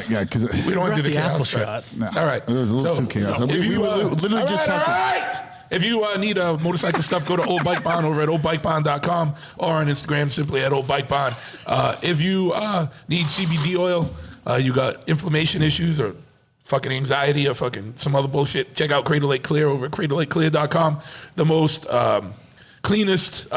Yeah, because we don't want to do the apple chaos. shot. No, All right. it was a little too chaos. We were literally just talking. If you need motorcycle stuff, go to Old Bike Bond over at oldbikebond.com or on Instagram simply at Old Bike Bond. If you need CBD oil, you got inflammation issues or fucking anxiety or fucking some other bullshit, check out Cradle Lake Clear over at cradlelakeclear.com. The most cleanest,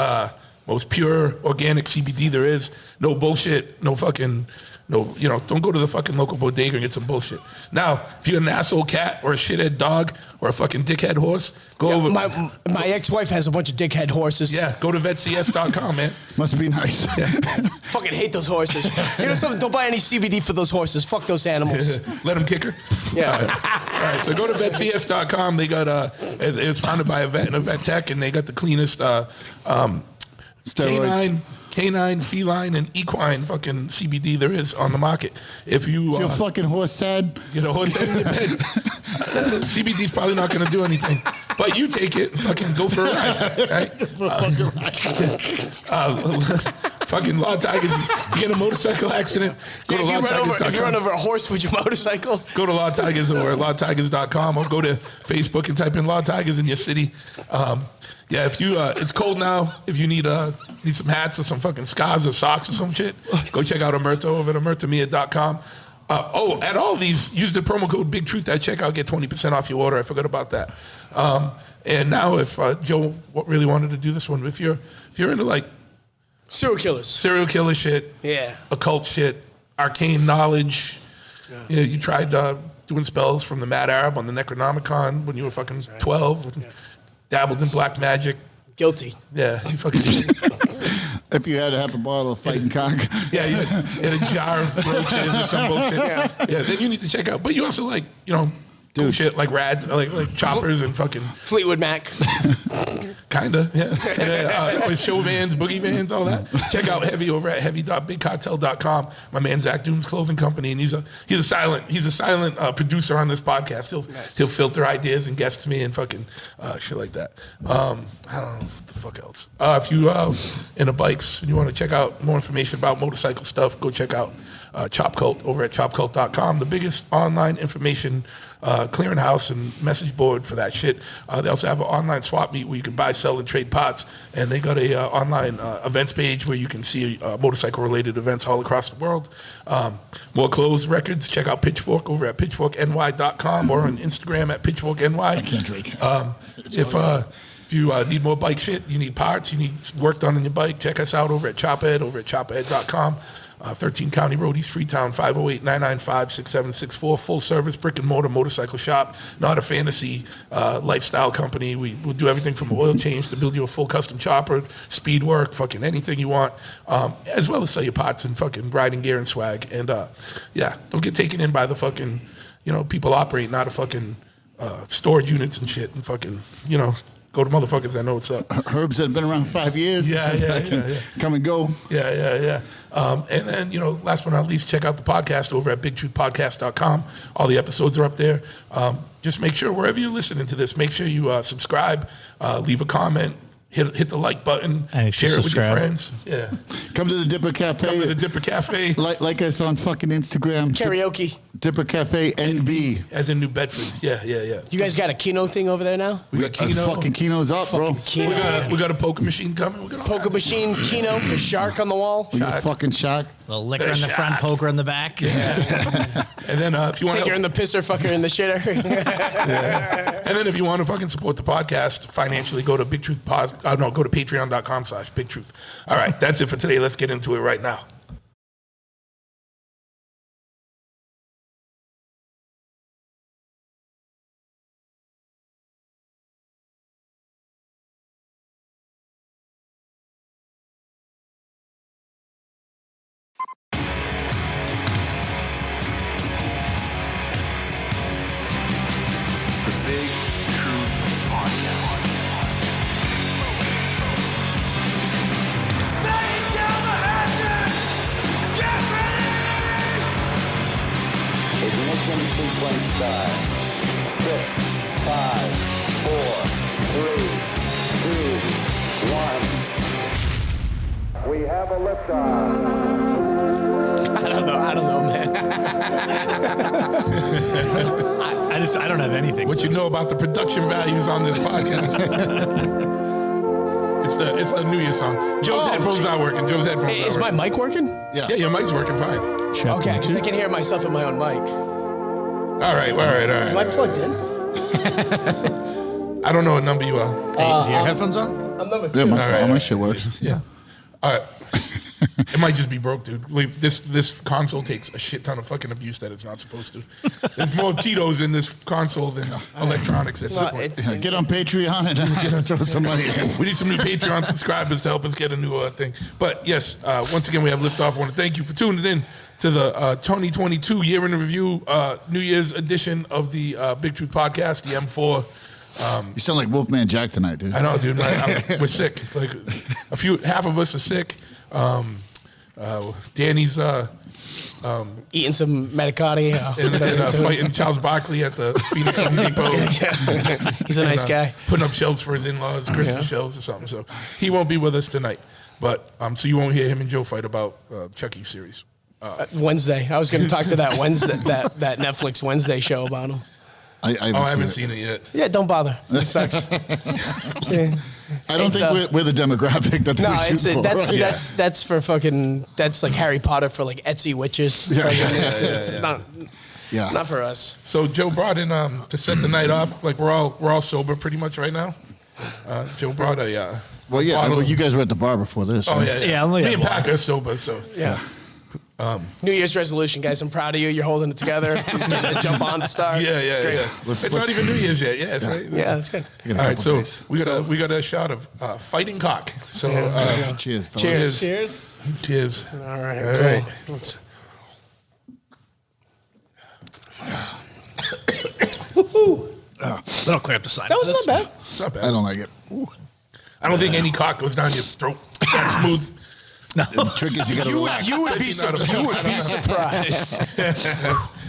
most pure organic CBD there is. No bullshit, no fucking... No, don't go to the fucking local bodega and get some bullshit. Now, if you're an asshole cat or a shithead dog or a fucking dickhead horse, go over. My ex-wife has a bunch of dickhead horses. Yeah, go to vetcs.com, man. Must be nice. Yeah. Fucking hate those horses. You know something? Don't buy any CBD for those horses. Fuck those animals. Let them kick her. Yeah. All right, so go to vetcs.com. They got it was founded by a vet and a vet tech, and they got the cleanest Steroids. Canine, feline, and equine fucking CBD there is on the market. If you Your fucking horse sad. get a horse head in your bed, CBD's probably not going to do anything. But you take it and fucking go for a ride, right? Fucking Law Tigers, you get a motorcycle accident, go to lawtigers.com. If you run over a horse with your motorcycle. Go to Law Tigers or lawtigers.com or go to Facebook and type in Law Tigers in your city. Yeah, if you it's cold now. If you need some hats or some fucking scarves or socks or some shit, go check out Omerta over at omertamia.com. At all these, use the promo code Big Truth at checkout, get 20% off your order. I forgot about that. And now, if Joe really wanted to do this one, if you're into like Serial killer shit, yeah, occult shit, arcane knowledge, you tried doing spells from the Mad Arab on the Necronomicon when you were fucking 12. Yeah. Dabbled in black magic. Guilty. Yeah, you fucking. If you had to have a bottle of fighting cock. Yeah, you had a jar of roaches or some bullshit. Yeah, then you need to check out. But you also like, cool shit like rads, like choppers and fucking Fleetwood Mac. Kinda, yeah. And with show vans, boogie vans, all that. Check out Heavy over at heavy.bigcartel.com. My man Zach Doone's clothing company, and he's a silent producer on this podcast. He'll filter ideas and guest me and fucking shit like that. I don't know what the fuck else. If you into bikes and you want to check out more information about motorcycle stuff, go check out Chop Cult over at chopcult.com, the biggest online information clearinghouse and message board for that shit. They also have an online swap meet where you can buy, sell, and trade pots, and they got a online events page where you can see motorcycle-related events all across the world. More clothes, records, check out Pitchfork over at pitchforkny.com or on Instagram at pitchforkny. I can't drink. If you need more bike shit, you need parts, you need work done on your bike, check us out over at Chophead, over at chophead.com. 13 County Road, East Freetown, 508-995-6764. Full service brick and mortar motorcycle shop. Not a fantasy lifestyle company. We'll do everything from oil change to build you a full custom chopper, speed work, fucking anything you want, as well as sell your parts and fucking riding gear and swag. And don't get taken in by the fucking, people operating out of fucking storage units and shit and fucking, go to motherfuckers that know what's up. Herbs that have been around 5 years. Yeah. Come and go. Yeah. And then, last but not least, check out the podcast over at bigtruthpodcast.com. All the episodes are up there. Just make sure wherever you're listening to this, make sure you subscribe, leave a comment, hit the like button, share it with your friends. Yeah. Come to the Dipper Cafe. Come to the Dipper Cafe. Like us on fucking Instagram. Karaoke. Dipper Cafe NB. As in New Bedford. Yeah. You guys got a Keno thing over there now? We got Keno. Fucking Keno's up, bro. We got a poker machine coming. Poker machine, Keno, a shark on the wall. We got a fucking shark. A little liquor in the front, poker in the back. Yeah. And then if you want to... Take her in the pisser, fuck her in the shitter. Yeah. And then if you want to fucking support the podcast financially, go to go to patreon.com/bigtruth. All right, that's it for today. Let's get into it right now. Ignition sequence start. 6, 5, 4, 3, 2, 1. We have a liftoff. I don't know, man. I don't have anything. What you know about the production values on this podcast? It's the New Year's song. Joe's headphones are working. Joe's headphones. Hey, is are my working. mic working? Yeah, your mic's working fine. Okay, because I can hear myself in my own mic. All right. Am I plugged in? I don't know what number you are. Hey, do your headphones on? I'm number 2. Yeah, All right. all my shit works. Yeah. All right. It might just be broke, dude. Like, this console takes a shit ton of fucking abuse that it's not supposed to. There's more Tito's in this console than electronics. At this point. Yeah, get on Patreon and throw some money in. We need some new Patreon subscribers to help us get a new thing. But yes, once again, we have liftoff. I want to thank you for tuning in to the 2022 Year in Review New Year's edition of the Big Truth Podcast, the M4. You sound like Wolfman Jack tonight, dude. I know, dude. We're sick. It's like half of us are sick. Danny's Eating some manicotti. and fighting Charles Barkley at the Phoenix Home Depot. He's a nice guy. Putting up shelves for his in-laws, Christmas shelves or something. So he won't be with us tonight. But so you won't hear him and Joe fight about Chucky series. Wednesday. I was going to talk to that Wednesday, that Netflix Wednesday show about him. I haven't seen it yet. Yeah, don't bother. It sucks. Yeah. I don't think we're the demographic that No, they shoot for. that's for fucking, that's like Harry Potter for like Etsy witches. It's not for us. So Joe brought in to set the night off. Like we're all sober pretty much right now. Joe brought a Well, yeah, bottle. well, you guys were at the bar before this. Oh right? yeah. Yeah, only Me had and one. Pac are sober, so Yeah. New Year's resolution, guys. I'm proud of you. You're holding it together. You're getting to jump on the start. yeah. It's great. It's not even New Year's yet. Yeah, that's right. Yeah, that's good. I got a All right, couple so days. we got a shot of fighting cock. So Cheers, fellas. Cheers. cheers. All right. All cool. right. Let's. That'll clear up the That sinuses. was not bad. It's not bad. I don't like it. I don't think any cock goes down your throat that smooth. The trick is you got to relax. You would be surprised.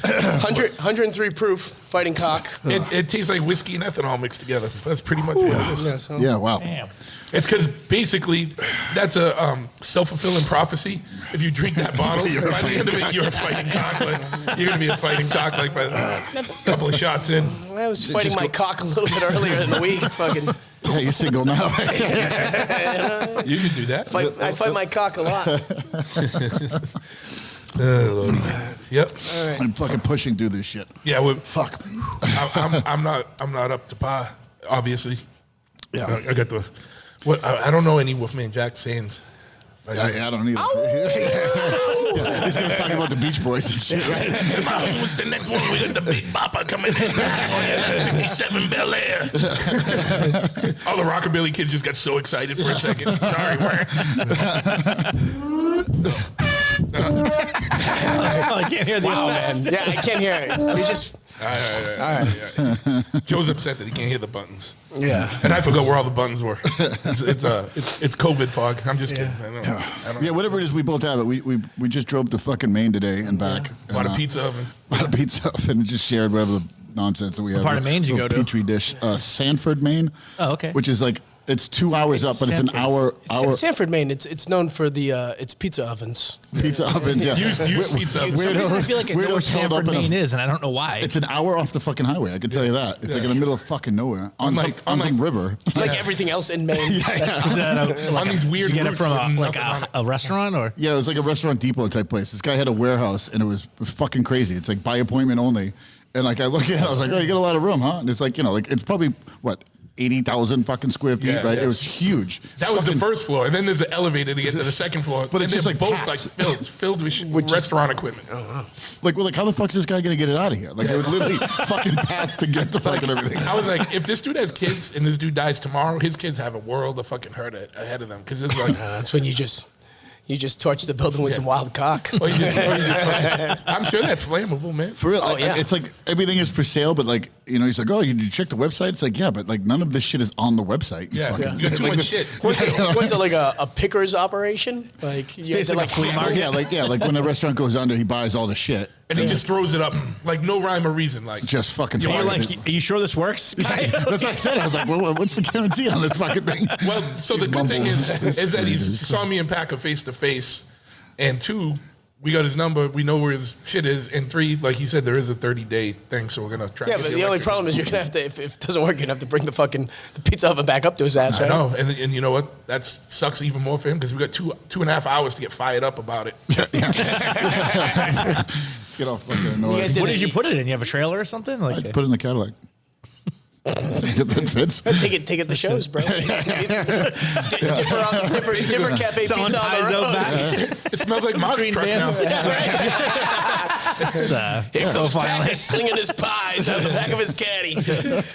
103 proof fighting cock. It tastes like whiskey and ethanol mixed together. That's pretty much what it is. Yeah, so. Yeah, wow. Damn. It's because basically that's a self-fulfilling prophecy. If you drink that bottle, by the end of it, you're a fighting cock. Like, you're going to be a fighting cock like by a couple of shots in. I was fighting my cock a little bit earlier in the week. Fucking Yeah, you're single now, right? You can do that. I fight my cock a lot. Lordy. Yep. I'm fucking pushing through this shit. Yeah. Fuck. I'm not up to par. Obviously. Yeah. I got the. What I don't know any Wolfman Jack sayings. I don't either. He's going to talk about the Beach Boys and shit, right? What's the next one? We got the Big Bopper coming in. 57 Bel Air. All the rockabilly kids just got so excited for a second. Sorry, I can't hear the Man. Yeah, I can't hear it. You just. All right. Joe's upset that he can't hear the buttons. Yeah. And I forgot where all the buttons were. It's COVID fog. I'm just kidding. I don't Yeah, whatever it is, we both have it. We just drove to fucking Maine today and back. Bought a and, pizza oven. Bought a pizza oven and just shared whatever the nonsense that we have. part of Maine did you Little go to? Petri dish. Sanford, Maine. Oh, okay. Which is like, it's 2 hours up, but it's an Sanford's- hour Sanford, Maine. It's known for the its pizza ovens. pizza ovens. Yeah. Used pizza oven. For some reason, I feel like I know where Weirdos held Sanford, up in a- Maine is, and I don't know why. It's an hour off the fucking highway. I can tell you that. It's like in the middle of fucking nowhere on some river. Like everything else in Maine. Is that On these weird Did you get it routes from with like nothing on it. a restaurant or? Yeah, it was like a restaurant depot type place. This guy had a warehouse, and it was fucking crazy. It's like by appointment only. And like I look at it, I was like, oh, you got a lot of room, huh? And it's like, like it's probably what 80,000 fucking square feet, Yeah, right? yeah. It was huge. That was the Fucking- first floor, and then there's an elevator to get to the second floor. But it's and just they're like both paths. like filled with restaurant equipment. Like, well, like how the fuck's this guy gonna get it out of here? Like, it was literally fucking paths to get the fucking everything. I was like, if this dude has kids and this dude dies tomorrow, his kids have a world of fucking hurt ahead of them because it's like. That's when you just torch the building with some wild cock. Or you just fucking- I'm sure that's flammable, man. For real, Oh, yeah. it's like everything is for sale, but like he's like, oh, you check the website? It's like, yeah, but like none of this shit is on the website. Yeah, fucking- you got too like, much shit. Was it like a picker's operation? Like you had to, basically a flea market. like when a restaurant goes under, he buys all the shit. And he just throws it up like no rhyme or reason. Like Just fucking. You're fires like, it. are you sure this works? That's what I said. I was like, well, what's the guarantee on this fucking thing? well, so the good thing is that he saw me and Packer face to face, and two, we got his number. We know where his shit is. And 3, like he said, there is a 30-day thing, so we're gonna try. Yeah, to but get the only electric. problem is you're gonna have to if it doesn't work, you're gonna have to bring the pizza oven back up to his ass, I right? know, and you know what? That sucks even more for him because we got 2.5 hours to get fired up about it. Get off fucking annoyed. guys What did you put it in? You have a trailer or something? I Like, put it in the Cadillac. That fits. Take it to shows, bro. Dipper Cafe someone pizza on ties the out road. back. It smells like Mark's truck now. It's, Here comes finally. Packer slinging his pies out the back of his caddy. Dude,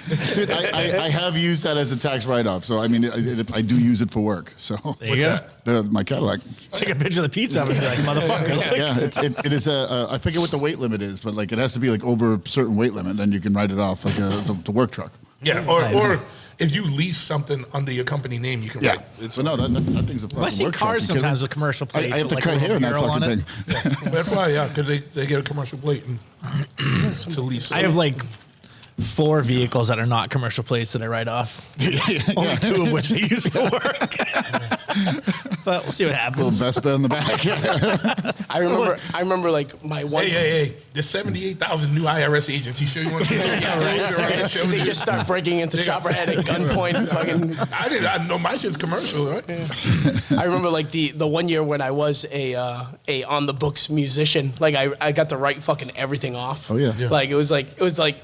I have used that as a tax write-off. So, I mean, I do use it for work. So, There you go. my Cadillac. Take a picture of the pizza oven and be like, motherfucker. Like, Yeah, it is I forget what the weight limit is, but like it has to be like over a certain weight limit, then you can write it off like the work truck. Yeah, or if you lease something under your company name, you can write. But no, that thing's a fucking I see work truck. cars You kidding? sometimes with commercial plates. I have with, to like, cut a hair in that mural on fucking it. thing. That's why, yeah, because they get a commercial plate and it's a lease. I have like 4 vehicles that are not commercial plates that I write off. Only 2 of which I use for work. But we'll see what Little happens. Vespa in the back. I remember like my one. Hey, there's 78,000 new IRS agents. You sure you want to They just start breaking into Chopperhead at gunpoint. Fucking. I know my shit's commercial, right? I remember like the 1 year when I was a on the books musician. Like I got to write fucking everything off. Oh, yeah. Like it was like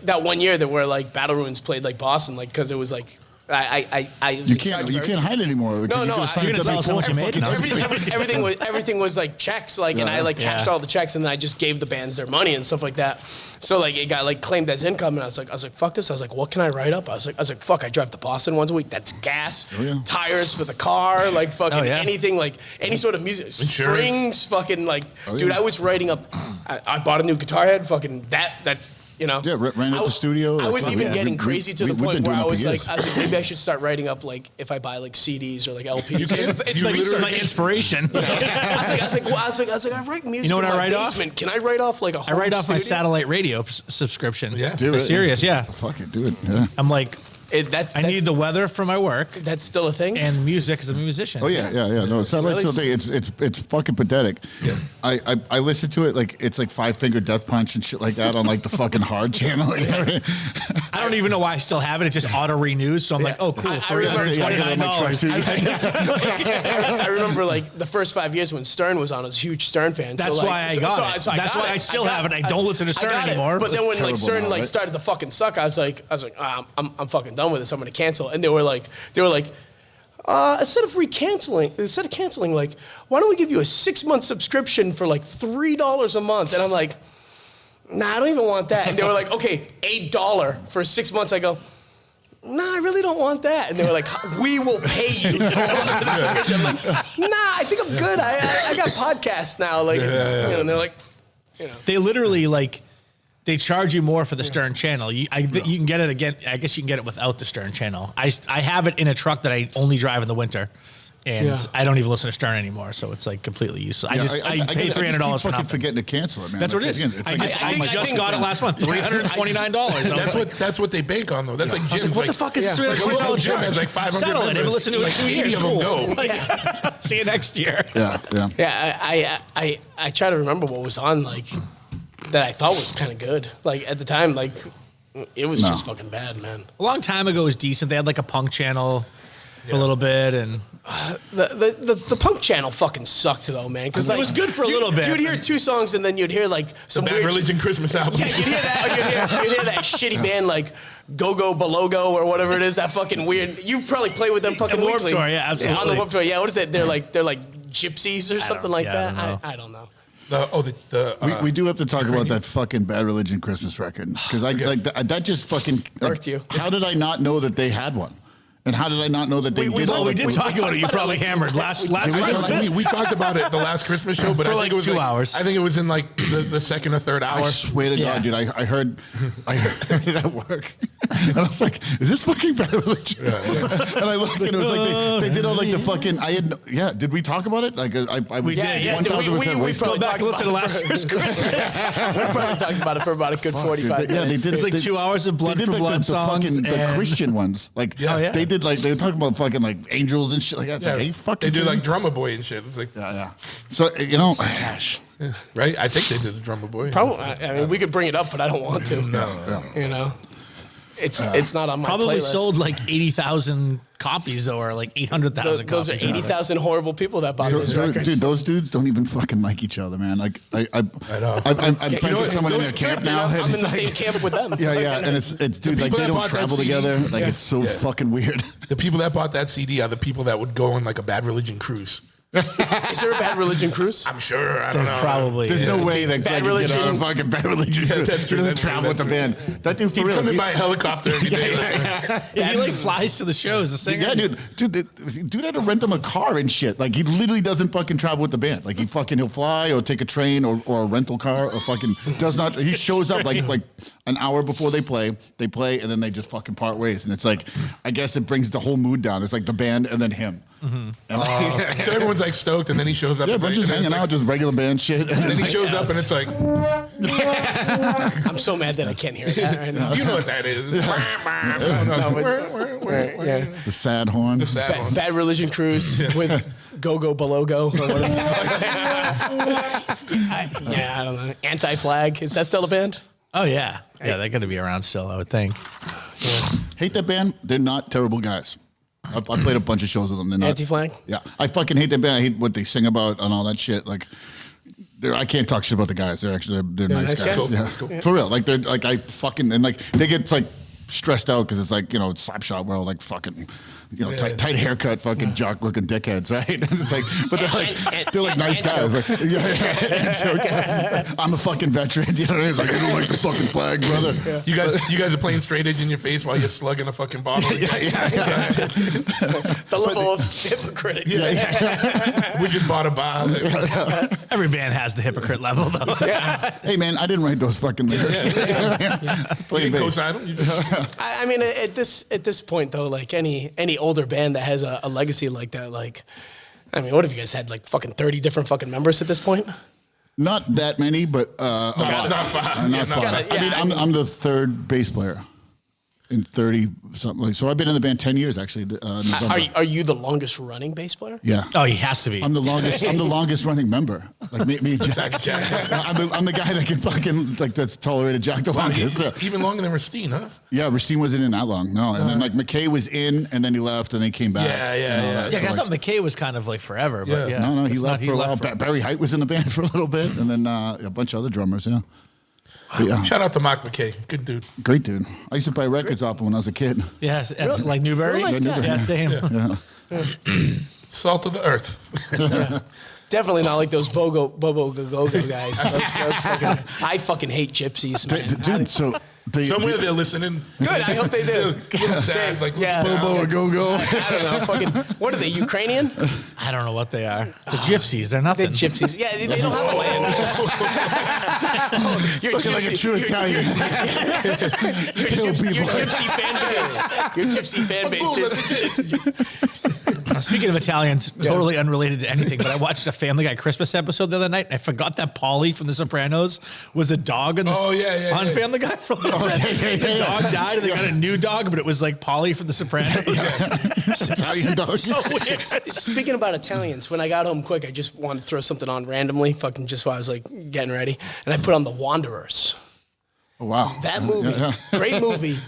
that 1 year that where like Battle Ruins played like Boston, like because it was like I was You in charge can't of hide anymore. No, no, You're gonna tell us how much you made. No. everything was like checks, like, and I like cashed all the checks, and then I just gave the bands their money and stuff like that. So like it got like claimed as income, and I was like, fuck this. I was like, what can I write up? I was like, fuck, I drive to Boston once a week. That's gas, tires for the car, like fucking anything, like any sort of music, strings, fucking like, dude, I was writing up. I bought a new guitar head, fucking that's. You know, ran out the studio. I was like, even getting crazy to the we've point been where doing I it was for like, years. maybe I should start writing up like if I buy like CDs or like LPs. It's You like This is my inspiration. I was like, I write music. You know what in I my write off? basement. Can I write off like a whole I write off my studio? satellite radio subscription. Yeah. Do it. Sirius, yeah. Fuck it, do it. Yeah. I'm like, That's I need the weather for my work That's still a thing. and music as a musician. Oh yeah. No, satellite's Really? still thing. It's fucking pathetic. Yeah. I listen to it like it's like 5 Finger Death Punch and shit like that on like the fucking hard channel. I don't even know why I still have it. It just auto renews. So I'm like, oh, cool. I remember $29. I remember like the first 5 years when Stern was on. I was a huge Stern fan. That's so, like, why I got it. That's why I still have it. I don't listen to Stern got it. anymore. But then when like terrible Stern now, like right? started to fucking suck, I was like, I'm fucking done with this. I'm gonna cancel. And they were like, instead of canceling, like, why don't we give you a 6-month subscription for like $3 a month? And I'm like, nah, I don't even want that. And they were like, okay, $8 for 6 months. I go, nah, I really don't want that. And they were like, we will pay you to hold on to the subscription. I'm like, nah, I think I'm good. I got podcasts now. Like, it's, you know, and they're like, you know. They literally like, they charge you more for the Stern channel. You can get it again. I guess you can get it without the Stern channel. I have it in a truck that I only drive in the winter. And I don't even listen to Stern anymore, so it's like completely useless. I pay $300 for fucking nothing. forgetting to cancel it, man. That's what it is. Again, it's I like- just got it last month. $329. That's what they bank on though. That's like gyms. What the fuck is like a local $320 gym has like 500 Settle it. members. Never listen to it Like in 2 years. 80 of them go. Like, see you next year. Yeah. Yeah, I try to remember what was on, like, that I thought was kind of good. Like, at the time, like, it was just fucking bad, man. A long time ago, it was decent. They had like a punk channel for a little bit, and The punk channel fucking sucked though, man. Because It was good for a little bit. You'd hear 2 songs and then you'd hear like some Bad weird Religion Christmas album. Yeah, you'd hear that. Or you'd hear that shitty band like Go Go Belogo or whatever it is. That fucking weird. You probably play with them fucking Warped weekly. Tour, yeah, absolutely. on the Warped Tour, yeah. What is it? They're like gypsies or something like yeah, that. I don't know. I don't know. We do have to talk about that fucking Bad Religion Christmas record because that just fucking Irked you. How did I not know that they had one? And how did I not know that they did? we did talk about it. You probably hammered last Christmas. We talked about it the last Christmas show, but For I think like it was 2 hours. I think it was in like the second or third hour. I swear to Yeah. God, dude, I heard it at work. And I was like, is this fucking bad religion? And I looked and it was like, they did all like the fucking, did we talk about it? Like, We did, yeah. 1000% We wasted. probably Go back and talked listen to about last year's Christmas. We probably talked about it for about a good 45 dude, minutes. they did. It's like 2 hours of Blood They did for like Blood the songs. fucking the and- Christian ones. Like Yeah. they did like they were talking about fucking like angels and shit like that. It's like, are you fucking They do kidding like me? Drummer Boy and shit. It's like, Yeah. So gosh. right? I think they did the Drummer Boy. Probably, I mean, we could bring it up, but I don't want to. No. You know, it's not on my Probably playlist. sold like 80,000 copies or like 800,000 Those are copies. 80,000 horrible people that bought those records. Dude, those dudes don't even fucking like each other, man. Like know. I'm friends with someone in their camp now. I'm and in it's the like- same camp with them. Yeah, and it's dude, like people they that don't bought that travel CD, together. Like yeah. it's so fucking weird. The people that bought that CD are the people that would go on like a Bad Religion cruise. Is there a Bad Religion cruise? I'm sure. I don't know. Probably. There's no way that Bad Greg can get on a Religion. fucking Bad Religion. Yeah, cruise. that's He true, doesn't that's true, travel with the band. That dude for He'd real. come in he- by helicopter every day. Yeah, he like flies to the shows. The singer. Yeah, dude had to rent him a car and shit. Like he literally doesn't fucking travel with the band. Like he'll fly or take a train or a rental car or fucking does not. He shows up like an hour before they play, and then they just fucking part ways. And it's like, I guess it brings the whole mood down. It's like the band and then him. And So everyone's like stoked, and then he shows up. yeah, and but like, just and then hanging it's out, just regular band shit. like, and then he shows up, and it's like, I'm so mad that I can't hear that right now. you know what that is. Yeah. The sad horn. The sad one. Bad Religion cruise with Go Below Go or whatever. the fuck. I don't know. Anti-Flag. Is that still a band? Oh yeah, yeah. They're gonna be around still, I would think. Hate that band. They're not terrible guys. I played a bunch of shows with them. They're not Anti-Flag? Yeah, I fucking hate that band. I hate what they sing about and all that shit. Like, I can't talk shit about the guys. They're nice nice guys. guys? Cool. Yeah, That's cool. For real. Like they're like I fucking and like they get like stressed out because it's like it's Slapshot. We're all like fucking tight haircut, fucking jock looking dickheads, right? And it's like, but they're like nice guys. Like, and joke. I'm a fucking veteran. You know what I mean? It's like I don't like the fucking flag, brother. You guys are playing straight edge in your face while you're slugging a fucking bottle. The level of hypocrite. We just bought a bar. Every band has the hypocrite level, though. Hey man, I didn't write those fucking lyrics. You Playing didn't bass. co-sign them. You just- I mean, at this point though, like any older band that has a legacy like that, like, I mean, what have you guys had, like fucking 30 different fucking members at this point? Not that many, but Not far. not Yeah, far. not far. I mean, I'm the third bass player in 30 something. Like, so I've been in the band 10 years actually. November. Are you the longest running bass player? Yeah. Oh, he has to be. I'm the longest running member. Like me and Jack. Jack. I'm the guy that can fucking that's tolerated Jack the longest. He's even longer than Racine, huh? Yeah, Racine wasn't in that long. No, and then like McKay was in, and then he left, and then he came back. Yeah, and all that. Yeah, So, I like, thought McKay was kind of like forever, but Yeah. yeah. no, he it's left not- for a while. Barry Height was in the band for a little bit, and then a bunch of other drummers. Yeah. But yeah, Shout out to Mark McKay. Good dude. great dude. I used to buy records off him when I was a kid. Yeah, that's like Newberry. Real nice guy. Yeah, same. Salt of the earth. Definitely not like those Bobo Go guys. I fucking hate gypsies, man. Dude, so Somewhere they're listening. Good. I hope they do. Sad, like, Yeah. Bobo or Go Go. I don't know. Fucking. What are they? Ukrainian? I don't know what they are. The gypsies. They're They're nothing. gypsies. Yeah, they don't have a land. You're Fucking like a true Italian. Your gypsy fan base. Your gypsy fan base just Speaking of Italians, totally unrelated to anything, but I watched a Family Guy Christmas episode the other night, and I forgot that Paulie from The Sopranos was a dog on on Family Guy for a little bit. The dog died, and they got a new dog, but it was like Paulie from The Sopranos. Italian dog. So weird. Speaking about Italians, when I got home quick, I just wanted to throw something on randomly, fucking just while I was like getting ready, and I put on The Wanderers. Oh, wow. That movie, great movie.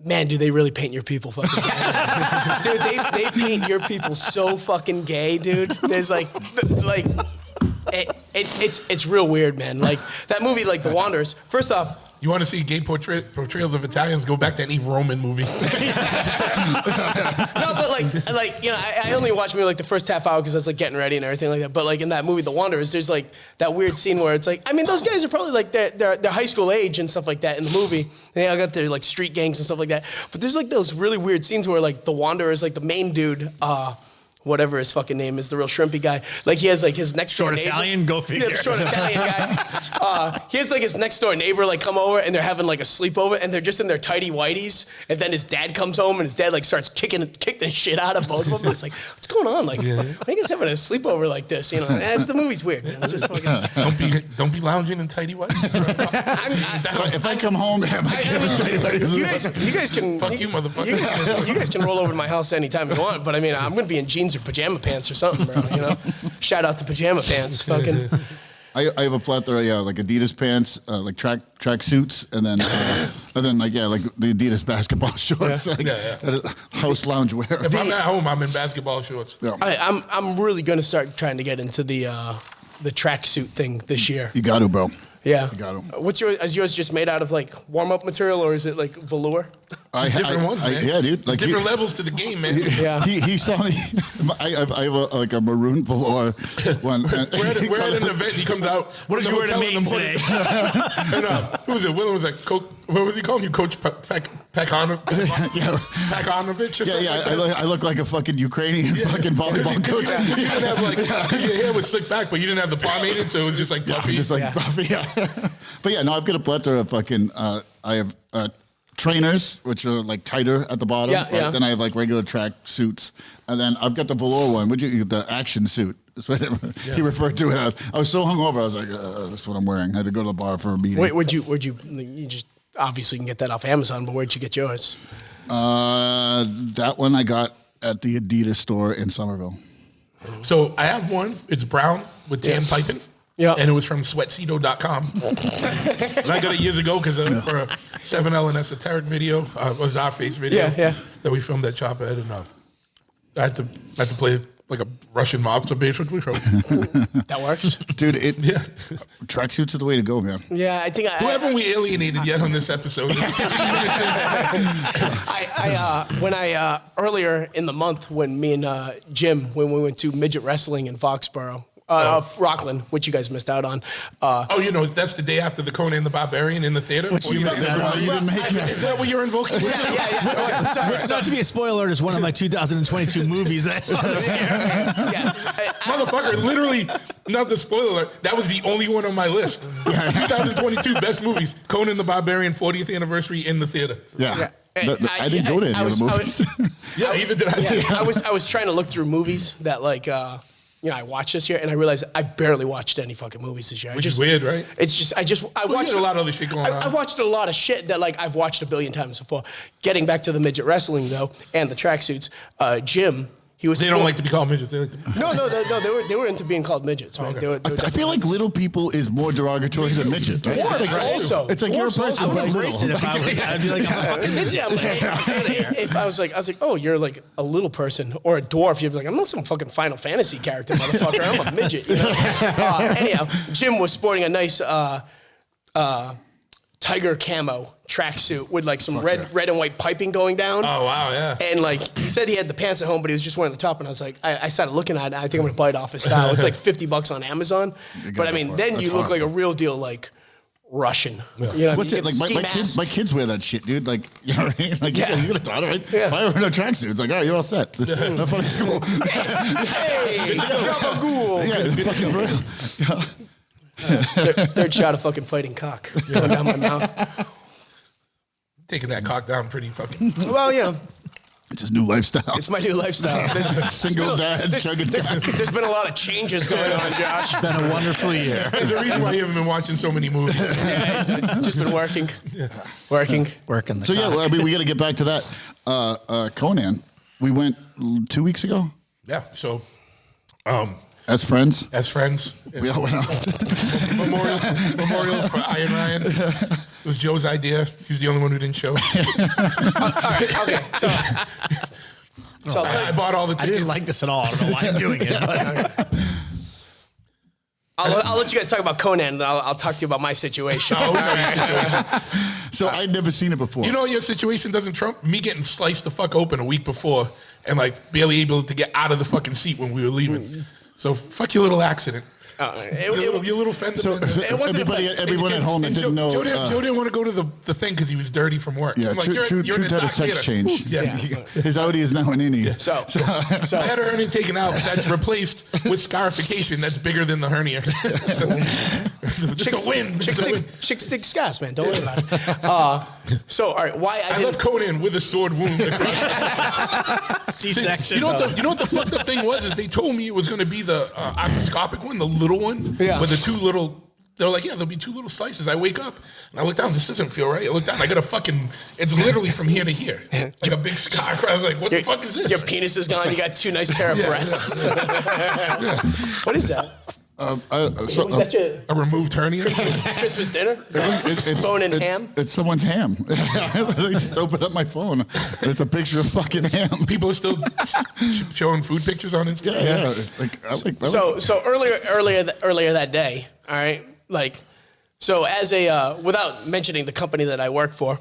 Man, do they really paint your people fucking gay? Dude, they paint your people so fucking gay, dude. There's it's real weird, man. Like that movie, like The Wanderers. First off, You want to see gay portrayals of Italians? Go back to any Roman movie. no, but like I only watched maybe like the first half hour because I was like getting ready and everything like that. But like in that movie, The Wanderers, there's like that weird scene where it's like, I mean, those guys are probably like they're high school age and stuff like that in the movie. They all got their like street gangs and stuff like that. But there's like those really weird scenes where like The Wanderers, like the main dude, whatever his fucking name is, the real shrimpy guy. Like he has like his next door Short neighbor. Italian, go figure. Yeah, short Italian guy. He has like his next door neighbor like come over and they're having like a sleepover and they're just in their tighty whities. And then his dad comes home and his dad like starts kick the shit out of both of them. It's like, what's going on? Like, why are you guys having a sleepover like this? You know, and the movie's weird. Man. It's just fucking. Don't be lounging in tighty whities. If I come home, you guys can. Fuck you, motherfucker. You guys can roll over to my house anytime you want, but I mean, I'm gonna be in jeans or pajama pants or something, bro. You know, shout out to pajama pants. Fucking. I have a plethora, like Adidas pants, like track suits, and then like the Adidas basketball shorts, house lounge wear. If I'm at home, I'm in basketball shorts. Yeah. I'm really gonna start trying to get into the tracksuit thing this year. You got to, bro. Yeah. You got 'em. What's is yours just made out of like warm up material or is it like velour? Different ones, man. Yeah, dude. Like Different levels to the game, man. Yeah. He saw me. I have a maroon velour one. We're at an event. He comes out. What did you wear to Maine today? And who was it? Willem was like, what was he calling you, Coach Pakonovich or something? Yeah, like that? I look like a fucking Ukrainian fucking volleyball coach. You didn't have like, your hair was slicked back, but you didn't have the pomade, so it was just like puffy. Just like Buffy. Yeah. But yeah, no, I've got a plethora of fucking. I have trainers, which are like tighter at the bottom. Yeah, yeah. Then I have like regular track suits, and then I've got the velour one. The action suit? That's what he referred to it as. I was so hungover. I was like, that's what I'm wearing. I had to go to the bar for a meeting. Wait, where'd you just obviously can get that off Amazon, but where'd you get yours? That one I got at the Adidas store in Somerville. So I have one. It's brown with tan piping. Yeah. And it was from sweatcedo.com. And I got it years ago because for a 7L and Esoteric video, was our face video that we filmed at Chophead. And I had to play like a Russian mobster basically. That works. Dude, tracksuits are the way to go, man. Yeah, I think Who haven't we alienated yet on this episode? when I earlier in the month when me and Jim when we went to midget wrestling in Foxborough. Rockland, which you guys missed out on. That's the day after the Conan the Barbarian in the theater. Which you missed out on. You didn't make that. Is that what you're invoking? Yeah. Sorry. Not to be a spoiler, it's one of my 2022 movies that I saw this year. Motherfucker, literally, not the spoiler alert, that was the only one on my list. 2022 best movies, Conan the Barbarian 40th anniversary in the theater. Yeah. I didn't go to any of the movies. Either did I. I was trying to look through movies that like I watched this year, and I realized I barely watched any fucking movies this year. Which is weird, right? It's just I watched a lot of other shit going on. I watched a lot of shit that like I've watched a billion times before. Getting back to the midget wrestling though, and the tracksuits, Jim. They don't like to be called midgets. They like to be... No. They were into being called midgets. Right? Okay. I feel like little people is more derogatory than midget. Right? It's like you're a person, but little. I'd be like, I'm a fucking midget. I'm like, if I was like, oh, you're like a little person or a dwarf. You'd be like, I'm not some fucking Final Fantasy character, motherfucker. I'm a midget. You know? Anyhow, Jim was sporting a nice tiger camo tracksuit with like some red and white piping going down. Oh wow, yeah. And like he said he had the pants at home, but he was just wearing the top. And I was like, I started looking at it. I think I'm gonna bite off his style. It's like $50 on Amazon. But I mean, then you look like a real deal like Russian. Yeah. You know, what's it like? My kids wear that shit, dude. Like, you know what I mean? Like, you got a daughter, right? Yeah. If I ever wear a tracksuit, it's like, you're all set. Have fun at school. Hey, gabagool. Yeah, fucking real. Third shot of fucking fighting cock going down my mouth. Taking that cock down pretty fucking... Well, you know. It's his new lifestyle. It's my new lifestyle. Single dad. There's been a lot of changes going on, Josh. It's been a wonderful year. There's a reason why you haven't been watching so many movies. Just been working. Working. So yeah, I mean, we got to get back to that. Conan, we went 2 weeks ago. Yeah, so... As friends? As friends. We all went out. Memorial for Iron Ryan. It was Joe's idea. He was the only one who didn't show. All right, okay. So I'll tell you, I bought all the I tickets. didn't like this at all. I don't know why I'm doing it. But I'll let you guys talk about Conan, and I'll talk to you about my situation. Oh, we know your situation. So I'd never seen it before. You know your situation doesn't trump me getting sliced the fuck open a week before and like barely able to get out of the fucking seat when we were leaving. So fuck your little accident. Your little fender So, bender. so It wasn't everyone at home that didn't know. Joe didn't want to go to the thing because he was dirty from work. Yeah, I'm like, True you're an had a sex indoctrinator. change. Yeah. His Audi is now an innie. So I had a hernia taken out that's replaced with scarification that's bigger than the hernia. It's a win. Chick stick scars, man. Don't worry about it. So, all right, why I I didn't. left Conan with a sword wound across. C-section. You know what the fucked up thing was? Is they told me it was going to be the arthroscopic one, the little one, Yeah. with the two little. They're like, yeah, there'll be two little slices. I wake up and I look down. This doesn't feel right. I look down. I got a fucking. It's literally from here to here, like a big scar. I was like, what the fuck is this? Your penis is gone. You got two nice pair of breasts. What is that? Was that your A removed hernia. Christmas dinner? It's Bone and ham? It's someone's ham. I literally just opened up my phone. And it's a picture of fucking ham. People are still showing food pictures on Instagram. Yeah, it's like So earlier that day, all right, like, so as a without mentioning the company that I work for,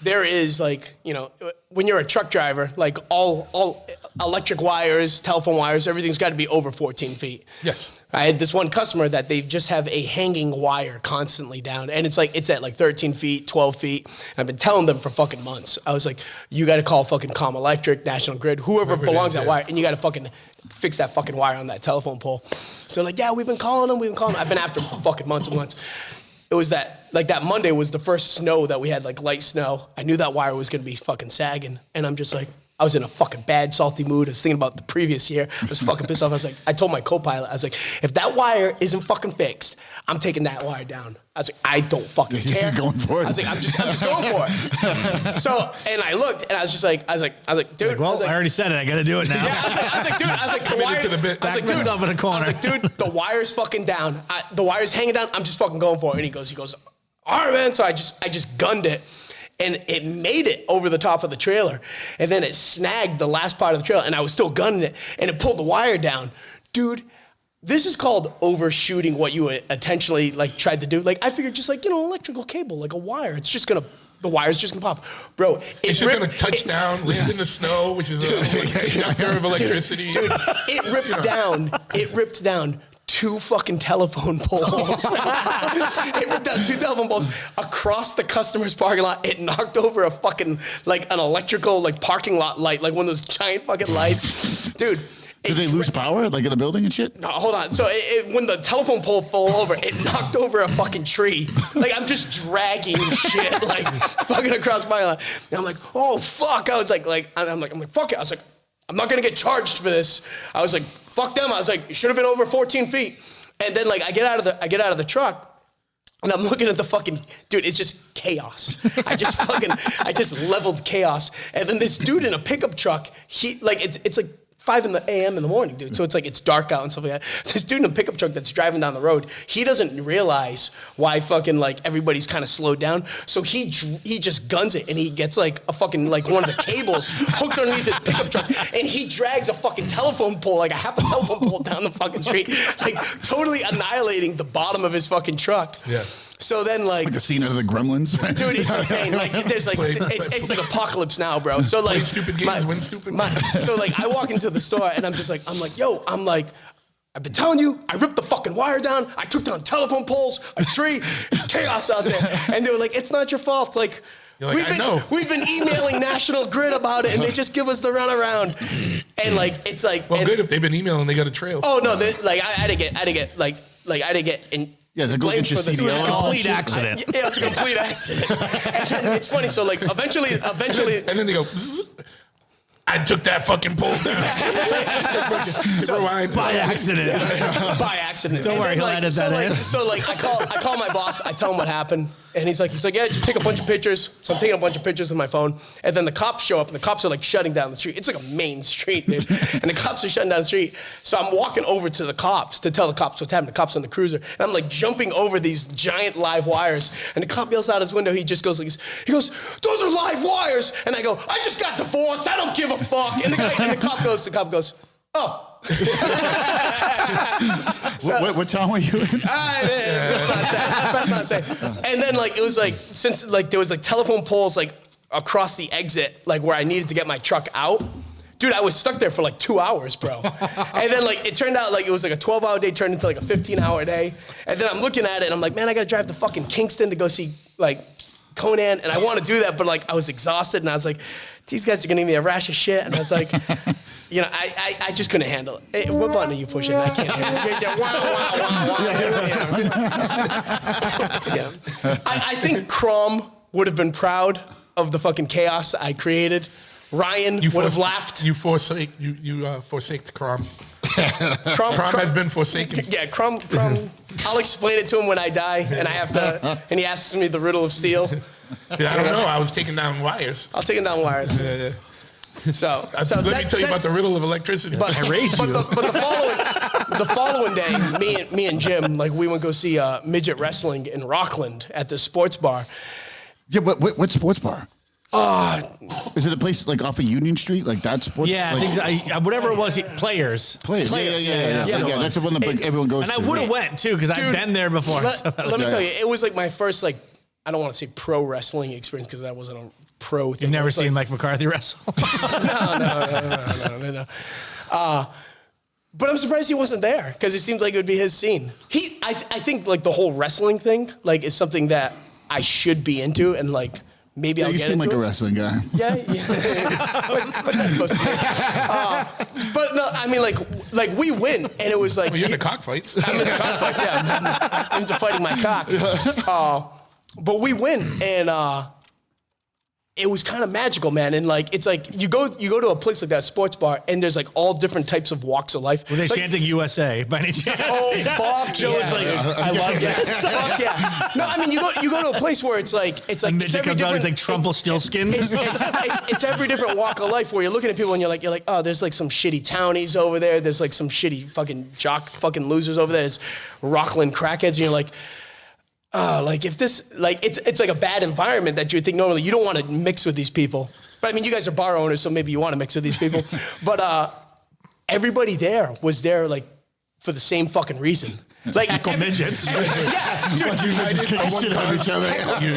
there is like, you know, when you're a truck driver, like all electric wires, telephone wires, everything's got to be over 14 feet. Yes. I had this one customer that they just have a hanging wire constantly down, and it's at like 13 feet, 12 feet. And I've been telling them for fucking months. I was like, you got to call fucking Com Electric, National Grid, whoever belongs to that wire, and you got to fucking fix that fucking wire on that telephone pole. So like, yeah, we've been calling them. I've been after them for fucking months and months. It was that Monday was the first snow that we had, like light snow. I knew that wire was gonna be fucking sagging, and I'm just like, I was in a fucking bad, salty mood. I was thinking about the previous year. I was fucking pissed off. I was like, I told my co-pilot, I was like, if that wire isn't fucking fixed, I'm taking that wire down. I was like, I don't fucking care. You're going for it. I was like, I'm just going for it. So, and I looked, and I was like, dude. Well, I I already said it. I got to do it now. yeah, I was like, dude, the wire. to the bit. I was like, Back myself in a corner. I was like, dude, the wire's fucking down. The wire's hanging down. I'm just fucking going for it. And he goes, all right, man. So I just gunned it. And it made it over the top of the trailer. And then it snagged the last part of the trailer. And I was still gunning it. And it pulled the wire down. Dude, this is called overshooting what you intentionally like tried to do. Like, I figured just like, electrical cable, like a wire. The wire's just gonna pop. Bro, It's just going to touch down, land in the snow, which is a conductor of electricity. Dude, it ripped down 2 fucking telephone poles. It ripped down 2 telephone poles across the customer's parking lot. It knocked over a fucking, like, an electrical, like, parking lot light, like one of those giant fucking lights. Dude. Did they lose power, like in a building and shit? No, hold on. So when the telephone pole fell over, it knocked over a fucking tree. Like, I'm just dragging shit, like, fucking across my line. And I'm like, oh, fuck. I was like, I'm like, fuck it. I was like, I'm not going to get charged for this. I was like, fuck them. I was like, it should have been over 14 feet. And then, like, I get out of the truck, and I'm looking at the fucking, dude, it's just chaos. I just leveled chaos. And then this dude in a pickup truck, it's like 5 a.m. in the morning, dude. So it's dark out and stuff like that. This dude in a pickup truck that's driving down the road, he doesn't realize why fucking like everybody's kind of slowed down. So he just guns it, and he gets like a fucking like one of the cables hooked underneath his pickup truck, and he drags a fucking telephone pole, like a half a telephone pole down the fucking street, like totally annihilating the bottom of his fucking truck. Yeah. So then, Like a scene out of the Gremlins. dude, it's insane. Like, there's like, it's like apocalypse now, bro. So like, Play stupid games, win stupid. so like, I walk into the store and I'm like, yo, I've been telling you, I ripped the fucking wire down. I took down telephone poles, a tree. It's chaos out there. And they were like, it's not your fault. Like, You're like, I know. We've been emailing National Grid about it, and they just give us the runaround. And like, it's like, Well, good if they've been emailing, they got a trail. oh no, I had to get in. Yeah, they're going blamed to get your for this. CDL. Complete accident. Yeah, it's a complete accident. And it's funny. So like, eventually, And then they go, "Zzz, I took that fucking pole down. Rewind. By accident. by accident. Don't And worry, then, he'll like, edit so that like, in. So like, I call my boss. I tell him what happened, and he's like, yeah, just take a bunch of pictures. So I'm taking a bunch of pictures with my phone, and then the cops show up, and the cops are like shutting down the street. It's like a main street, dude, and the cops are shutting down the street. So I'm walking over to the cops to tell the cops what's happening. The cops on the cruiser, and I'm like jumping over these giant live wires, and the cop yells out his window. He just goes like, he goes, those are live wires, and I go, I just got divorced. I don't give a fuck. And the cop goes, oh. What town were you in? Best not say. And then like it was like since like there was like telephone poles like across the exit like where I needed to get my truck out. Dude, I was stuck there for like 2 hours, bro. And then like it turned out like it was like a 12-hour day turned into like a 15-hour day. And then I'm looking at it and I'm like, man, I gotta drive to fucking Kingston to go see like Conan. And I want to do that, but like I was exhausted and I was like, these guys are gonna give me a rash of shit. And I was like, you know, I just couldn't handle it. Hey, what button are you pushing? I can't handle it. Yeah. I think Crom would have been proud of the fucking chaos I created. Ryan would have laughed. You forsake Crom. Crom has been forsaken. Yeah, Crom. I'll explain it to him when I die, and I have to. And he asks me the riddle of steel. Yeah, I don't know. I was taking down wires. I'll take him down wires. Yeah. So let me tell you about the riddle of electricity. But the following day, me and Jim, like we went go see midget wrestling in Rockland at the sports bar. Yeah, what sports bar? Is it a place like off of Union Street, like that sports? Yeah, like, I think whatever it was, Players. Yeah. That's the one that everyone goes And to. I would have went too because I've been there before. Let me tell you, it was like my first like I don't want to say pro wrestling experience because that wasn't a pro thing. You've never seen Mike McCarthy wrestle? No. But I'm surprised he wasn't there because it seemed like it would be his scene. I think like the whole wrestling thing like is something that I should be into and like maybe I'll you get seem into like it. a wrestling guy. Yeah. What's that supposed to mean? But no, I mean like we win and it was like Well, you're in the cockfights. I'm in the cockfights. Yeah, I'm into fighting my cock. But we win and. It was kind of magical, man. And like, it's like you go to a place like that sports bar, and there's like all different types of walks of life. Were they like, chanting USA by any chance? Oh, fuck! Joe was like, I love that. Fuck yeah! No, I mean you go to a place where it's like A midget comes out, he's like Trumpelstiltskin. It's every different walk of life where you're looking at people and you're like, oh, there's like some shitty townies over there. There's like some shitty fucking jock fucking losers over there. There's Rockland crackheads, and you're like. Like if this, like it's like a bad environment that you would think normally you don't want to mix with these people. But I mean, you guys are bar owners, so maybe you want to mix with these people. But everybody there was there like for the same fucking reason. Like midgets. Yeah, dude.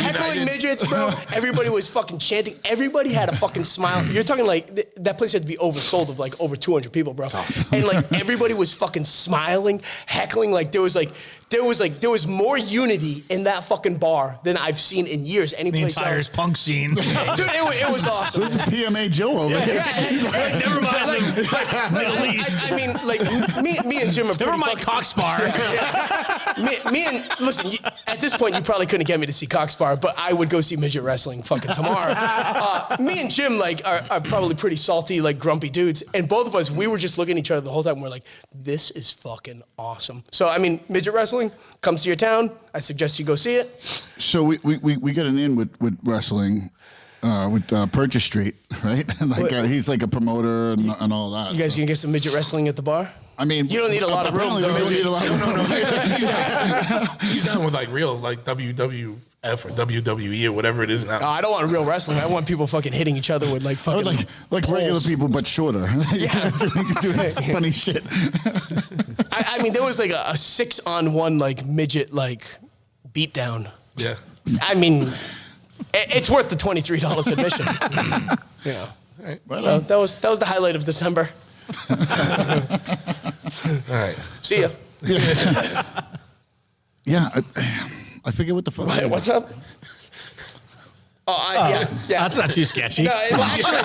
Heckling midgets, bro. Everybody was fucking chanting. Everybody had a fucking smile. You're talking like that place had to be oversold of like over 200 people, bro. And like everybody was fucking smiling, heckling. Like there was more unity in that fucking bar than I've seen in years. Any The place entire else. punk scene. Dude, it was awesome. This is PMA Joe over here. Never mind. Middle East. I mean, like me and Jim are pretty Never mind fucking- Coxbar. Me and listen. At this point, you probably couldn't get me to see Coxbar, but I would go see midget wrestling fucking tomorrow. Me and Jim like are probably pretty salty, like grumpy dudes, and both of us we were just looking at each other the whole time. And we're like, this is fucking awesome. So I mean, midget wrestling comes to your town. I suggest you go see it. So we got an in with wrestling. With Purchase Street, right? Like he's like a promoter and all that. You guys gonna get some midget wrestling at the bar? I mean, You don't need a lot of room, apparently we though. don't need a lot of room. He's down with like real like WWF or WWE or whatever it is now. I don't want real wrestling. I want people fucking hitting each other with like fucking like regular poles. people, but shorter. Yeah. doing funny shit. I mean, there was like a 6-on-1 like midget like beatdown. Yeah. I mean, it's worth the $23 admission. Yeah. Right. So that was the highlight of December. All right. See ya. Yeah, I forget what the fuck. Hey, what's up? Yeah. That's not too sketchy. No, well, actually,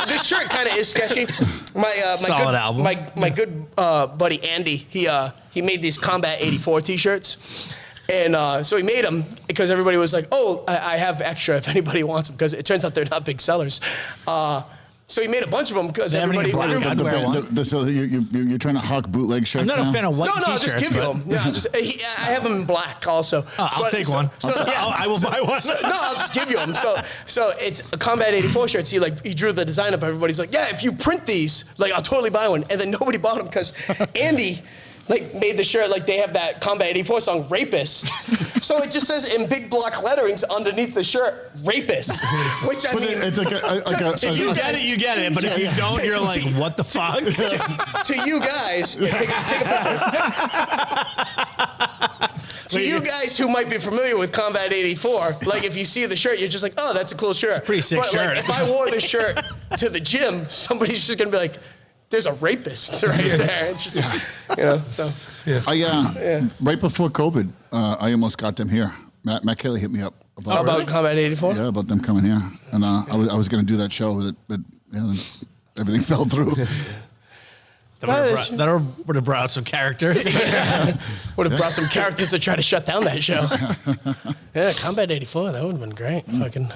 this shirt kind of is sketchy. Solid album. My good buddy Andy, he made these Combat 84 T-shirts. And so he made them because everybody was like, oh, I have extra if anybody wants them, because it turns out they're not big sellers. So he made a bunch of them because everybody. I'd wear one. So you're trying to hawk bootleg shirts I'm not now? a fan of white No, I'll t-shirts. just give you but- them. Yeah, I have them in black also. I'll take one. I will buy one. I'll just give you them. So it's a Combat 84 shirt. So he drew the design up. Everybody's like, yeah, if you print these, like I'll totally buy one. And then nobody bought them because Andy like made the shirt like they have that Combat 84 song, Rapist. So it just says in big block letterings underneath the shirt, Rapist. Which I mean, it's like If you get it, you get it. But if you don't, you're like, what the fuck? to you guys, take a picture. To you guys who might be familiar with Combat 84, like if you see the shirt, you're just like, oh, that's a cool shirt. It's a pretty sick but, shirt. Like, if I wore this shirt to the gym, somebody's just gonna be like, "There's a rapist right there." It's just, So Right before COVID, I almost got them here. Matt Kelly hit me up about Combat 84. Yeah, about them coming here, and I was going to do that show, but then everything fell through. That would have brought out some characters. Would have brought some characters to try to shut down that show. Yeah, Combat 84, that would have been great. Fucking.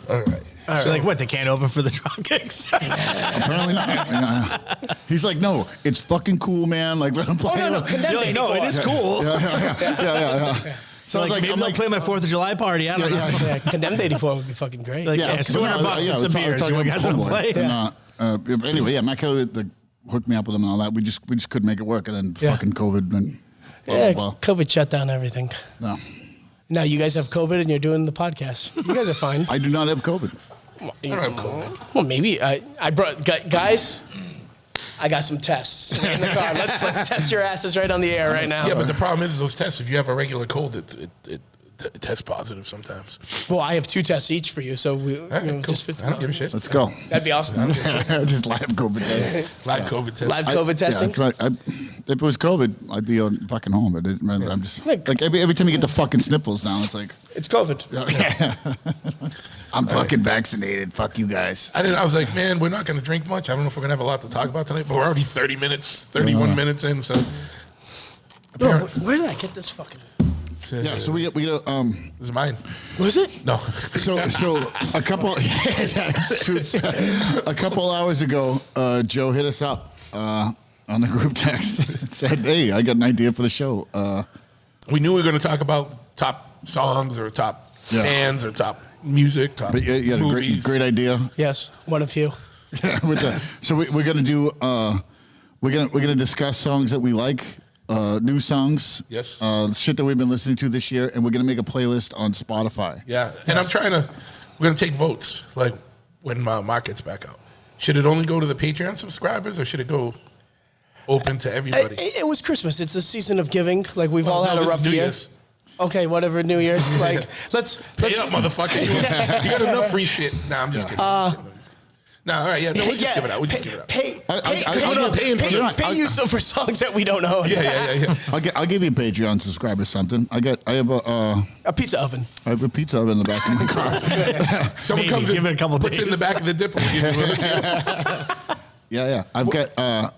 All right. So like what? They can't open for the Dropkicks. Apparently not. He's like, no, it's fucking cool, man. Like, let him play. No, Condemned 84. No, it is cool. Yeah. So like, maybe they'll play my 4th of July party. I don't know. Yeah, Condemned 84 would be fucking great. Like, it's $200 and some beers. You guys want to play? And, anyway, Matt Kelly hooked me up with them and all that. We just couldn't make it work, and then fucking COVID and blah, blah, blah. COVID shut down everything. No. Now you guys have COVID and you're doing the podcast. You guys are fine. I do not have COVID. I don't have COVID. Well, maybe I brought guys. I got some tests in the car. Let's test your asses right on the air right now. Yeah, but the problem is those tests. If you have a regular cold, it tests positive sometimes. Well, I have 2 tests each for you, so we All right, cool. just 50. I don't give a shit. Let's go. That'd be awesome. Just live COVID test. Live COVID test. Live COVID testing. Yeah, it's like, if it was COVID, I'd be on fucking home. But I'm just like every time you get the fucking sniffles now, it's like It's COVID. I'm fucking vaccinated. Fuck you guys. I was like, man, we're not going to drink much. I don't know if we're going to have a lot to talk about tonight, but we're already 31 minutes in. So, Bro, where did I get this fucking? Yeah, so we This is mine. Was it? No. So a couple hours ago, Joe hit us up on the group text and said, "Hey, I got an idea for the show." We knew we were going to talk about top songs or top bands or top music, top But you had a movies. great idea. Yes, one of you. So we're gonna do we're gonna discuss songs that we like. New songs, Yes. Shit that we've been listening to this year, and we're gonna make a playlist on Spotify. Yeah, and we're going to take votes, like when Mark gets back out. Should it only go to the Patreon subscribers, or should it go open to everybody? It was Christmas. It's a season of giving. Like we've all had a this is rough New year. Year's. Okay, whatever. New Year's. Like let's Pay up, motherfucker. You got enough free shit. Nah, I'm just kidding. No, all right, yeah, no, we'll just give it out. We'll just give it out. Pay you some for songs that we don't know. Yeah. I'll give you a Patreon subscriber something. I have A pizza oven. I have a pizza oven in the back of my car. Someone Maybe. comes in, Give it a couple puts it in the days. back of the dipper. Yeah. I've got. I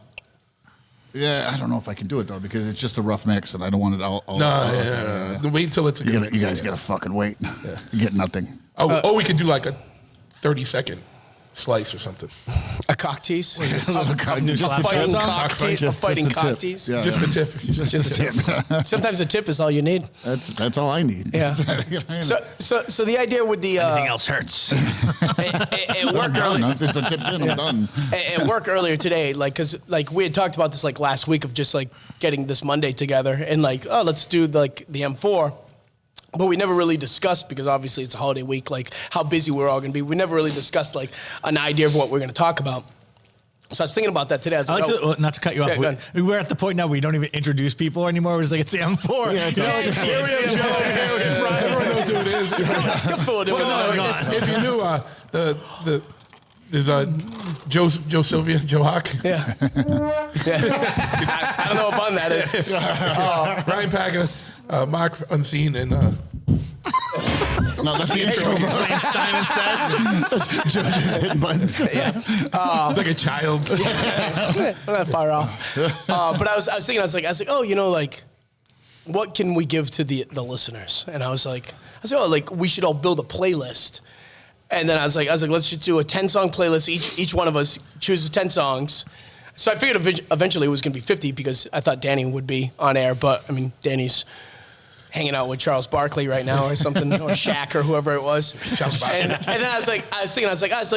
don't know if I can do it though because it's just a rough mix and I don't want it all. Wait until it's a good mix. You guys gotta fucking wait. You get nothing. Oh, we could do like a 30-second slice or something. A cock tease. Just a Fighting tip. cock tease. Just Fighting a tip. cock tease. Yeah. Just a tip. Just a tip. Sometimes a tip is all you need. That's all I need. Yeah. So the idea with the Anything else hurts. it worked early. If it's a tip in, I'm done. At work earlier today, because we had talked about this last week of just getting this Monday together and let's do the M4. But we never really discussed, because obviously it's a holiday week, how busy we're all going to be. We never really discussed an idea of what we're going to talk about. So I was thinking about that today. Not to cut you off. go ahead. We're at the point now where we don't even introduce people anymore. We're just like, it's the M4. Yeah, it's Everyone knows who it is. Good food. If you knew there's Joe Sylvia, Joehawk. Yeah. I don't know what bun that is. Ryan Packer, Mark Unseen, and No, that's the intro. Like Simon says. Just hitting buttons. like a child. I'm not far off. But I was thinking, oh, what can we give to the listeners? And I was like, we should all build a playlist. And then I was like, let's just do a 10-song playlist. Each one of us chooses 10 songs. So I figured eventually it was going to be 50 because I thought Danny would be on air. But, I mean, Danny's hanging out with Charles Barkley right now or something, or Shaq or whoever it was. And then I was like,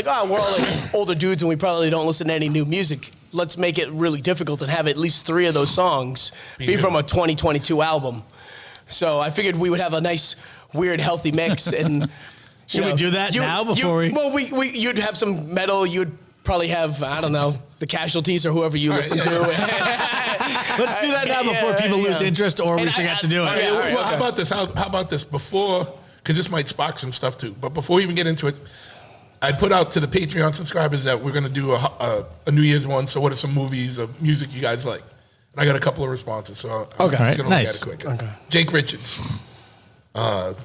oh, we're all older dudes and we probably don't listen to any new music. Let's make it really difficult and have at least 3 of those songs be from a 2022 album. So I figured we would have a nice, weird, healthy mix. And Should we do that now before we? Well, you'd have some metal. You'd probably have, I don't know, the Casualties or whoever you listen to. Let's do that now before people lose interest or we forget to do it. Yeah, all right, Well, okay. how about this before, because this might spark some stuff too, but before we even get into it, I put out to the Patreon subscribers that we're going to do a New Year's one. So what are some movies or music you guys like? And I got a couple of responses. So I'm just going to look at it quick. Okay. Jake Richards.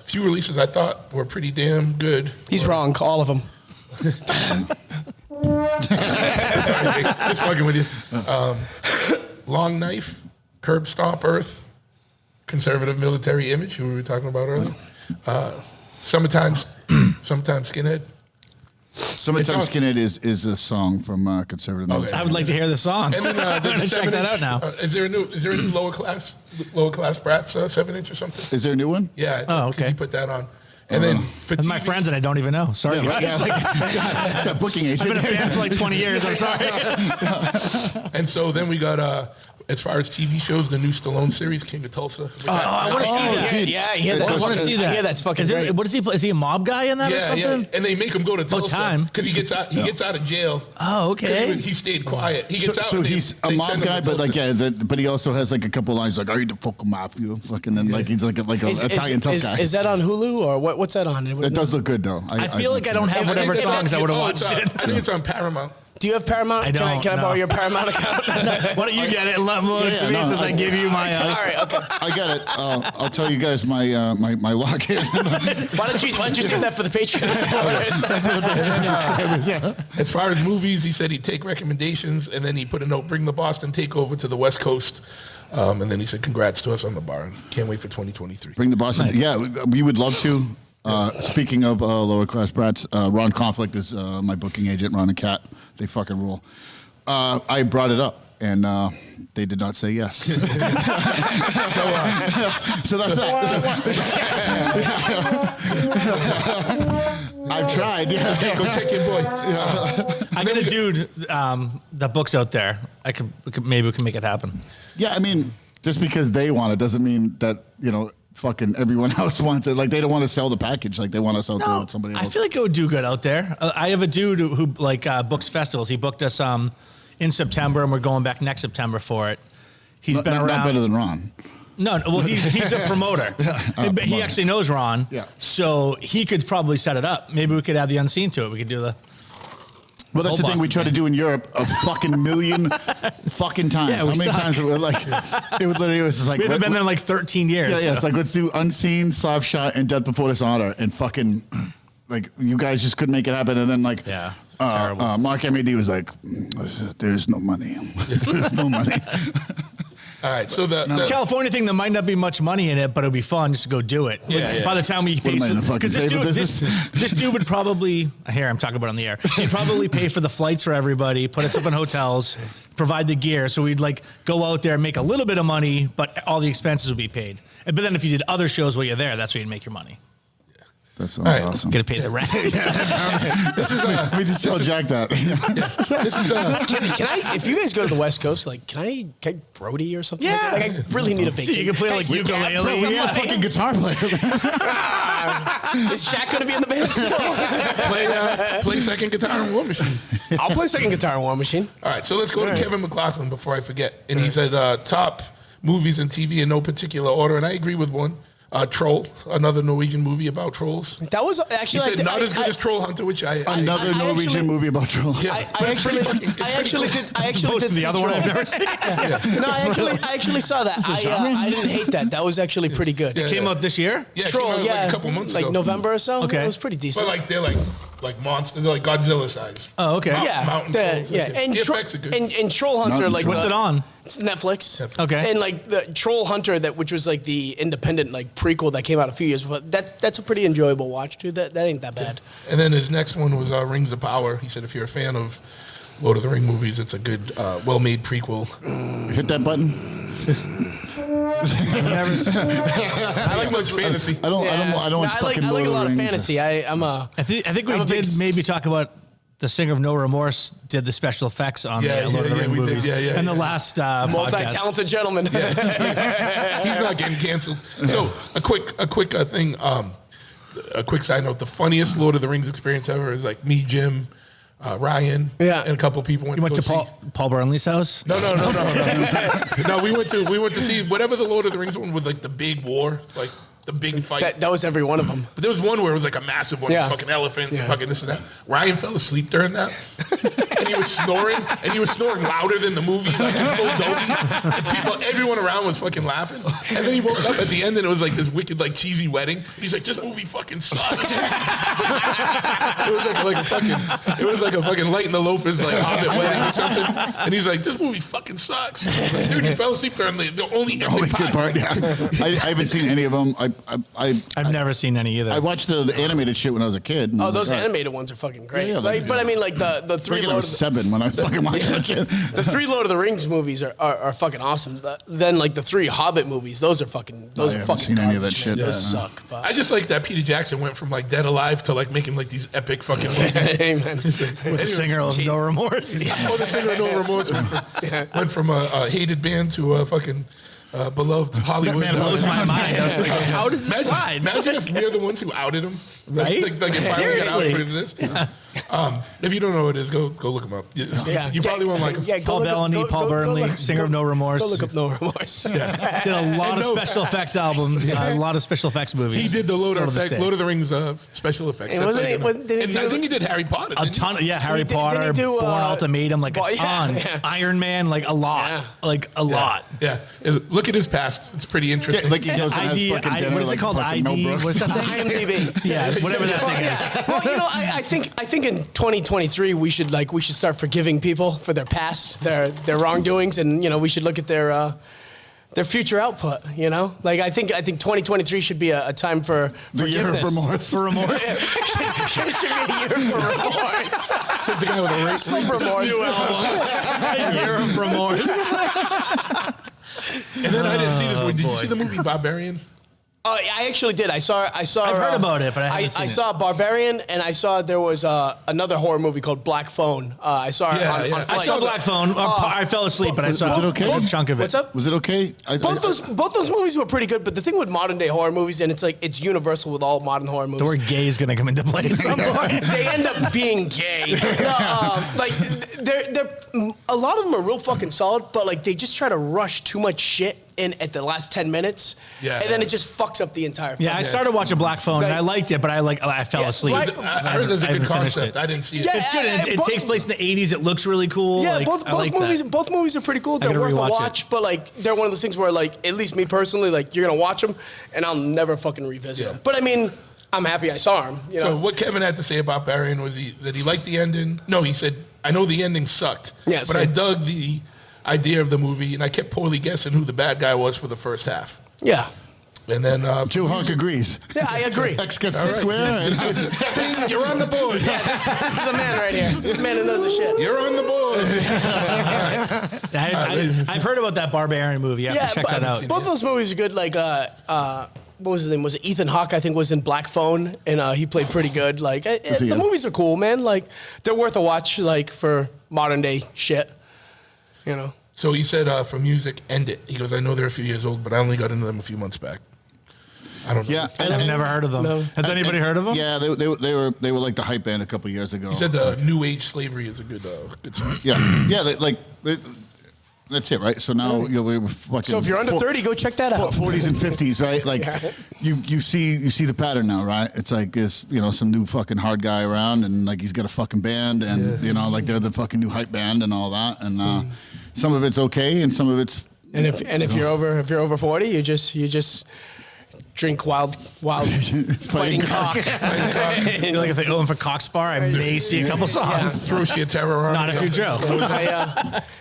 Few releases I thought were pretty damn good. He's wrong. All of them. Just fucking with you. Long Knife, Curb Stomp Earth, Conservative Military Image, who we were talking about earlier. Summertime Skinhead. Summertime Skinhead is a song from Conservative Military. I would like to hear the song. And then check that out now. Is there a new lower class Bratz 7-inch or something? Is there a new one? Yeah. Oh, okay. He put that on. And then for That's my TV friends and I don't even know. Sorry, guys. It's a booking agent. I've been a fan for like 20 years. I'm sorry. And so then we got as far as TV shows, the new Stallone series, King of Tulsa. I want to see that. dude. Yeah, I hear that. I want to see that. Yeah, that's fucking great. What is he? Is he a mob guy in that or something? Yeah. And they make him go to Tulsa time. because he gets out of jail. Oh, okay. He stayed quiet. He gets out. So and he's a they mob send him guy, to but Tulsa. but he also has like a couple lines like, "Are you the fucking mafia?" Fucking, and like he's like a Italian tough guy. Is that on Hulu or what's that on? It does look good though. I feel like I don't have whatever songs I would have watched it. I think it's on Paramount. Do you have Paramount? I don't, Can I borrow no. your Paramount account? Why don't you get it and let me know Yeah, no, since I give you my. All right, okay. I get it. I'll tell you guys my login. Why don't you save that for the Patreon supporters? As far as movies, he said he'd take recommendations, and then he put a note: bring the Boston takeover to the West Coast. And then he said, "Congrats to us on the bar, and can't wait for 2023." Bring the Boston. Yeah, we would love to. Speaking of lower class brats, Ron Conflict is my booking agent. Ron and Kat, they fucking rule. I brought it up, and they did not say yes. So that's that. I've tried. Yeah. Go check your boy. I got a dude that books out there. Maybe we can make it happen. Yeah, I mean, just because they want it doesn't mean that fucking everyone else wants it. Like they don't want to sell the package. Like they want us out there with somebody else. I feel like it would do good out there. I have a dude who books festivals. He booked us in September, and we're going back next September for it. He's been around. Not better than Ron. No, well, he's a promoter. He actually knows Ron. Yeah. So he could probably set it up. Maybe we could add the unseen to it. We could do the. Well, that's the thing we Boston try to do in Europe a fucking million fucking times. Yeah, How we many suck. times were like? It was literally just like We haven't been there in like 13 years. Yeah, so. it's like let's do Unseen, Slapshot, and Death Before Dishonor, and fucking like you guys just couldn't make it happen, and then like terrible. Mark MED was like, "There's no money. There's no money." All right, so the California thing, there might not be much money in it, but it'll be fun just to go do it. Yeah. By the time we pay am I in the for fucking because this favor dude, business? this dude would probably here I'm talking about it on the air. He'd probably pay for the flights for everybody, put us up in hotels, provide the gear, so we'd like go out there, make a little bit of money, but all the expenses would be paid. But then if you did other shows while you're there, that's where you'd make your money. That sounds right. awesome. Get to pay the rent. this is We just tell Jack that. this is Can I? If you guys go to the West Coast, like, can I Brody or something? Yeah. Like I really need a vacation. You can play like Can I scab ukulele. for We need a somebody? fucking guitar player. Is Shaq going to be in the band still? play second guitar in War Machine. I'll play second guitar in War Machine. All right, so let's go to Kevin McLaughlin before I forget. And he said top movies and TV in no particular order, and I agree with one. Troll, another Norwegian movie about trolls. That was He actually said not as good as Troll Hunter, which I Another I Norwegian actually- movie about trolls. I actually did. I actually Opposed did to the see other one Troll. I've never seen. No, I actually saw that. I didn't hate that. That was actually pretty good. Yeah. Came out this year? yeah, it Troll, came out yeah, like a couple months like ago. November or so. Okay. It was pretty decent. But like they're like monsters, they're like Godzilla size. Oh, okay. Mountain trolls, yeah, okay. and The Tro- effects are good. and Troll Hunter, Mountain like Troll. What's it on? It's Netflix. Okay. And like the Troll Hunter, which was like the independent like prequel that came out a few years before. That's a pretty enjoyable watch too. That ain't that bad. And then his next one was Rings of Power. He said if you're a fan of Lord of the Ring movies, it's a good, well-made prequel. Hit that button. I like much fantasy. I don't want I fucking like Lord a of lot the of Rings. fantasy. I think I'm we a big did maybe talk about the singer of No Remorse did the special effects on the Lord of the Ring we did. movies. Yeah, And the last podcast. multi-talented gentleman. He's not getting canceled. So a quick thing. A quick side note: the funniest Lord of the Rings experience ever is like me, Jim, Ryan, and a couple people went You went to to go see. Paul Burnley's house? No. No, we went to see whatever the Lord of the Rings one with like the big war, like the big fight. That was every one of them. But there was one where it was like a massive one, Yeah. fucking elephants and Yeah. fucking this and that. Ryan fell asleep during that, and he was snoring louder than the movie, like full dopey. And everyone around was fucking laughing. And then he woke up at the end, and it was like this wicked, like cheesy wedding. He's like, "This movie fucking sucks." It was like a fucking Light in the Loafers like Hobbit wedding or something. And he's like, "This movie fucking sucks." I was like, dude, you fell asleep during the only good part. Yeah. I haven't seen any of them. I've never seen any either. I watched the animated shit when I was a kid. and I Oh, was those like, all right. animated ones are fucking great. Yeah, like, yeah. but I mean, like the three Freaking I Lord was of the, 7 when I fucking watched that shit. the three Lord of the Rings movies are fucking awesome. Then like the 3 Hobbit movies, those are fucking I haven't fucking seen any of that garbage, shit. man. Those Yeah. suck. But I just like that Peter Jackson went from like Dead Alive to like making like these epic fucking movies. Amen. With the singer of No Remorse. Oh, the singer of No Remorse went from a hated band to a fucking beloved Hollywood. Man, it blows my mind. I was like, how does this slide? Imagine if we're the ones who outed him. Right? Like if finally got out Seriously. for this. If you don't know what it is, go look him up. You probably won't like him. Yeah, go Paul look up- Bellany, go- Paul go- go Burnley, look- singer go- of No Remorse. Go look up No Remorse. Did a lot of special effects albums, a lot of special effects movies. He did the Lord Sort of the same. of the Rings special effects. And That's wasn't like, he- wasn't- did he and do I think he did Harry Potter. A didn't he? ton, yeah. Harry Didn't he Potter, do, Born Ultimatum, like a yeah, ton. yeah. Iron Man, like a lot, Yeah. like a lot. Yeah. Look at his past. It's pretty interesting. Like he goes and has ID, fucking dinner what is it like called? fucking Mel ID, Brooks. what's that thing? IMDb. Yeah, whatever that thing is. Well, you know, I think in 2023 we should start forgiving people for their past, their wrongdoings, and you know we should look at their future output. You know, like I think 2023 should be a time for The year of forgiveness. remorse. For remorse. It should be a year for remorse. Says the guy with a race. Some remorse. Year of remorse. And then I didn't see this movie. Did you boy. see the movie Barbarian? I actually did. I saw. I've heard about it, but I haven't seen I it. saw Barbarian, and I saw there was another horror movie called Black Phone. I saw it Yeah, on yeah. I Flight. saw Black Phone. I fell asleep, but I saw was it okay? a good chunk of it. What's up? Was it okay? Both those movies were pretty good, but the thing with modern day horror movies, and it's universal with all modern horror movies. The word gay is going to come into play at some point. They end up being gay. Like they're a lot of them are real fucking solid, but like they just try to rush too much shit in at the last 10 minutes, Yeah, and then yeah. it just fucks up the entire. Yeah, I started watching Black Phone, and I liked it, but I fell Yeah, asleep. right. I heard there's a I good haven't finished concept. it. I didn't see it. Yeah, It's good. It both- takes place in the 80s. It looks really cool. Yeah, like, both I like movies that. both movies are pretty cool. They're gotta worth a rewatch watch, it. but like they're one of those things where like at least me personally, like you're gonna watch them, and I'll never fucking revisit Yeah. them. But I mean, I'm happy I saw them. You So know? what Kevin had to say about Barbarian was that he liked the ending. No, he said, I know the ending sucked, Yeah, but so- I dug the idea of the movie, and I kept poorly guessing who the bad guy was for the first half. Yeah. And then Joehawk agrees. Yeah, I agree. X gets All to right. swear. you're on the board. This is a man right here. This is a man who knows his shit. You're on the board. I've heard about that Barbarian movie. You have to check but that out. both those movies are good. Like, what was his name? Was it Ethan Hawke? I think was in Black Phone, and he played pretty good. Like, he the good? movies are cool, man. Like, they're worth a watch. Like for modern day shit, you know. So he said for music, End It. He goes, I know they're a few years old, but I only got into them a few months back. I don't know. Yeah, I've never heard of them. No. Has anybody heard of them? Yeah, they were like the hype band a couple years ago. He said the New Age Slavery is a good song. Yeah, that's it, right? So now we were fucking. So if you're under 30, go check that out. 40s and 50s, right? Like you see the pattern now, right? It's like this, some new fucking hard guy around, and like he's got a fucking band, and like they're the fucking new hype band and all that, and some of it's okay, and some of it's. And if you're over 40, you just drink wild fighting cock. I feel like if they open for Cox Bar, I may see a couple songs. Throw sheer terror on Not it. if you're Joe.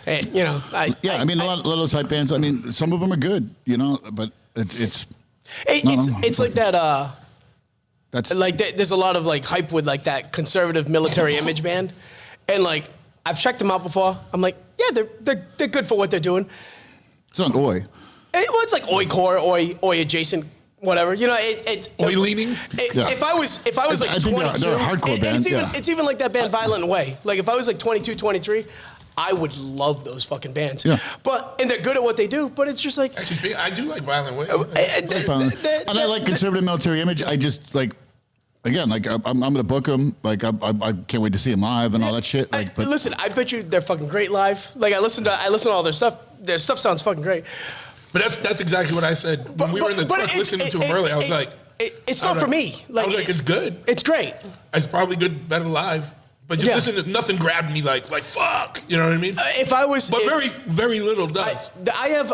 Yeah, I mean a lot of those hype bands. I mean, some of them are good, but it's It's like that. that's Like there's a lot of like hype with like that conservative military image band, and like I've checked them out before. I'm like, yeah, they're good for what they're doing. it's not oi. Well, it's like oi core, oi adjacent, whatever. It's Oi leaning? Yeah. If I was like I think 22, they're a hardcore band, it's even like that band Violent Way. Like if I was like 22, 23, I would love those fucking bands. Yeah. And they're good at what they do. But it's just like Actually, I do like Violent Way. And I like conservative military image. I just like, again, like I'm gonna book them. Like I can't wait to see them live and all that shit. Like, but listen, I bet you they're fucking great live. Like I listen to all their stuff. Their stuff sounds fucking great. But that's exactly what I said when we were in the truck listening to him earlier. I was like, it's not for me. I was like, it's good. It's great. It's probably good, better live. But just listen to nothing grabbed me like fuck. You know what I mean? If I was, but very, very little does. I have,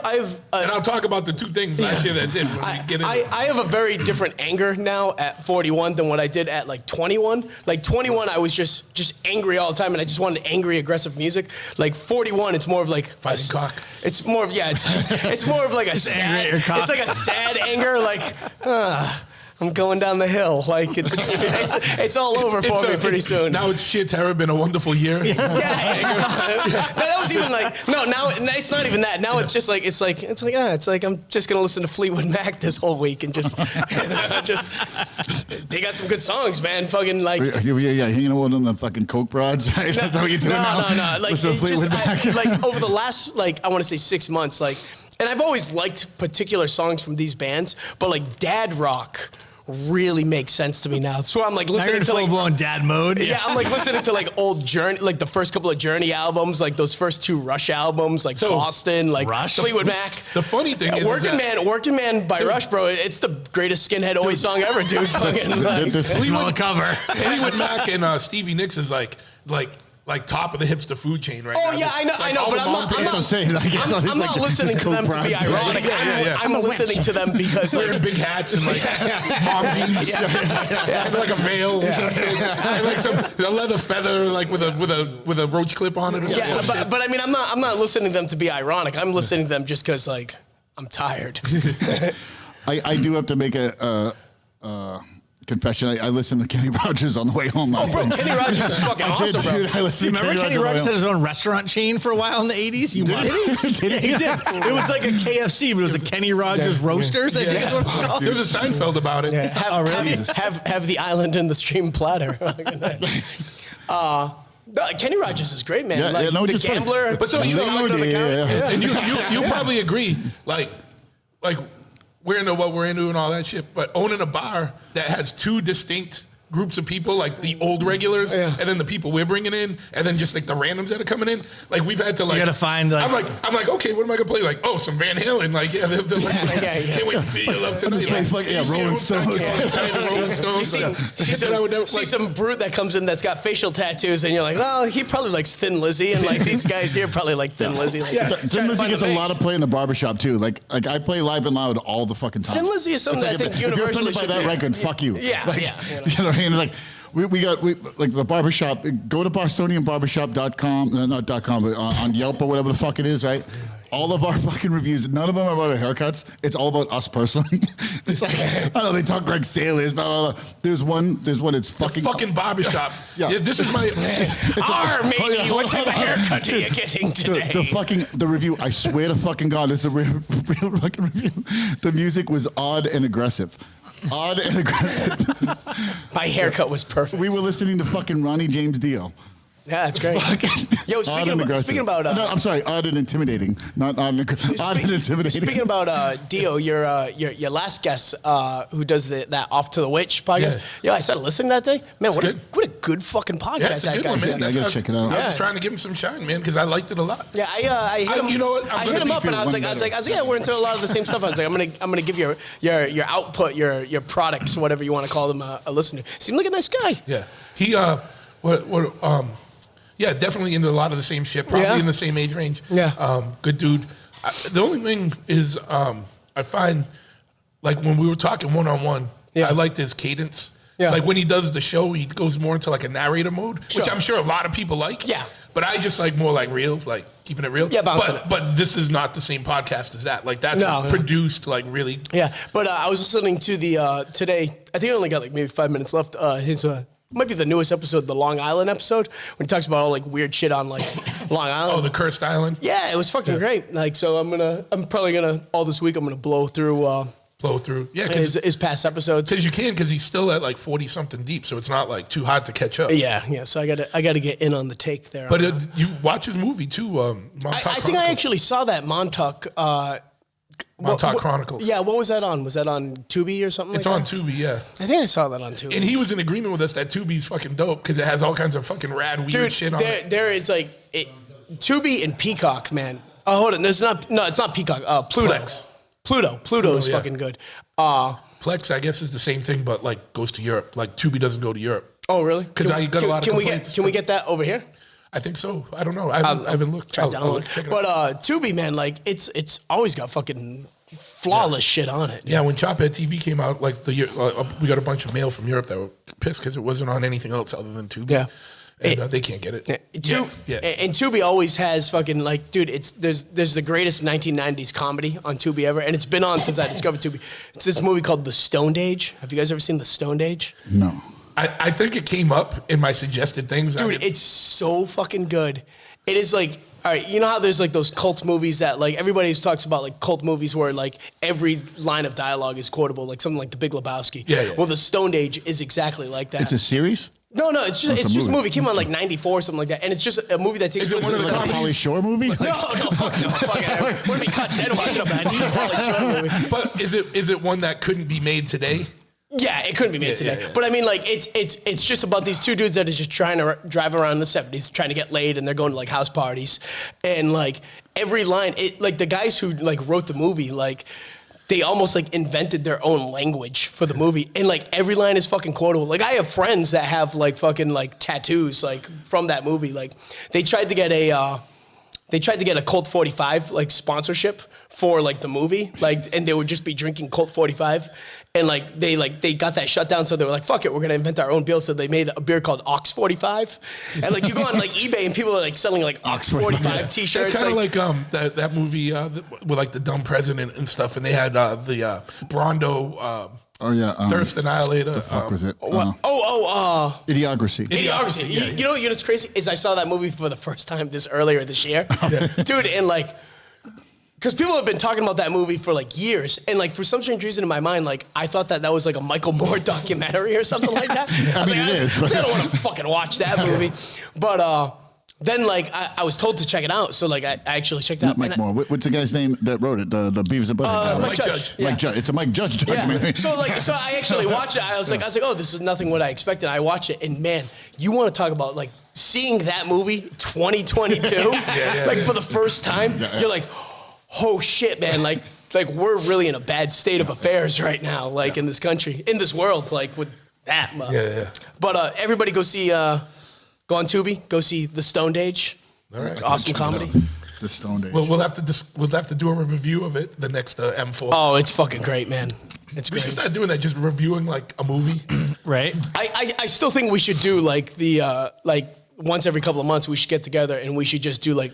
and I'll talk about the two things last year that did when we get into I have a very different anger now at 41 than what I did at like 21. Like 21, I was just angry all the time, and I just wanted angry, aggressive music. Like 41, it's more of like fighting cock. It's more of it's more of like a sad. It's like a sad anger, like. I'm going down the hill. Like it's all over for me pretty soon. Now it's shit. Terror been a wonderful year. Yeah. No, that was even like now it's not even that. Now it's just like it's like I'm just gonna listen to Fleetwood Mac this whole week and just they got some good songs, man. Fucking like hanging out on the fucking coke broads. Right? That's what you're doing now. No. Like it's just like over the last I want to say 6 months, like, and I've always liked particular songs from these bands, but like dad rock really makes sense to me now. So I'm like listening to like full-blown dad mode. Yeah, I'm like listening to like old Journey, like the first couple of Journey albums, like those first 2 Rush albums, like Boston, like Rush? Fleetwood Mac. The funny thing is Working Man by Rush, bro. It's the greatest Skinhead Oi song ever, dude. Fucking Fleetwood cover. Fleetwood Mac and Stevie Nicks is like top of the hipster food chain right now. Oh yeah, I know, but I'm not listening to them to be ironic. I'm listening to them because wearing big hats and like mom jeans, like a veil, and like a leather feather, like with a roach clip on it. Or something. But I mean, I'm not listening to them to be ironic. I'm listening to them just because like I'm tired. I do have to make a confession. I listened to Kenny Rogers on the way home. Oh, bro, Kenny Rogers is fucking awesome, bro. Dude, I listened to Remember Kenny Rogers had his own restaurant chain for a while in the 80s? Did he? He did. It was like a KFC, but it was a Kenny Rogers Roasters. I think is what it's called. There was a Seinfeld about it. Have the island in the stream platter. Kenny Rogers is great, man. The Gambler. Funny. But so you and you probably agree, like we're into what we're into and all that shit, but owning a bar that has 2 distinct groups of people, like the old regulars, and then the people we're bringing in, and then just like the randoms that are coming in, like we've had to like. You gotta find like. I'm like, okay, what am I gonna play? Like, some Van Halen, like they're like, can't wait to feel your love tonight. Rolling Stones. You see some brute that comes in that's got facial tattoos, and you're like, oh, he probably likes Thin Lizzy, and like these guys here probably like Thin Lizzy. Like, Thin Lizzy gets a lot of play in the barbershop too. Like I play live and loud all the fucking time. Thin Lizzy is something I think if you're universally offended by that record, fuck you. Yeah. You know what I mean? Like. We got like the barbershop. Go to BostonianBarbershop.com, not .com, but on Yelp or whatever the fuck it is, right? All of our fucking reviews, none of them are about our haircuts. It's all about us personally. It's like, I don't know, they talk Greg Salers, blah, blah, blah. There's one, it's fucking barbershop. Yeah. This is my... Maybe, what type of haircut are you getting today? The review, I swear to fucking God, it's a real fucking review. The music was odd and aggressive. My haircut was perfect. We were listening to fucking Ronnie James Dio. Yeah, that's great. Yo, speaking about no, I'm sorry, odd and intimidating, not odd and aggressive. Odd and intimidating. Speaking about Dio, your last guest who does that Off to the Witch podcast. Yeah, I started listening to that thing. Man, what a good fucking podcast it's a good one, man. I gotta check it out. I was just trying to give him some shine, man, because I liked it a lot. Yeah, I hit him. You know what? I hit him up and I was like, yeah, we're into a lot of the same stuff. I was like, I'm gonna give your output, your products, whatever you want to call them, a listen to. Seemed like a nice guy. Yeah, he yeah, definitely into a lot of the same shit. Probably in the same age range. Yeah, good dude. The only thing is, I find like when we were talking one-on-one, I liked his cadence. Yeah. Like when he does the show, he goes more into like a narrator mode, which I'm sure a lot of people like. Yeah. But I just like more like real, like keeping it real. Yeah, but this is not the same podcast as that. Like that's produced like really. Yeah, but I was listening to the today. I think I only got like maybe 5 minutes left. His might be the newest episode, the Long Island episode, when he talks about all like weird shit on like Long Island. Oh, the cursed island. Yeah, it was fucking great. Like, so I'm probably gonna all this week I'm gonna blow through. Yeah, his past episodes. Because he's still at like 40 something deep, so it's not like too hard to catch up. Yeah. So I gotta get in on the take there. But you watch his movie too. I think I actually saw that Montauk. Montauk Chronicles. Yeah, what was that on? Was that on Tubi or something? It's on Tubi, yeah. I think I saw that on Tubi. And he was in agreement with us that Tubi's fucking dope because it has all kinds of fucking rad weird shit on it. There is like Tubi and Peacock, man. Oh, hold on. It's not Peacock. Pluto. Pluto is yeah. fucking good. Plex, I guess, is the same thing, but like goes to Europe. Like Tubi doesn't go to Europe. Oh, really? Because I got a lot of complaints. Can we get that over here? I think so. I don't know. I haven't looked. Try to download. But Tubi, man, like it's always got fucking flawless shit on it. Yeah, when Chophead TV came out, like the year, we got a bunch of mail from Europe that were pissed because it wasn't on anything else other than Tubi. Yeah. And they can't get it. And Tubi always has fucking like, dude, there's the greatest 1990s comedy on Tubi ever, and it's been on since I discovered Tubi. It's this movie called The Stoned Age. Have you guys ever seen The Stoned Age? No. I think it came up in my suggested things. Dude, it's so fucking good. It is like, all right, you know how there's like those cult movies that like everybody talks about, like cult movies where like every line of dialogue is quotable, like something like The Big Lebowski. Yeah. Well, The Stoned Age is exactly like that. It's a series? No, it's just It's a a movie. movie. It came out like '94 or something like that, and it's just a movie that takes Is it place one in of the the Like a 70s. Pauly Shore movie? No, fuck it. Wouldn't be cut dead watching a Pauly Shore movie. But is it one that couldn't be made today? Yeah, it couldn't be made today. yeah. But I mean, like, it's just about these two dudes that are just trying to drive around in the 70s, trying to get laid, and they're going to like house parties, and like every line, like the guys who like wrote the movie, like they almost like invented their own language for the movie, and like every line is fucking quotable. Like I have friends that have like fucking like tattoos like from that movie. Like they tried to get a Colt 45 like sponsorship for like the movie, like, and they would just be drinking Colt 45. And they got that shut down, so they were like, "Fuck it, we're gonna invent our own beer." So they made a beer called Ox 45, and like you go on like eBay and people are like selling like Ox 45 T-shirts. It's kind of like that movie with like the dumb president and stuff, and they had the Brondo Oh, yeah. Thirst Annihilator. The fuck was it? Idiocracy. Idiocracy. You know what's crazy is I saw that movie for the first time earlier this year, dude, and like. Because people have been talking about that movie for like years, and like for some strange reason in my mind, like I thought that was like a Michael Moore documentary or something like that. I mean, it is. I don't want to fucking watch that movie. But then like I was told to check it out, so like I actually checked it out. Not Mike Moore. What's the guy's name that wrote it? The Beavis and Butthead guy, right? Mike Judge. Yeah. Mike Judge. It's a Mike Judge documentary. Yeah. So I actually watched it. I was like, oh, this is nothing what I expected. I watched it, and man, you want to talk about like seeing that movie 2022, like for the first time, you're like. Oh shit, man! Like we're really in a bad state of affairs right now, like in this country, in this world, like with that. But everybody go see, go on Tubi, go see The Stoned Age. All right, Awesome comedy. The Stoned Age. Well, we'll have to do a review of it the next M4. Oh, it's fucking great, man. It's We great. should start doing that, just reviewing like a movie. Right? I still think we should do like the like once every couple of months we should get together and we should just do like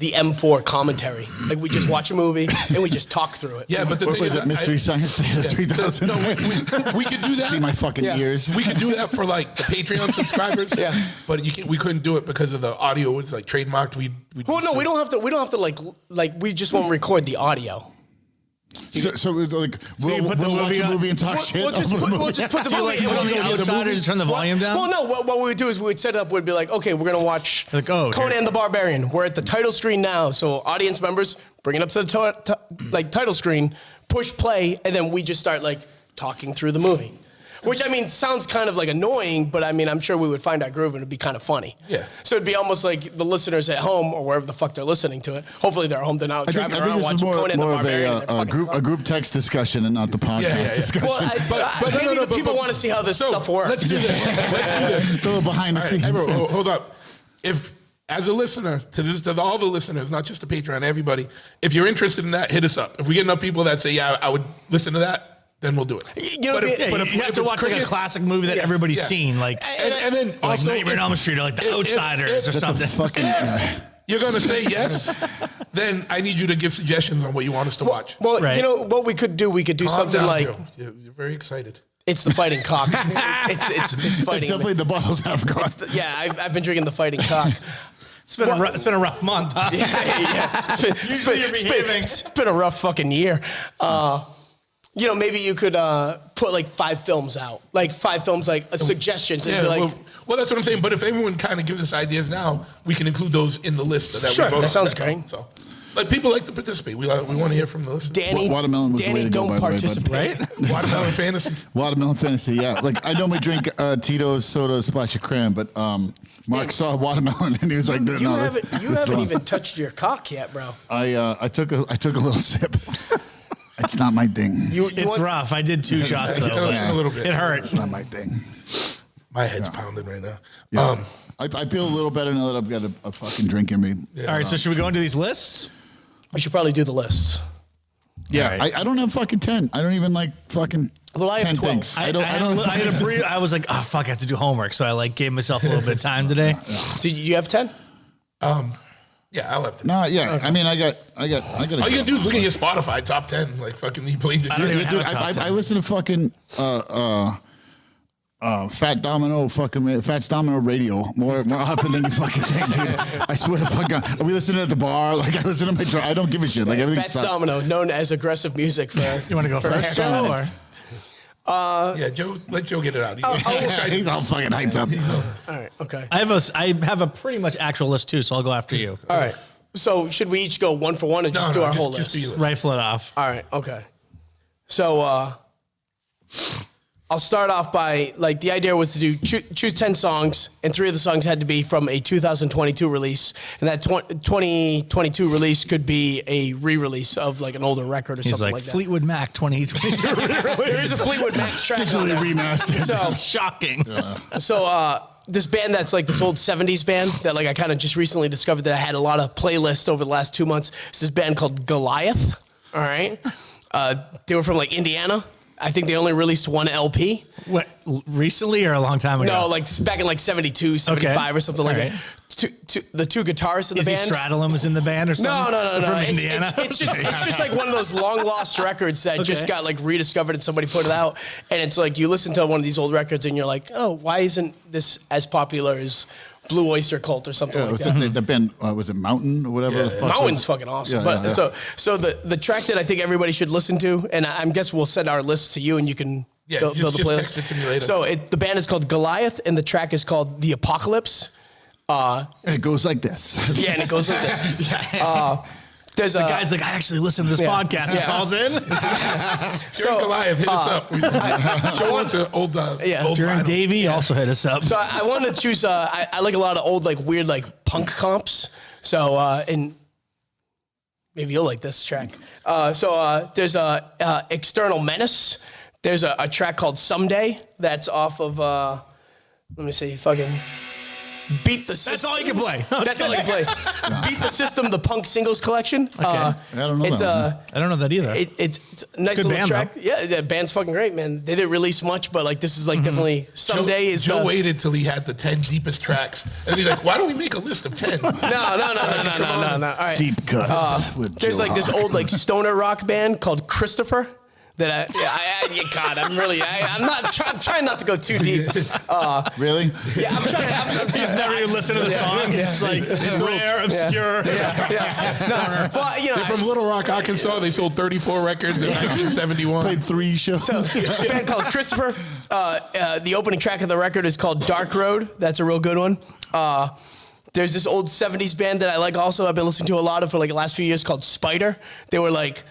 the M4 commentary. Like we just watch a movie and we just talk through it. Yeah, but the What thing was is, it? Mystery Science Theater 3000? No, we could do that. See my fucking ears. We could do that for like the Patreon subscribers. Yeah. But we couldn't do it because of the audio was like trademarked. Well, no, we don't have to like we just won't record the audio. So like, we'll put the watch movie a on- movie and talk shit. We'll just over the movie. put the So movie. like put on the outsiders and turn the volume down? Well, no. What we would do is we would set it up. We'd be like, okay, we're gonna watch Like, oh, Conan here. the Barbarian. We're at the title screen now, so audience members bring it up to the title screen, push play, and then we just start like talking through the movie. Which I mean sounds kind of like annoying, but I mean I'm sure we would find our groove and it'd be kind of funny. Yeah. So it'd be almost like the listeners at home or wherever the fuck they're listening to it. Hopefully they're home. They're not I think driving around this is watching Conan the more of Barbarian. in their a fucking group text discussion and not the podcast discussion. Well, But maybe no, the people want to see how this stuff works. Let's do this. Let's do this. Go behind the scenes. Hey, bro, hold up. If as a listener to all the listeners, not just the Patreon, everybody, if you're interested in that, hit us up. If we get enough people that say, yeah, I would listen to that, then we'll do it. You know, You have to watch like a classic movie that everybody's seen, like And then like also, Nightmare on Elm Street or like The Outsiders or That's a something. fucking. you're going to say yes, then I need you to give suggestions on what you want us to watch. Well, Right. you know what we could do? We could do Calm something down, like Joe. You're very excited. it's the fighting cock. it's fighting. It's definitely the bottles have gone. Yeah, I've been drinking the fighting cock. It's been a rough month, huh? yeah. It's been a rough fucking year. You know, maybe you could put like 5 films out, like 5 films, like suggestions, and be like, well, that's what I'm saying. But if everyone kind of gives us ideas now, we can include those in the list that Sure, we wrote. that sounds That's all. great. So, Like people like to participate. We want to hear from the listeners. Danny, Watermelon was the way Danny, to go, don't by the way, bud. participate. Watermelon fantasy. Watermelon fantasy, yeah. Like I normally drink Tito's soda, splash of cran, but Mark saw watermelon and he was like, "No, You this haven't wrong." even touched your cock yet, bro. I took a little sip. It's not my thing. It's rough. I did 2 shots though. but A little bit. It hurts. It's not my thing. My head's pounding right now. Yeah. I feel a little better now that I've got a fucking drink in me. All right, so should we go into these lists? We should probably do the lists. Yeah, All right. I don't have fucking 10. I don't even like fucking Well, I have 10 12. things. I don't. I was like, oh fuck, I have to do homework, so I like gave myself a little bit of time today. Did you have 10? Yeah, I'll have to. No, yeah. Okay. I mean, I got. All you gotta do is look at your Spotify top 10. Like fucking, you played the I don't even Dude, have a top 10. I listen to fucking Fats Domino radio more often than you fucking think, dude. I swear to fuck God. Are we listening at the bar? Like I listen to my drive. I don't give a shit. Like everything Fats sucks. Domino, known as aggressive music for. You want to go for first, Joe? Or? Yeah, Joe. Let Joe get it out. He's all fucking hyped up. All right, okay. I have a pretty much actual list too, so I'll go after you. All right. So should we each go one for one and just do our whole list? do your list. Rifle it off. All right, okay. So I'll start off by, like, the idea was to do choose 10 songs, and 3 of the songs had to be from a 2022 release, and that 2022 release could be a re-release of, like, an older record or He's something like, like that. Fleetwood Mac 2022. There is a Fleetwood Mac track on Digitally there. remastered. So, Shocking. this band that's like this old 70s band that like I kind of just recently discovered that I had a lot of playlists over the last 2 months. It's this band called Goliath. All right. They were from like Indiana. I think they only released 1 LP. What, recently or a long time ago? No, like back in like 72, 75 or something like All right. that. The 2 guitarists in the Is he band. Stradlin was in the band or something? No. From It's, Indiana? it's just like one of those long lost records that just got like rediscovered and somebody put it out. And it's like you listen to one of these old records and you're like, oh, why isn't this as popular as Blue Oyster Cult or something like that? The band was it Mountain or whatever the fuck. Mountain's fucking awesome. Yeah, but yeah, yeah. so the track that I think everybody should listen to, and I guess we'll send our list to you and you can build the just playlist. text it to me later. So the band is called Goliath and the track is called The Apocalypse. And it goes like this. Yeah, and it goes like this. There's The guy's like, I actually listened to this podcast. He calls in. Joe Goliath, hit us up. Joe wants an old old Jaron vinyl. Davey also hit us up. So I wanted to choose. I like a lot of old, like weird, like punk comps. So and maybe you'll like this track. There's a External Menace. There's a track called Someday that's off of. Let me see, fucking. Beat the System. That's all you can play. That's all you can play. Beat the System, the Punk Singles Collection. I don't know It's that I don't know that either. it's a nice Good little band, track. though. Yeah, the band's fucking great, man. They didn't release much, but like this is like definitely Someday is Joe the, waited till he had the 10 deepest tracks, and he's like, "Why don't we make a list of 10?" No. All right. deep cuts. with There's like this Joehawk. old like stoner rock band called Christopher. That God, I'm not trying not to go too deep. Really? Yeah, I'm trying. He's never even listened to the song. It's like rare, obscure. No, but you know, They're from Little Rock, Arkansas. They sold 34 records in 1971. Played 3 shows. this band called Christopher. The opening track of the record is called Dark Road. That's a real good one. There's this old 70s band that I like also. I've been listening to a lot of for like the last few years called Spider. They were like,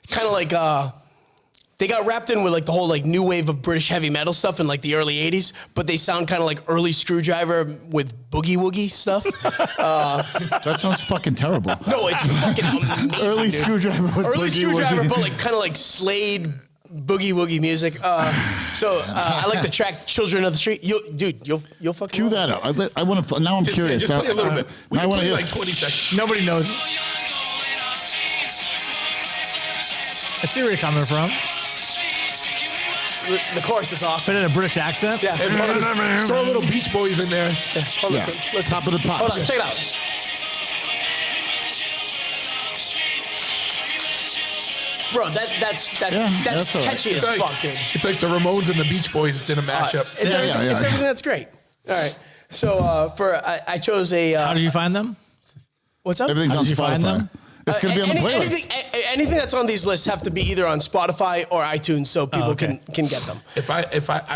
kind of like, they got wrapped in with like the whole like new wave of British heavy metal stuff in like the early 80s, but they sound kind of like early Screwdriver with boogie woogie stuff. That sounds fucking terrible. No, it's fucking amazing. Early dude. Screwdriver with Early boogie Screwdriver, woogie. but like kind of like Slade boogie woogie music. I like the track "Children of the Street." You'll fucking Cue that up. I want to. Now I'm curious. Just play a little bit. We I can want to play hear. like 20 seconds. Nobody knows. I see where you're coming from. The chorus is awesome. But in a British accent? Yeah. Throw a little Beach Boys in there. Hold on, Yeah. listen. Top of the pops. Hold on, check it out. Bro, that's that's all right. catchy as It's like, fuck, dude. it's like the Ramones and the Beach Boys did a mashup. It's everything that's great. All right. So I chose a. How did you find them? What's up? Everything's How on did you find Spotify. them? It's gonna be on the playlist. Anything that's on these lists have to be either on Spotify or iTunes, so people okay. can get them. If I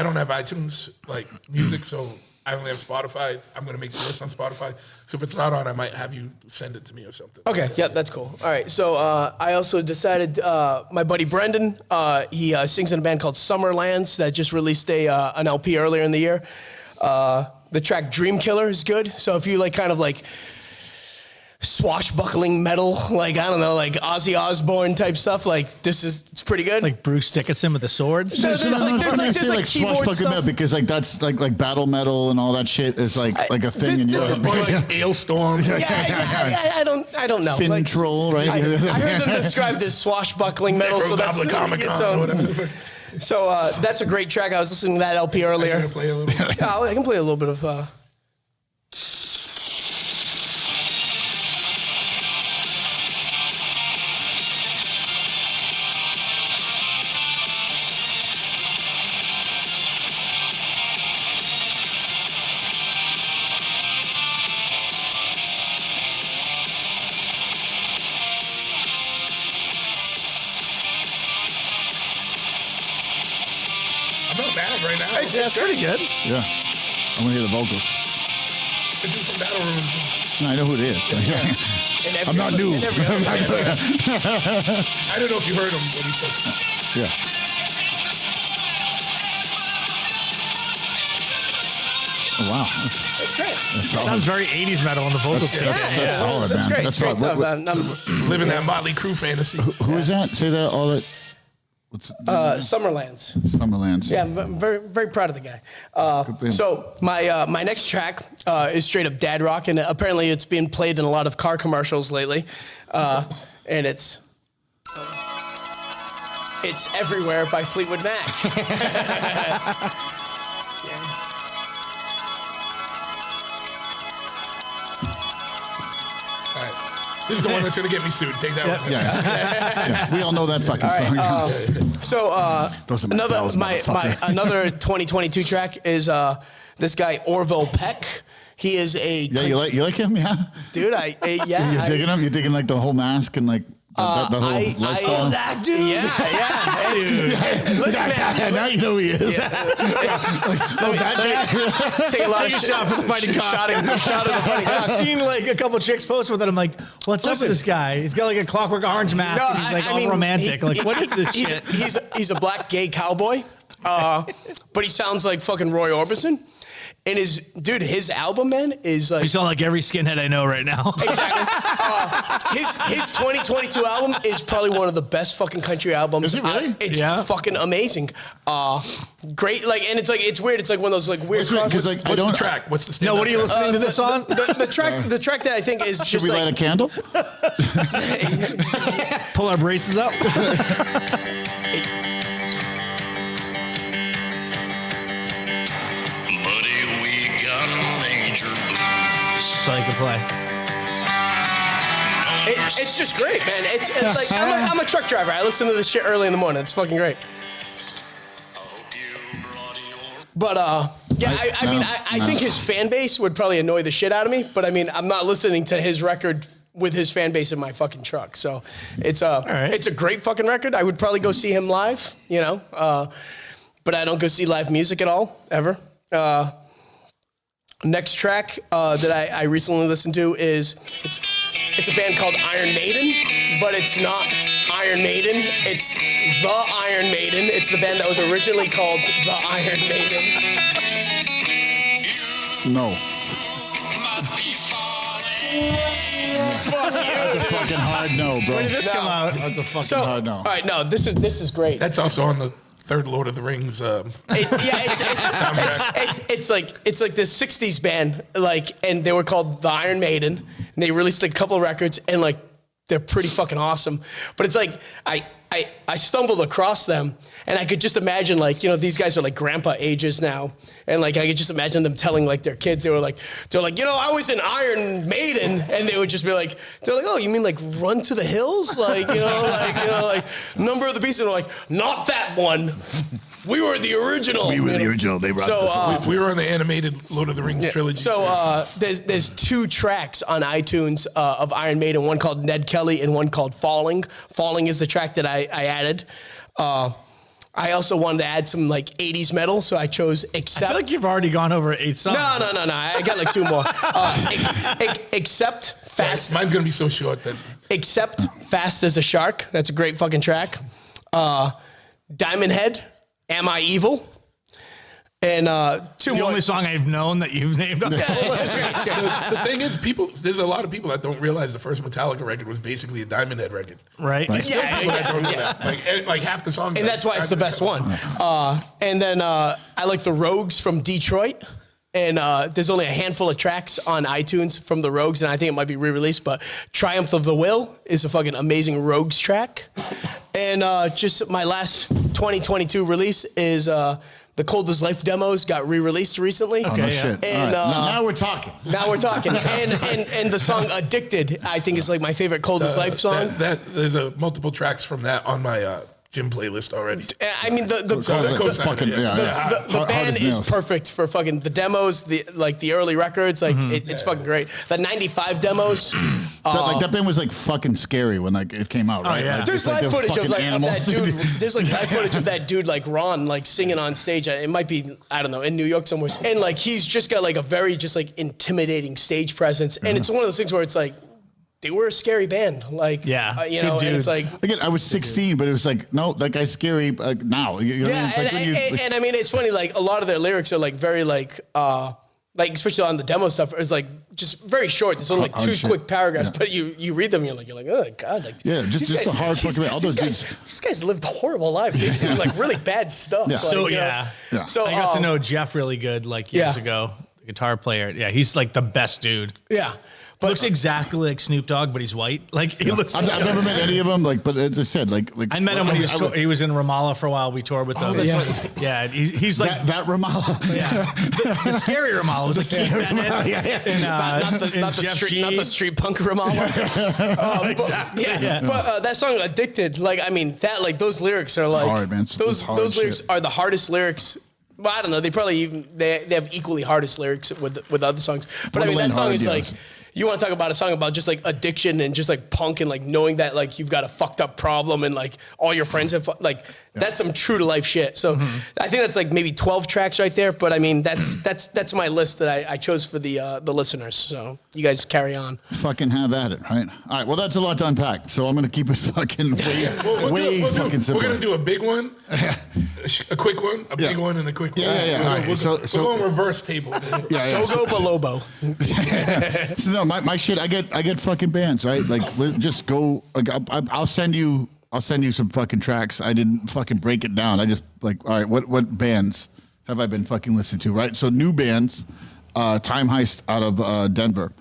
don't have iTunes like music, so I only have Spotify. I'm going to make the list on Spotify. So if it's not on, I might have you send it to me or something. Okay, yeah, that's cool. All right, so I also decided, my buddy Brendan, he sings in a band called Summerlands that just released an LP earlier in the year. The track Dream Killer is good. So if you like kind of like swashbuckling metal, like, I don't know, like Ozzy Osbourne type stuff, like it's pretty good. Like Bruce Dickinson with the swords. There's like keyboard swashbuckling stuff. metal because like that's like battle metal and all that shit is like a thing in this Europe. Or like Ailstorm. I don't know. Fin Like, troll, right? I heard them described as swashbuckling metal, so that's Comic-Con or whatever. So that's a great track. I was listening to that LP earlier. I'm gonna play a little bit. Yeah, I can play a little bit of. I'm not mad right now. That's pretty good. Yeah. I want to hear the vocals. I do some battle rooms. No, I know who it is. I'm not new. I don't know if you heard him when he said. Yeah. Oh, wow. That's great. Sounds very 80s metal on the vocals. That's solid, That's man. great. That's Great solid. stuff. Living that Motley Crue fantasy. Who is that? Say that all that. What's Summerlands. Summerlands. Yeah, I'm very, very proud of the guy. band. So my next track is straight up dad rock, and apparently it's being played in a lot of car commercials lately, and it's Everywhere by Fleetwood Mac. All right. This is the one that's going to get me sued. Take that one. Yeah. We all know that fucking All right, song. So Those are my another pals, motherfucker. another 2022 track is this guy Orville Peck. He is a Yeah, you like him? Yeah. dude. Yeah. You're digging him? You're digging like the whole mask and like that whole lifestyle? that dude. Yeah, dude. Listen, man. Now you know who he is. Take a shot for the fighting cock. Shot of the fighting I've cock. seen like a couple chicks post with it. I'm like, what's up with this guy? He's got like a Clockwork Orange mask. No, and he's like I all mean, romantic. Like, what is this shit? He's a black gay cowboy, but he sounds like fucking Roy Orbison. And his album, man, is like You sound like every skinhead I know right now. exactly. His 2022 album is probably one of the best fucking country albums. Is it really? It's Yeah. fucking amazing. Great, like, and it's weird. It's like one of those like weird. Because like I What's don't. the track? What's the No, what are you standout track? listening to this on? The track that I think is Should just we like light a candle? Pull our braces up. Buddy, we got major blues. So you can play. it's just great, man. It's like I'm a truck driver. I listen to this shit early in the morning. It's fucking great. I hope you brought your But yeah, I think his fan base would probably annoy the shit out of me. But I mean, I'm not listening to his record with his fan base in my fucking truck. So it's a great fucking record. I would probably go see him live, you know. But I don't go see live music at all ever. Next track that I recently listened to is it's a band called Iron Maiden, but it's not Iron Maiden. It's The Iron Maiden. It's the band that was originally called The Iron Maiden. No. Fuck you. That's a fucking hard no, bro. When did this come out? That's a fucking So, hard no. all right, no, this is great. That's also on the third Lord of the Rings. It's like this '60s band, like, and they were called The Iron Maiden, and they released like a couple of records, and like they're pretty fucking awesome. But it's like I stumbled across them, and I could just imagine, like, you know, these guys are like grandpa ages now, and like I could just imagine them telling like their kids, they're like, you know, I was in Iron Maiden, and they would just be like, oh, you mean like Run to the Hills, like, like Number of the Beast, and they're like, not that one. We were the original. We were the original. They rocked us. If we were on the animated Lord of the Rings trilogy. So there's two tracks on iTunes of Iron Maiden, one called Ned Kelly and one called Falling. Falling is the track that I added. I also wanted to add some like 80s metal, so I chose I Accept. feel like you've already gone over 8 songs. No. I got like 2 more. Accept Fast. Mine's gonna be so short that Accept Fast as a Shark. That's a great fucking track. Diamond Head, Am I Evil? And 2 The more. only song I've known that you've named. Yeah, it's great. the thing is, there's a lot of people that don't realize the first Metallica record was basically a Diamond Head record. Right? Yeah, People that don't know yeah. that. Like half the songs. And that's why it's the best one. And then I like the Rogues from Detroit. And there's only a handful of tracks on iTunes from the Rogues, and I think it might be re-released, but Triumph of the Will is a fucking amazing Rogues track. And just my last 2022 release is the Cold as Life demos got re-released recently. Oh, no shit. And, All right. Now we're talking. Now we're talking. and the song Addicted, I think is like my favorite Cold as Life song. There's multiple tracks from that on my gym playlist already. I mean, the Fucking, the band is perfect for fucking the demos, the early records. Like it's fucking great. The '95 demos. That band was like fucking scary when like it came out, right? yeah. Like, There's it's like live they're footage of fucking that animals. dude. There's like live footage of that dude like Ron like singing on stage. It might be, I don't know, in New York somewhere. And like he's just got like a very just like intimidating stage presence. And it's one of those things where it's like they were a scary band. Like you know, and it's like Again, I was 16, but it was like, no, that guy's scary now. You know yeah. what I mean? It's like when you, And I mean, it's funny. Like a lot of their lyrics are like very like especially on the demo stuff, it's like just very short. There's only like Hard 2 shit. quick paragraphs, Yeah. but you read them, and you're like, oh god, like Yeah, just these the hard fucking way. All those these guys lived horrible lives. They used to do like really bad stuff. Yeah. Like, So, you know. yeah. Yeah. So I got to know Jeff really good like years Yeah. ago, the guitar player. Yeah, he's like the best dude. Yeah, but Looks exactly like Snoop Dogg, but he's white. Like he looks. I've never met any of them. Like, but as I said, like I met him when he was in Ramallah for a while. We toured with them. that's Yeah, he's like that Ramallah. yeah. The scary Ramallah was like Keith Bennett and, not the street punk Ramallah. Exactly. But that song "Addicted," like I mean that like those lyrics are like hard, man. It's hard those lyrics shit. are the hardest lyrics. Well, I don't know. They probably they have equally hardest lyrics with other songs. But I mean that Borderline song hard, is yeah. like. You want to talk about a song about just like addiction and just like punk and like knowing that like you've got a fucked up problem and like all your friends have like that's some true to life shit. So I think that's like maybe 12 tracks right there. But I mean that's my list that I chose for the listeners. So you guys carry on. Fucking have at it, right? All right. Well, that's a lot to unpack. So I'm gonna keep it fucking way fucking simple. We're gonna do a big one, a quick one, a big one, and a quick one. Yeah. All right. We're So going reverse table. yeah. Go Balobo. So no, my shit. I get fucking bands, right? Like just go. Like, I'll send you some fucking tracks. I didn't fucking break it down. I just like, all right, what bands have I been fucking listening to, right? So new bands, Time Heist out of Denver.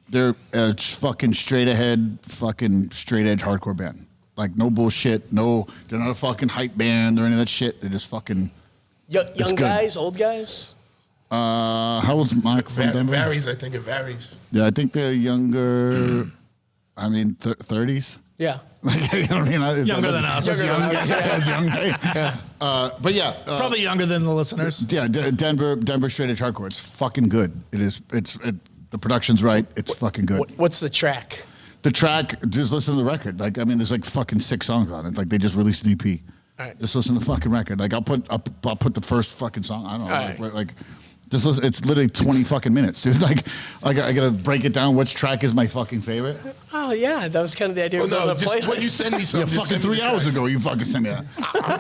They're a fucking straight ahead, fucking straight edge hardcore band. Like no bullshit. No, they're not a fucking hype band or any of that shit. They're just fucking. Young good. guys, old guys. How old's Mike from Denver? Varies. I think it varies. Yeah, I think they're younger. I mean, 30s. Yeah. Like, you know what I mean? Younger than us. It's young. But yeah, Probably younger than the listeners. yeah. Denver straight edge hardcore. It's fucking good. It is. The production's right. It's fucking good. What's the track? The track. Just listen to the record. Like, I mean, there's like fucking 6 songs on it. It's like they just released an EP. All right. Just listen to the fucking record. Like I'll put the first fucking song. I don't know. All right. Like just listen. It's literally 20 fucking minutes, dude. Like I gotta break it down. Which track is my fucking favorite? Oh yeah, that was kind of the idea Well, of no, the playlist. just when you send me Yeah, something, just fucking send me 3 the hours track. ago, you fucking sent me that.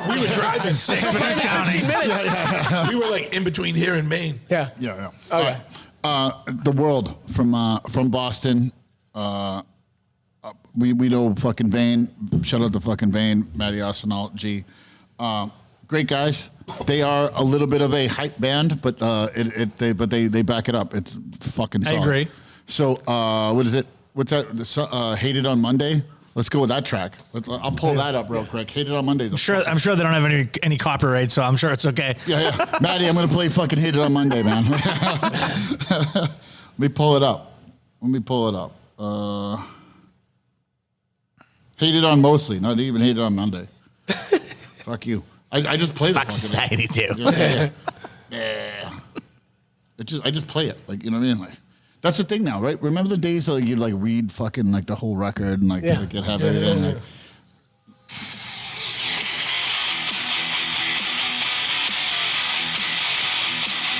We were driving 6 minutes. 15 minutes. We were like in between here and Maine. Yeah. Yeah. Okay. The World from Boston. We know fucking Vane. Shout out to fucking Vane, Matty Arsenal, G. Great guys. They are a little bit of a hype band, but they back it up. It's fucking solid. agree. So what is it? What's that? Hated on Monday. Let's go with that track. I'll pull that up real quick. Hated on Monday. I'm sure they don't have any copyright, so I'm sure it's okay. Yeah. Maddie, I'm gonna play fucking Hated on Monday, man. Let me pull it up. Hated on mostly, not even hated on Monday. Fuck you. I just play the Fuck fucking society too. Yeah. I just play it. Like, you know what I mean? Like, that's the thing now, right? Remember the days that you'd like read fucking like the whole record and like, Yeah. like you'd have everything. Like,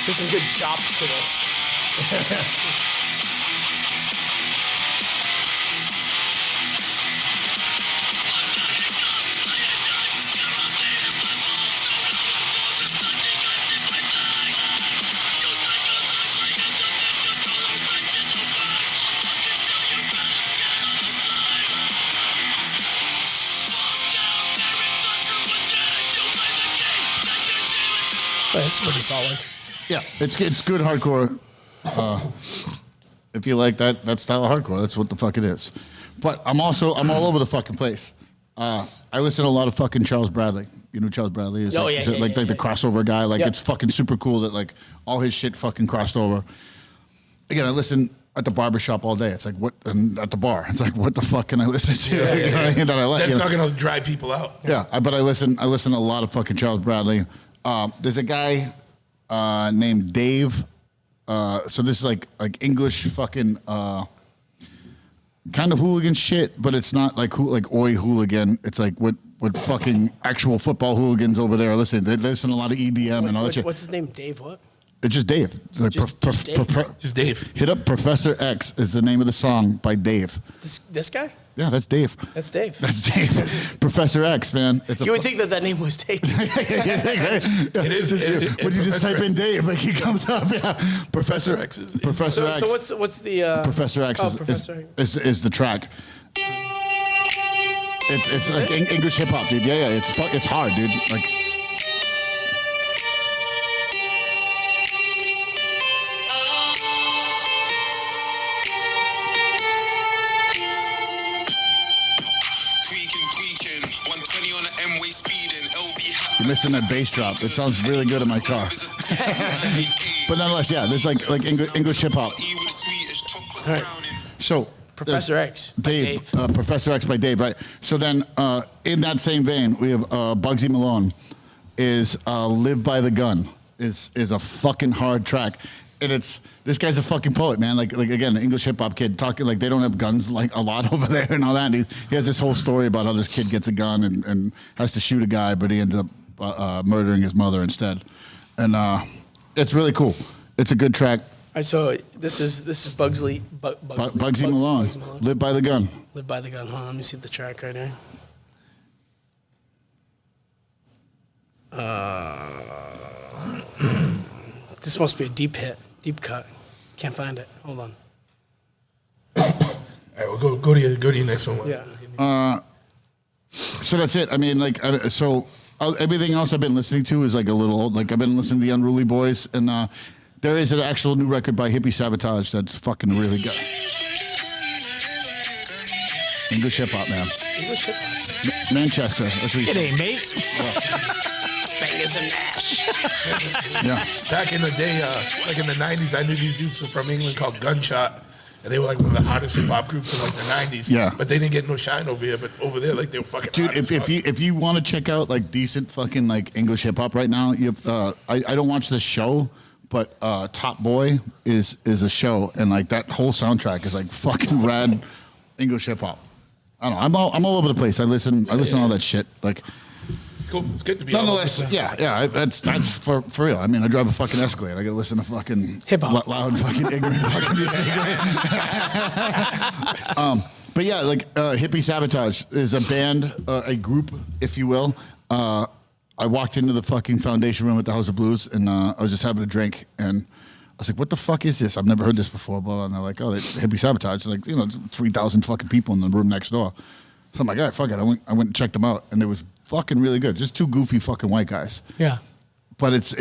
There's some good chop to this. That's pretty solid. Yeah, it's good hardcore. If you like that style of hardcore, that's what the fuck it is. But I'm all over the fucking place. I listen to a lot of fucking Charles Bradley. You know who Charles Bradley is? Oh, like, yeah, is it yeah, like yeah, the crossover guy. Like Yep. it's fucking super cool that like all his shit fucking crossed over. Again, I listen at the barbershop all day. It's like what and at the bar. It's like what the fuck can I listen to? You know what I mean? That I like. That's You know? not gonna dry people out. Yeah, but I listen to a lot of fucking Charles Bradley. There's a guy named Dave. So this is like English fucking kind of hooligan shit, but it's not like oi hooligan. It's like what fucking actual football hooligans over there listen. They listen to a lot of EDM and all that shit. What's his name? Dave what? It's just Dave. Like Just Dave? Just Dave. Hit up Professor X is the name of the song by Dave. This guy? Yeah, that's Dave. That's Dave. That's Dave. Professor X, man. It's You would think that name was Dave. It is. When you just type in Dave, like he comes up. Yeah, Professor X is- Professor X. So what's the Professor X Oh, is, Professor. is the track. It's like English hip hop, dude. Yeah, it's hard, dude. Like. Tweaking, 120 on the M-way speeding, LV hat. You're missing that bass drop. It sounds really good in my car. But nonetheless, yeah, there's like English hip hop. E with the sweetest chocolate All right. browning. So Professor X? by Dave. Professor X by Dave, right? So then, in that same vein, we have Bugsy Malone. Is "Live by the Gun" is a fucking hard track, and this guy's a fucking poet, man. Like again, an English hip hop kid talking like they don't have guns like a lot over there and all that. And he has this whole story about how this kid gets a gun and has to shoot a guy, but he ends up murdering his mother instead, and it's really cool. It's a good track. So this is Bugsy Malone, "Live by the Gun." Live by the gun. Hold on, let me see the track right here. This must be a deep hit, deep cut. Can't find it. Hold on. All right, well, go to your next one. Yeah. So that's it. I mean, like, everything else I've been listening to is like a little old. Like I've been listening to the Unruly Boys, and there is an actual new record by Hippie Sabotage that's fucking really good. English hip hop, man. English hip hop. Manchester. That's what It ain't, mate. Bangers and mash. yeah. Back in the day, like in the 90s, I knew these dudes from England called Gunshot. And they were like one of the hottest hip hop groups in like the 90s. Yeah. But they didn't get no shine over here. But over there, like they were fucking Dude, hot as fuck. if you want to check out like decent fucking like English hip hop right now, you have, I don't watch this show, but Top Boy is a show, and like that whole soundtrack is like fucking rad English hip hop. I don't know. I'm all over the place. I listen to all that shit. Like, Cool. It's good to be all over the nonetheless, place. yeah. That's for real. I mean, I drive a fucking Escalade. I gotta listen to fucking Hip-hop. loud, fucking ignorant fucking music. But yeah, like Hippie Sabotage is a band, a group, if you will. I walked into the fucking foundation room at the House of Blues, and I was just having a drink, and I was like, "What the fuck is this? I've never heard this before." Blah, blah. And they're like, "Oh, it's Hippie Sabotage." Like, 3,000 fucking people in the room next door. So I'm like, "All right, fuck it." I went and checked them out, and it was fucking really good. Just two goofy fucking white guys. Yeah. But it's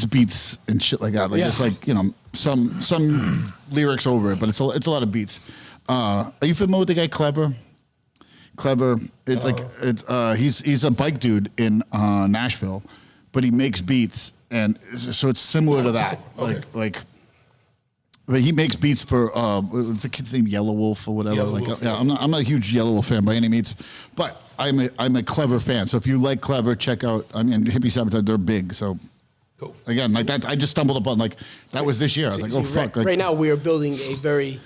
beats and shit like that. Like Yeah. it's like some lyrics over it, but it's a lot of beats. Are you familiar with the guy Clever? Clever. It's he's a bike dude in Nashville, but he makes beats, and so it's similar to that. But he makes beats for what's the kid's name, Yellow Wolf or whatever. Yellow Wolf, I'm not a huge Yellow Wolf fan by any means, but I'm a Clever fan. So if you like Clever, check out. I mean, Hippie Sabotage, they're big. So Cool. again, like that, I just stumbled upon like that was this year. I was like, oh fuck! Like, Right now, we are building a very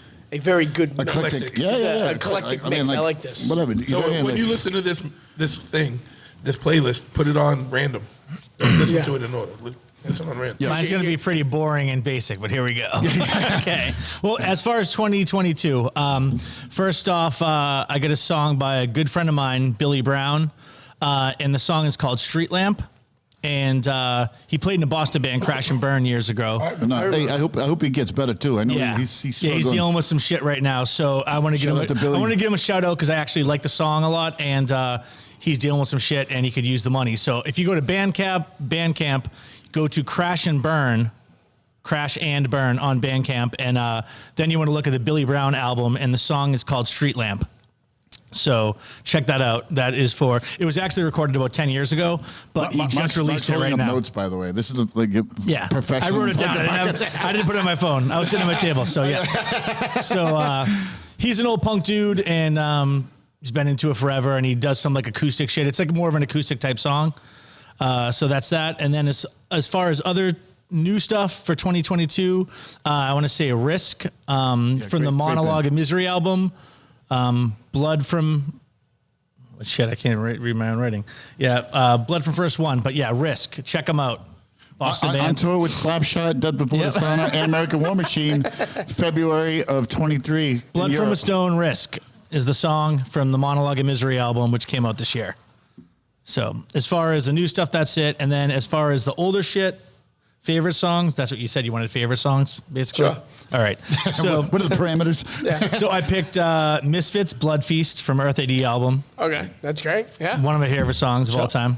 good mix. eclectic, Eclectic. Eclectic mix. I like this. Whatever. So when you listen to this playlist, put it on random. Don't listen to it in order. Listen on random. Mine's going to be pretty boring and basic, but here we go. Okay. Well, as far as 2022, first off, I got a song by a good friend of mine, Billy Brown, and the song is called Street Lamp. And he played in a Boston band, Crash and Burn, years ago. No, hey, I hope he gets better too. I know he's dealing with some shit right now. So I want to give him a shout out because I actually like the song a lot, and he's dealing with some shit, and he could use the money. So if you go to Bandcamp, go to Crash and Burn on Bandcamp, and then you want to look at the Billy Brown album, and the song is called Street Lamp. So check that out. That is it was actually recorded about 10 years ago, but he just released it right now. Notes, by the way. This is professional. I wrote it down. I didn't put it on my phone. I was sitting at my table. So yeah. So he's an old punk dude, and he's been into it forever, and he does some like acoustic shit. It's like more of an acoustic type song. So that's that. And then as far as other new stuff for 2022, I want to say Risk from the Monologue of Misery album. Blood from shit. I can't read my own writing. Yeah, Blood from First One. But yeah, Risk. Check them out. Boston band. On tour with Slapshot, Death Before the Sauna, and American War Machine, February of 23. Blood from a Stone. Risk is the song from the Monologue of Misery album, which came out this year. So as far as the new stuff, that's it. And then as far as the older shit, favorite songs. That's what you said. You wanted favorite songs, basically. Sure. All right. So what are the parameters? So I picked Misfits, Blood Feast from Earth AD album. Okay, that's great. Yeah. One of my favorite songs of all time.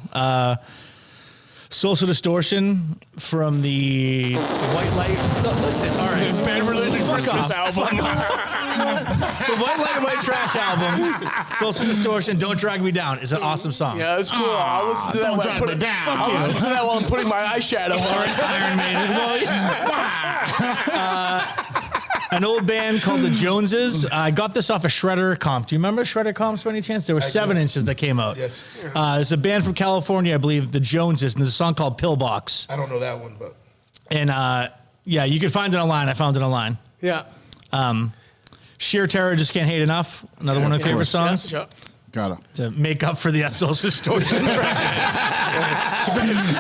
Social Distortion from the White Light. Listen, all right. Bad Religion Christmas album. The White Light, White Trash album. Social Distortion, Don't Drag Me Down is an awesome song. Yeah, that's cool. I'll listen to that while I'm putting I'll listen to that while I'm putting my eyeshadow on. Iron Maiden. An old band called the Joneses. I got this off a Shredder comp. Do you remember Shredder comps by any chance? There were 7 inches that came out. Yes. It's a band from California, I believe, the Joneses, and there's a song called Pillbox. I don't know that one, but. And yeah, you can find it online. I found it online. Yeah. Sheer Terror, Just Can't Hate Enough. Another one of my favorite songs. Yeah, sure. Got it. To make up for the Social Distortion track.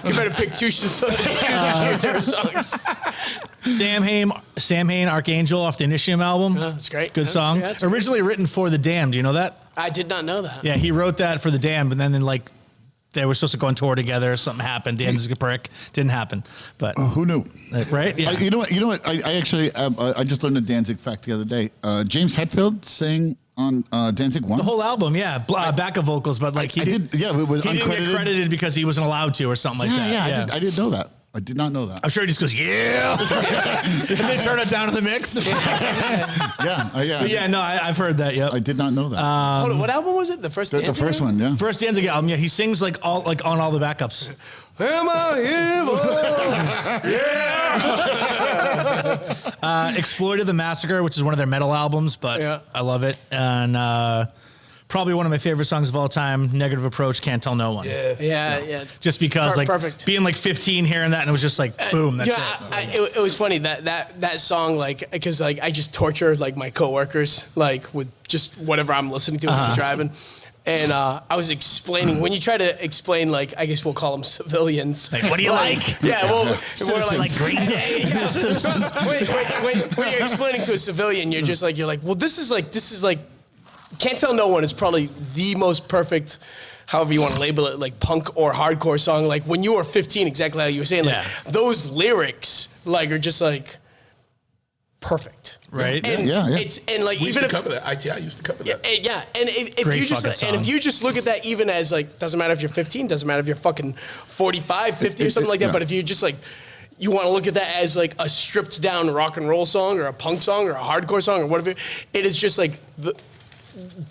You better pick two Sheer Terror songs. Sam Hain, Archangel off the Initium album. That's great. Good song. That's originally written for The Damned. Do you know that? I did not know that. Yeah, he wrote that for The Damned, but then like they were supposed to go on tour together. Something happened. Danzig's a prick. Didn't happen. But who knew? Right? Yeah. You know what? I actually I just learned a Danzig fact the other day. James Hetfield sang on Danzig 1. The whole album, yeah. Backup vocals, but like it was he didn't get credited because he wasn't allowed to or something like that. Yeah, I didn't know that. I did not know that. I'm sure he just goes, yeah. And they turn it down to the mix. Yeah. But yeah, no, I've heard that, yep. I did not know that. Hold on, what album was it? The first the first one, yeah. First Danzig album, yeah. He sings like on all the backups. Am I evil? Yeah. Exploited the Massacre, which is one of their metal albums, but I love it. And probably one of my favorite songs of all time, Negative Approach, Can't Tell No One. Yeah. Just because Perfect. being like 15, hearing that, and it was just like, boom, that's it was funny that song, like, because like I just torture like my coworkers like with just whatever I'm listening to when I'm driving. And I was explaining, when you try to explain, like, I guess we'll call them civilians. Like, what do you like? Yeah, well, we're like Green Day. when you're explaining to a civilian, you're like, well, this is like, Can't Tell No One is probably the most perfect, however you want to label it, like punk or hardcore song. Like when you were 15, exactly how you were saying, like those lyrics, like are just like perfect, right? And it's like we even used to cover that. ITI used to cover that. Yeah, and if you just look at that, even as like, doesn't matter if you're 15, doesn't matter if you're fucking 45, 50 or something like that. But if you just like, you want to look at that as like a stripped down rock and roll song or a punk song or a hardcore song or whatever, it is just like the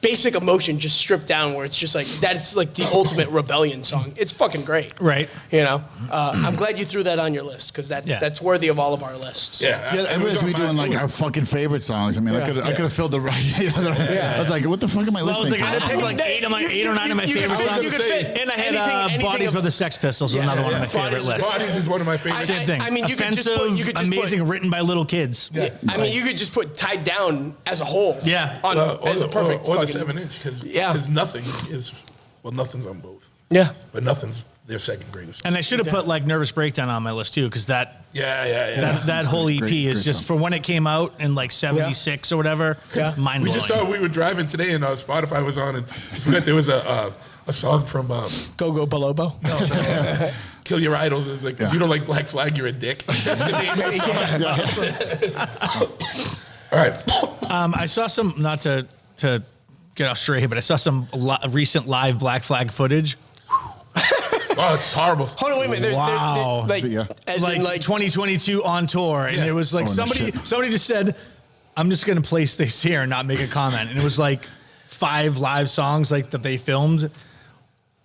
basic emotion just stripped down, where it's just like, that's like the ultimate rebellion song. It's fucking great. Right. You know, I'm glad you threw that on your list, because that's worthy of all of our lists. I was doing like our fucking favorite songs. I mean, I could have filled the right. I was like, what the fuck am I listening to? I picked like 8 or 9 of my favorite songs. And I had Bodies by the Sex Pistols, another one of my favorite lists. Bodies is one of my favorite. Same thing. I mean, offensive, amazing, written by little kids. I mean, you could just put Tied Down as a whole. Yeah. As a perfect or the fucking 7-inch, because nothing is, well, nothing's on both. Yeah. But nothing's their second greatest. And I should have put like Nervous Breakdown on my list too, because that whole EP is just song. for when it came out in like '76 or whatever. Yeah. Mind We blowing. just saw we were driving today and Spotify was on and I forgot there was a song from Go Go Balobo. Kill Your Idols. It's like, if you don't like Black Flag, you're a dick. That's the name of the song. All right. I saw some, not to get off straight here, but I saw some recent live Black Flag footage. Oh, it's horrible. Hold on, wait a minute. Wow. Like, Yeah. as Like, in like 2022 on tour, and Yeah. it was like Oh, no somebody shit. just said, "I'm just gonna place this here and not make a comment," and it was like 5 live songs like that they filmed.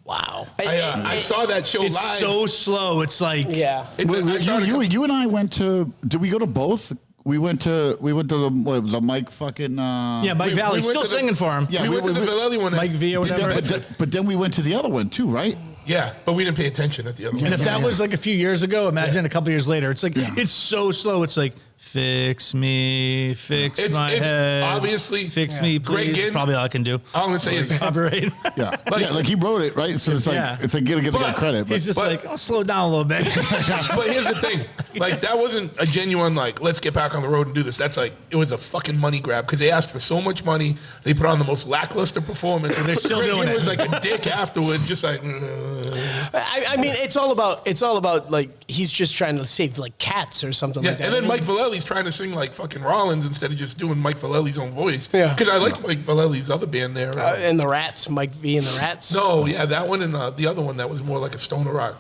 Wow, I saw that show it's live. so slow. It's like yeah. It's Wait, I saw it a couple- you and I went to. Did we go to both? We went to the Mike fucking. yeah, Mike we Valley went still to the- singing for him. Yeah, we went to the Valley one. Mike V or whatever. But then we went to the other one too, right? Yeah, but we didn't pay attention at the other one. And if that was like a few years ago, imagine a couple years later. It's like it's so slow. It's like fix me, fix It's- my it's head. obviously- fix me, Greg please. That's Ginn- probably all I can do. All I'm gonna say is, Copyright. Yeah, Like- like he wrote it, right? So it's like Yeah. it's like gonna get the But credit. But He's just But- like, I'll slow down a little bit. but here's the thing, like that wasn't a genuine like let's get back on the road and do this. That's like it was a fucking money grab because they asked for so much money. They put on the most lackluster performance. And they're still Greg doing Ginn it. was like a dick afterwards, just like. I mean, it's all about like he's just trying to save like cats or something Yeah, like that. and then Mike Vallely's trying to sing like fucking Rollins instead of just doing Mike Vallely's own voice. Yeah. Because I like Mike Vallely's other band there. And the Rats, Mike V and the Rats. No, yeah, that one and the other one that was more like a stoner rock.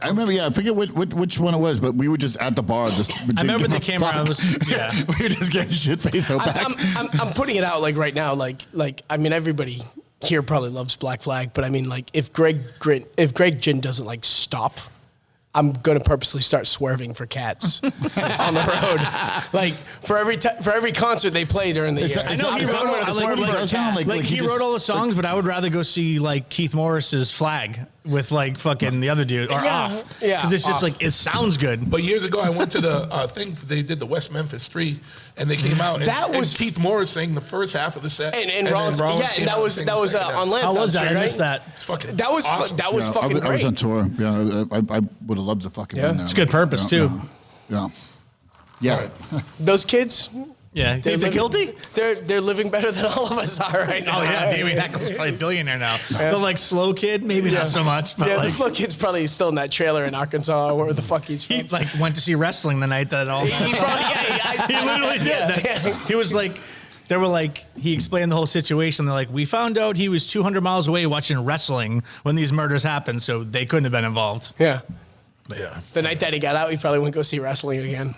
I remember, I forget which one it was, but we were just at the bar. I remember they came around. Yeah. we were just getting shit faced out back. I'm putting it out like right now. Like I mean, everybody here probably loves Black Flag, but I mean, like if Greg Ginn doesn't like stop, I'm gonna purposely start swerving for cats on the road. Like for every concert they play during the year. I know he wrote all- he wrote all the songs, but I would rather go see like Keith Morris's Flag with like fucking the other dude or Yeah, Off. yeah, Because it's just Off. like it sounds good. But years ago, I went to the thing. They did the West Memphis 3, and they came out. And, That was- and Keith Morris sang the first half of the set, and then Rollins, yeah, came and that out was sang the on second half. How Lansdowne was that? Street, I right? missed that. It's fucking That was awesome. that was fucking I great. was on tour. Yeah, I would have loved the fucking. Yeah. been there. It's good purpose, too. Yeah. Yeah. Those kids, Yeah. You think they're guilty? They're living better than all of us are right now. Oh yeah, Davey Hackle's probably a billionaire now. The like slow kid, maybe not so much, but Yeah, like this little kid's probably still in that trailer in Arkansas, or where the fuck he's from. he like went to see wrestling the night that all. He probably, yeah, He literally did. Yeah. He was like, they were like, he explained the whole situation. They're like, we found out he was 200 miles away watching wrestling when these murders happened, so they couldn't have been involved. Yeah. But yeah, The night that he got out, he probably went go see wrestling again.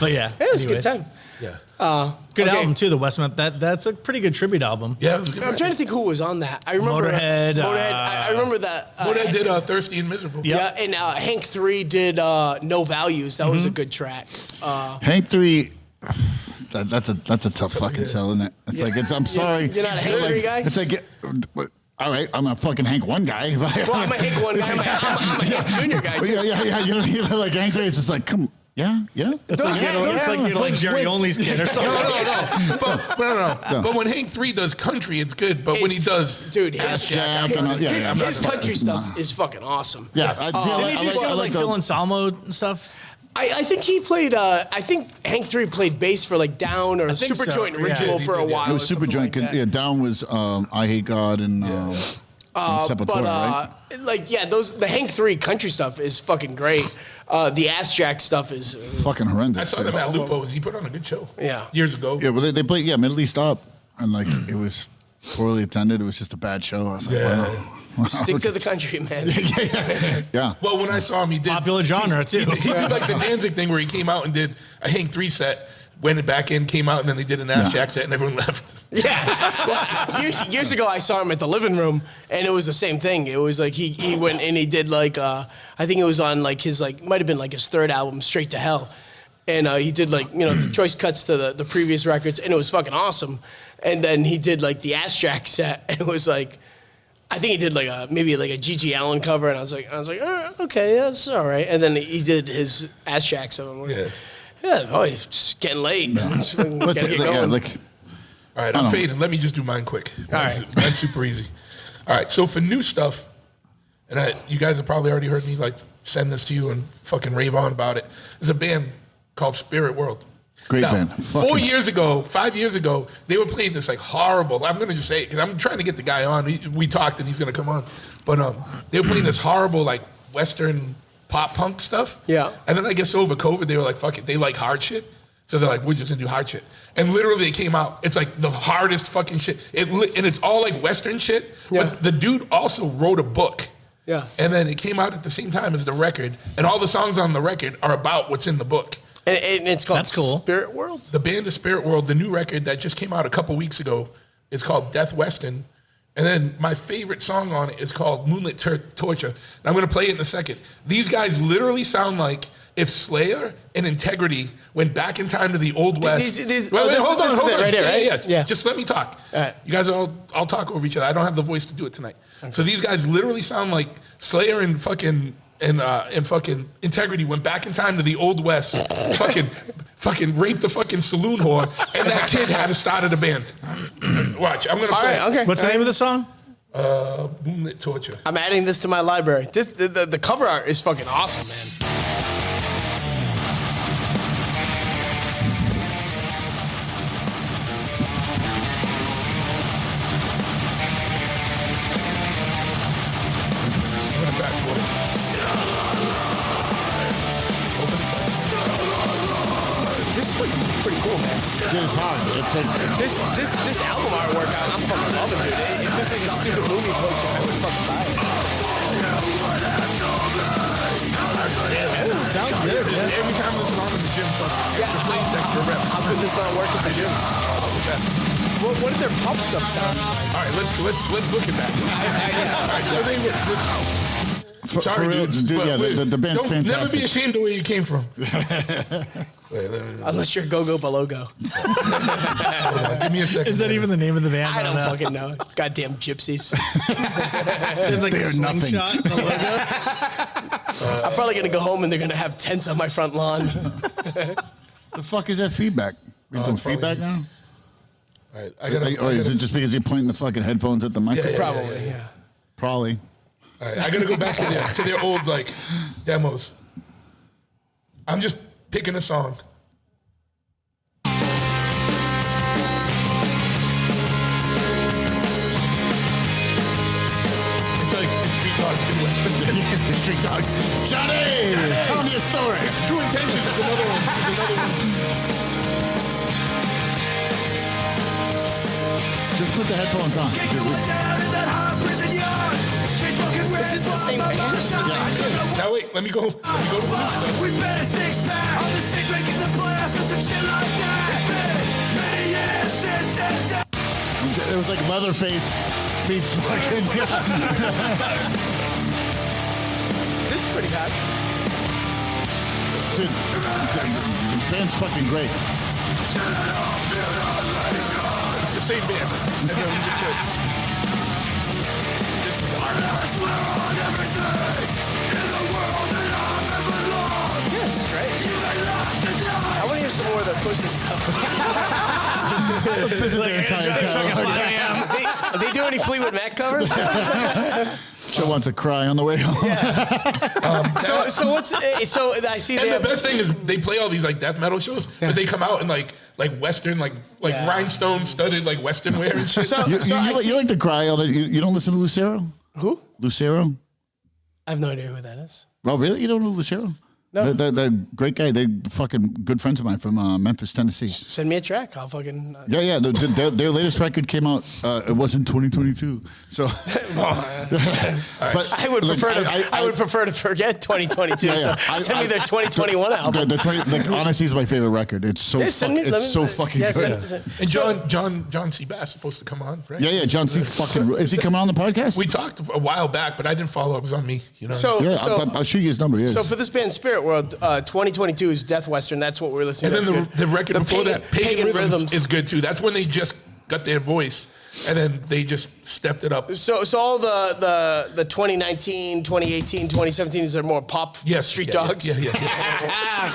but yeah, It was a anyways. good time. Yeah, Good Okay. album too. The West Memphis. That's a pretty good tribute album. yeah. It was a good I'm trying to think who was on that. I remember Motorhead, I remember that. Motorhead did Thirsty and Miserable. Yeah. Yeah, and Hank 3 did No Values. That was a good track. Hank 3. That's a tough fucking sell, isn't it? It's like I'm sorry. You're not a Hank 3 guy? It's like. All right, I'm a fucking Hank 1 guy. Well, I'm a Hank 1 guy. I'm a Hank Junior guy, too. Yeah. You know, like Hank 3, it's just like, come, yeah. It's like, it's like you're like Jerry Only's kid or something. No. But when Hank 3 does country, it's good. But when he does, Dude, Ass Jack and all- yeah, I'm not his country stuff is fucking awesome. Yeah, Did he do shit with like Phil Anselmo and stuff? I think he played. I think Hank 3 played bass for like Down or think Super so. Joint Yeah, Ritual he for a did, yeah. while. It was or super something joint. like that. Yeah, Down was I Hate God and Sepultura, But right? like yeah, the Hank 3 country stuff is fucking great. The Ass Jack stuff is Fucking horrendous. I saw them at Lupo's. He put on a good show. Yeah. years ago. Yeah, well, they played, Middle East Up, and like it was poorly attended. It was just a bad show. I was like, Yeah. wow. stick to the country, man. Yeah. Well, when I saw him, he did Popular genre too. He did like the Danzig thing where he came out and did a Hank 3 set, went back in, came out, and then they did an Ass Jack set, and everyone left. Yeah. Well, years ago, I saw him at the living room, and it was the same thing. It was like he went and he did like I think it was on like his might have been like his third album, Straight to Hell, and he did like the choice cuts to the previous records, and it was fucking awesome. And then he did like the Ass Jack set, and it was like. I think he did like maybe like a G.G. Allen cover, and I was like, okay, that's all right. And then he did his Ass Jack, so I'm like, it's getting late. Let's fucking But get yeah, going. like All right, I I'm don't know. fading. Let me just do mine quick. right. That's super easy. All right, so for new stuff, and you guys have probably already heard me like send this to you and fucking rave on about it. There's a band called Spirit World. Great Now, band. 5 years ago, they were playing this like horrible. I'm gonna just say it because I'm trying to get the guy on. We talked and he's gonna come on, but they were playing this horrible like Western pop punk stuff. Yeah. And then I guess over COVID they were like, fuck it, they like hard shit. So they're like, we're just gonna do hard shit. And literally it came out. It's like the hardest fucking shit. And it's all like Western shit. Yeah. But the dude also wrote a book. Yeah. And then it came out at the same time as the record. And all the songs on the record are about what's in the book. And it's called That's cool. Spirit World? The band is Spirit World. The new record that just came out a couple weeks ago is called Death Western. And then my favorite song on it is called Moonlit Torture. And I'm going to play it in a second. These guys literally sound like if Slayer and Integrity went back in time to the Old West. Hold on. Right here, right? Yeah. Just let me talk. All right. You guys all talk over each other. I don't have the voice to do it tonight. Okay. So these guys literally sound like Slayer and fucking Integrity went back in time to the Old West, fucking raped a fucking saloon whore, and that kid had to start a band. Watch, I'm gonna play. All right, okay. What's the name of the song? Moonlit Torture. I'm adding this to my library. The cover art is fucking awesome, man. I'm gonna back forward. Open this up. This is pretty cool, man. It's hard. It's like, This album artwork, I'm fucking loving, dude. If this is like a stupid movie poster, I would fucking buy it. Sounds good, man. Every time this is on in the gym, extra reps. How could this not work at the gym? What did their pump stuff sound like? All right, let's look at that. All right, so they were. Sorry, for real, dudes, dude, but yeah, the band's don't never fantastic. be ashamed of where you came from. Unless you're Go-Go Belogo. Give me a second. Is that even the name of the band? I don't fucking know. Goddamn gypsies. Like They are nothing. Slingshot in the logo? I'm probably going to go home and they're going to have tents on my front lawn. The fuck is that feedback? We doing it's probably- feedback now? All right, I gotta, Or is it just because you're pointing the fucking headphones at the microphone? yeah. Probably, yeah. Probably. all right, I gotta go back to their old like demos. I'm just picking a song. It's like it's Street Dogs in Western. It's a street dog. Johnny! Tell me a story. True Intentions is another one. Just put the headphones on. This is the same band? Now wait, let me go to the new stuff. We bet a six-pack on the stage, making the playoffs or some shit like that. Many years since that time. It was like Leatherface beats fucking. This is pretty hot. Dude, the band's fucking great. It's the same band. And then we just did. This is Yeah, straight. I want to hear some more of the pussy stuff. Visit their entire cover. They do any Fleetwood Mac covers? She wants to cry on the way home. So what's so I see And they the have best thing is they play all these like death metal shows, but they come out in like Western, like Yeah. rhinestone studded like Western wear and shit. So, You, so I see, you like to cry all that. You don't listen to Lucero? who? Lucero? I have no idea who that is. Oh, really? You don't know Lucero? No. The great guy. They fucking good friends of mine from Memphis, Tennessee. Send me a track. I'll fucking. Yeah. Their latest record came out. It was in 2022. So, but I would look, prefer to. I would prefer to forget 2022. Yeah. So send me their 2021 album. Honestly, is my favorite record. It's so Yeah, send me- let me- it's so fucking yeah, good. And John C. Bass is supposed to come on, right? Yeah. John C. fucking. Is he coming on the podcast? We talked a while back, but I didn't follow. It was on me. You know. So, Yeah, so, I'll shoot you his number. Yeah. so for this band Spirit World, 2022 is Death Western. That's what we're listening and to. then the record before pagan, that, Pagan Rhythms, is good too. That's when they just got their voice, and then they just stepped it up. So all the 2019, 2018, 2017 is more pop Street Dogs. Yeah.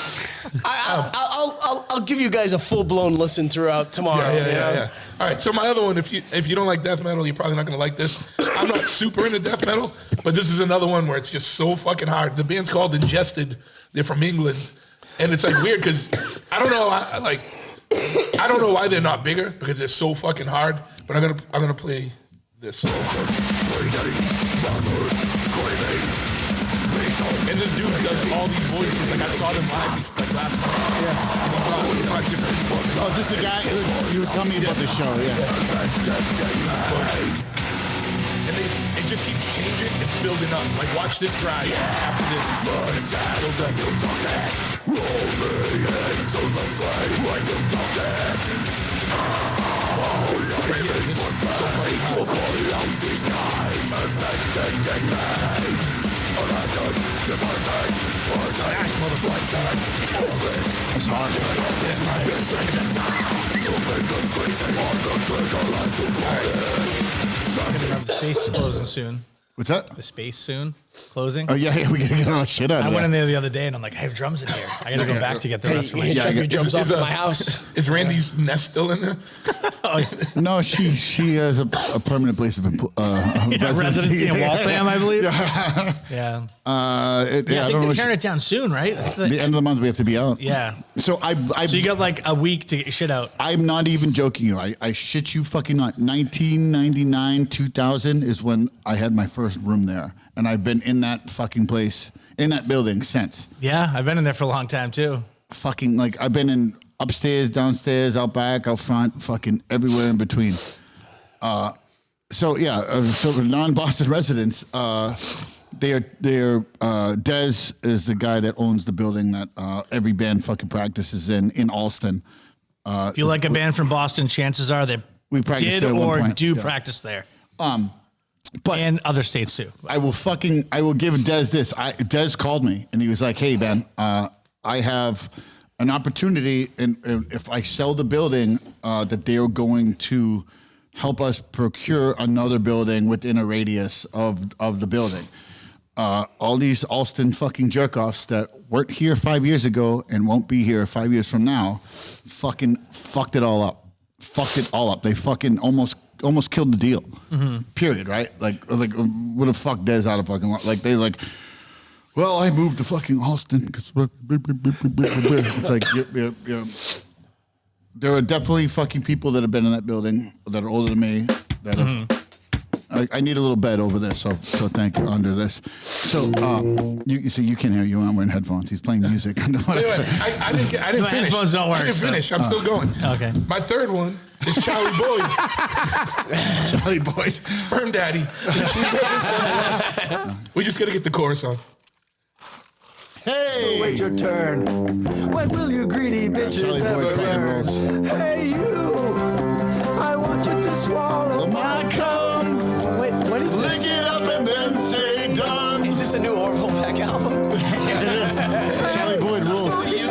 I'll give you guys a full blown listen throughout tomorrow. you know? All right. So my other one, if you don't like death metal, you're probably not gonna like this. I'm not super into death metal, but this is another one where it's just so fucking hard. The band's called Ingested. They're from England, and it's like weird because I don't know. I don't know why they're not bigger because they're so fucking hard. But I'm gonna play this. And this dude does all these voices. Like I saw them live like last month. Yeah. He's not different. Oh, just a guy. You were telling me about the show. Yeah. And it just keeps changing and building up. Like watch this ride after this. The space is closing soon. What's that? The space soon closing. Oh yeah, we gotta get all the shit out I of went in there. there the other day and I'm like, I have drums in here. I gotta go back to get the rest for my Drop your drums off Is, at my house. Is Randy's nest still in there? No, she has a permanent place of residency in Waltham, I believe. Yeah. I I think don't know. they're tearing it down soon, right? The end of the month we have to be out. Yeah. So So you got like a week to get your shit out. I'm not even joking you. I shit you fucking not. 1999, 2000 is when I had my first room there. And I've been in that fucking place, in that building since. Yeah, I've been in there for a long time too. Fucking, like, I've been in upstairs, downstairs, out back, out front, fucking everywhere in between. So the non-Boston residents, they're Dez is the guy that owns the building that every band fucking practices in Alston. If you like a band from Boston, chances are they We practiced did there at one or point, do yeah. practice there. But And other states too. I will give Dez this. Dez called me and he was like, "Hey Ben, I have an opportunity, and if I sell the building, that they are going to help us procure another building within a radius of the building. All these Alston fucking jerk-offs that weren't here 5 years ago and won't be here 5 years from now, fucking fucked it all up. They fucking almost killed the deal. Period. Right? Like would have fucked Dez out of fucking well, I moved to fucking Alston. It's like yeah. There are definitely fucking people that have been in that building that are older than me that have. I need a little bed over this, so thank you under this. So you see, you can hear you. I'm wearing headphones. He's playing music. Wait, I didn't finish. headphones don't work, I didn't so- finish. I'm still going. Okay. My third one is Charlie Boyd. Charlie Boyd. Sperm Daddy. We just gotta get the chorus on. Hey, Wait your turn. When will you greedy bitches Charlie Boyd ever fucking learn? rolls. Hey you, I want you to swallow my cum, Wait, what is lick this? it up and then say done. Is this the new Orville Peck album? Charlie Boyd rules. you.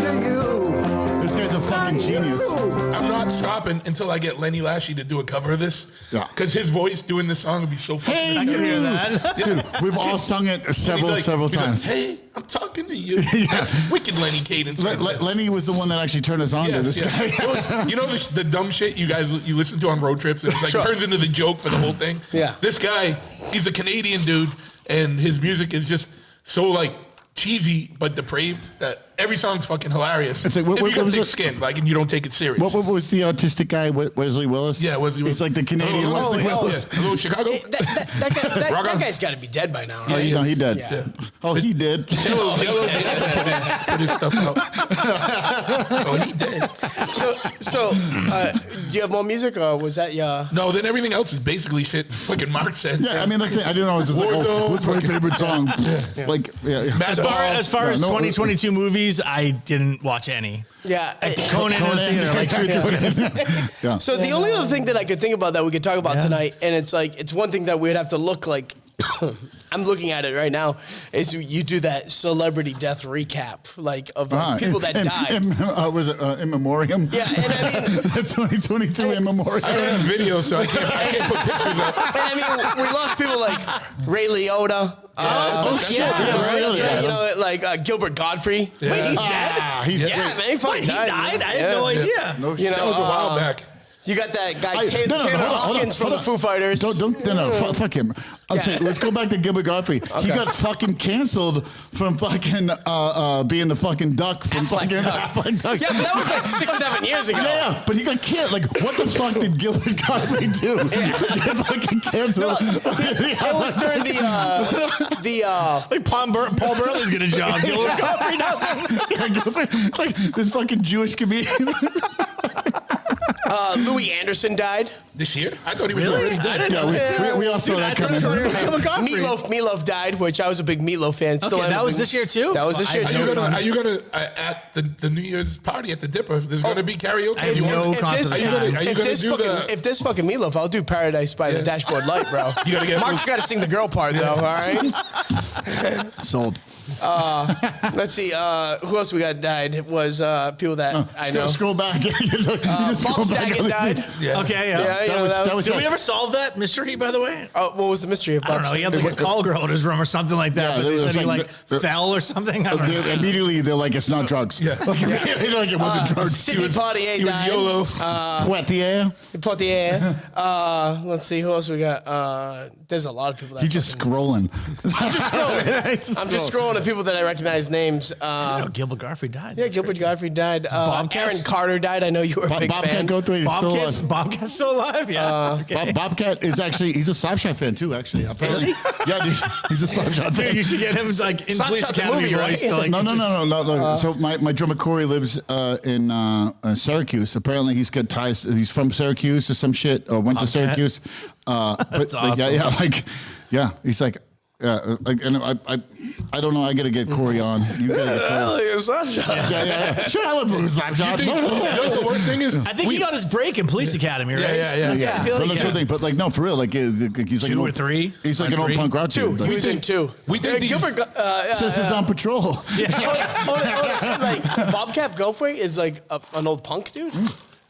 This guy's a fucking genius. I'm not stopping until I get Lenny Lashley to do a cover of this. Yeah. Because his voice doing this song would be so fucking Hey, I can hear that. Dude, we've all sung it several he's like, times. hey, I'm talking to you. That's wicked Lenny cadence. right there. Lenny was the one that actually turned us on to this guy. It was, you know the dumb shit you listen to on road trips? It's like turns into the joke for the whole thing. Yeah. This guy, he's a Canadian dude, and his music is just so like cheesy but depraved that every song's fucking hilarious. It's like, if you got was thick it? skin, like, and you don't take it serious. What was the autistic guy, Wesley Willis? Yeah, Wesley Willis. He's like the Canadian Oh, Wesley yeah. Willis. Hello, Chicago. That guy's got to be dead by now, right? No, he did. Yeah. Oh, he did. Jello put his stuff out. Oh, he did. So, do you have more music, or was that your? No, then everything else is basically shit fucking Mark said. Yeah, I mean, that's it. I didn't know. It was just like, Warzone. what's my favorite song? Like, yeah. Bad As far as No, 2022 movies, I didn't watch any. Yeah. Conan in the theater, like Truth is Witness. Yeah. So the only other thing that I could think about that we could talk about tonight, and it's like it's one thing that we'd have to look like. I'm looking at it right now. Is you do that celebrity death recap, like of people that died. Was it in memoriam? Yeah, and I mean, 2022 in memoriam. I don't have video, so I can't put pictures up. and I mean, we lost people like Ray Liotta. shit. Yeah, Yeah, right, Ray that's Liotta. right. You know, like Gilbert Godfrey. Wait, he's dead? He's Yeah, man, he fucking Wait, he died? I had no idea. No You shit. know, That was a while back. You got that guy No, Taylor Hawkins from the Foo Fighters. Fuck him. I'm saying, let's go back to Gilbert Gottfried. He got fucking canceled from fucking being the fucking duck from fucking Affleck Duck. Yeah, but that was like 6-7 years ago. Yeah, but he got canceled. Like, what the fuck did Gilbert Gottfried do to get fucking canceled? It was during Like Paul Burley's gonna jog. Gilbert Gottfried doesn't. Yeah, Gilbert, like this fucking Jewish comedian. Louis Anderson died. This year? I thought he was already dead. Yeah, we all saw that coming. Meatloaf died, which I was a big Meatloaf fan. Still Okay, that was this year too? That was this year too. Are you gonna at the New Year's party at the Dipper? There's gonna be karaoke. I have no concept of time. Are you gonna do if this fucking Meatloaf, I'll do Paradise by the Dashboard Light, bro. You gotta get Mark's got to sing the girl part though. All right. Sold. Let's see. Who else we got died? It was people that I know. Scroll back. Bob Saget died. Yeah. Okay, yeah. Yeah, you know, that was Did we ever solve that mystery, by the way? what was the mystery of I don't Bob know. He Saget? had like a call girl in his room or something like that. Yeah, but they it was said he like like fell or something. I don't know. Immediately, they're like, it's not drugs. Yeah. Like, immediately, like, it wasn't drugs. Sidney Poitier He was died. YOLO. Poitier. Poitier. Let's see who else we got. There's a lot of people that He's just scrolling. I'm just scrolling at people that I recognize names. Gilbert Gottfried died. Yeah, Gilbert Gottfried died. Bobcat? Aaron Carter died. I know you were a big Bobcat fan. Gottfried is still alive. Bobcat's still alive? Yeah. Okay. Bobcat is actually, he's a Slapshot fan too, actually. Is he? Yeah, dude, he's a Slapshot fan. Dude, you should get him like in Slapshot Police the Academy movie, right? voice to like. No. So my drummer Corey lives in Syracuse. Apparently he's got ties. He's from Syracuse or some shit, or went to Syracuse. That's awesome. Yeah. He's like, and I don't know. I gotta get Corey on. You gotta get Corey. Yeah. Sure, I love Slapshot. You know what the worst thing is? I think he got his break in Police Academy, right? Yeah. I feel But like, that's the thing. But like, no, for real. Like, he's like Two or three? He's like an old Three? punk rock dude. He Like, was in two. We think these- Gilbert. says he's on patrol. Like Bobcat Goldthwait is like an old punk dude.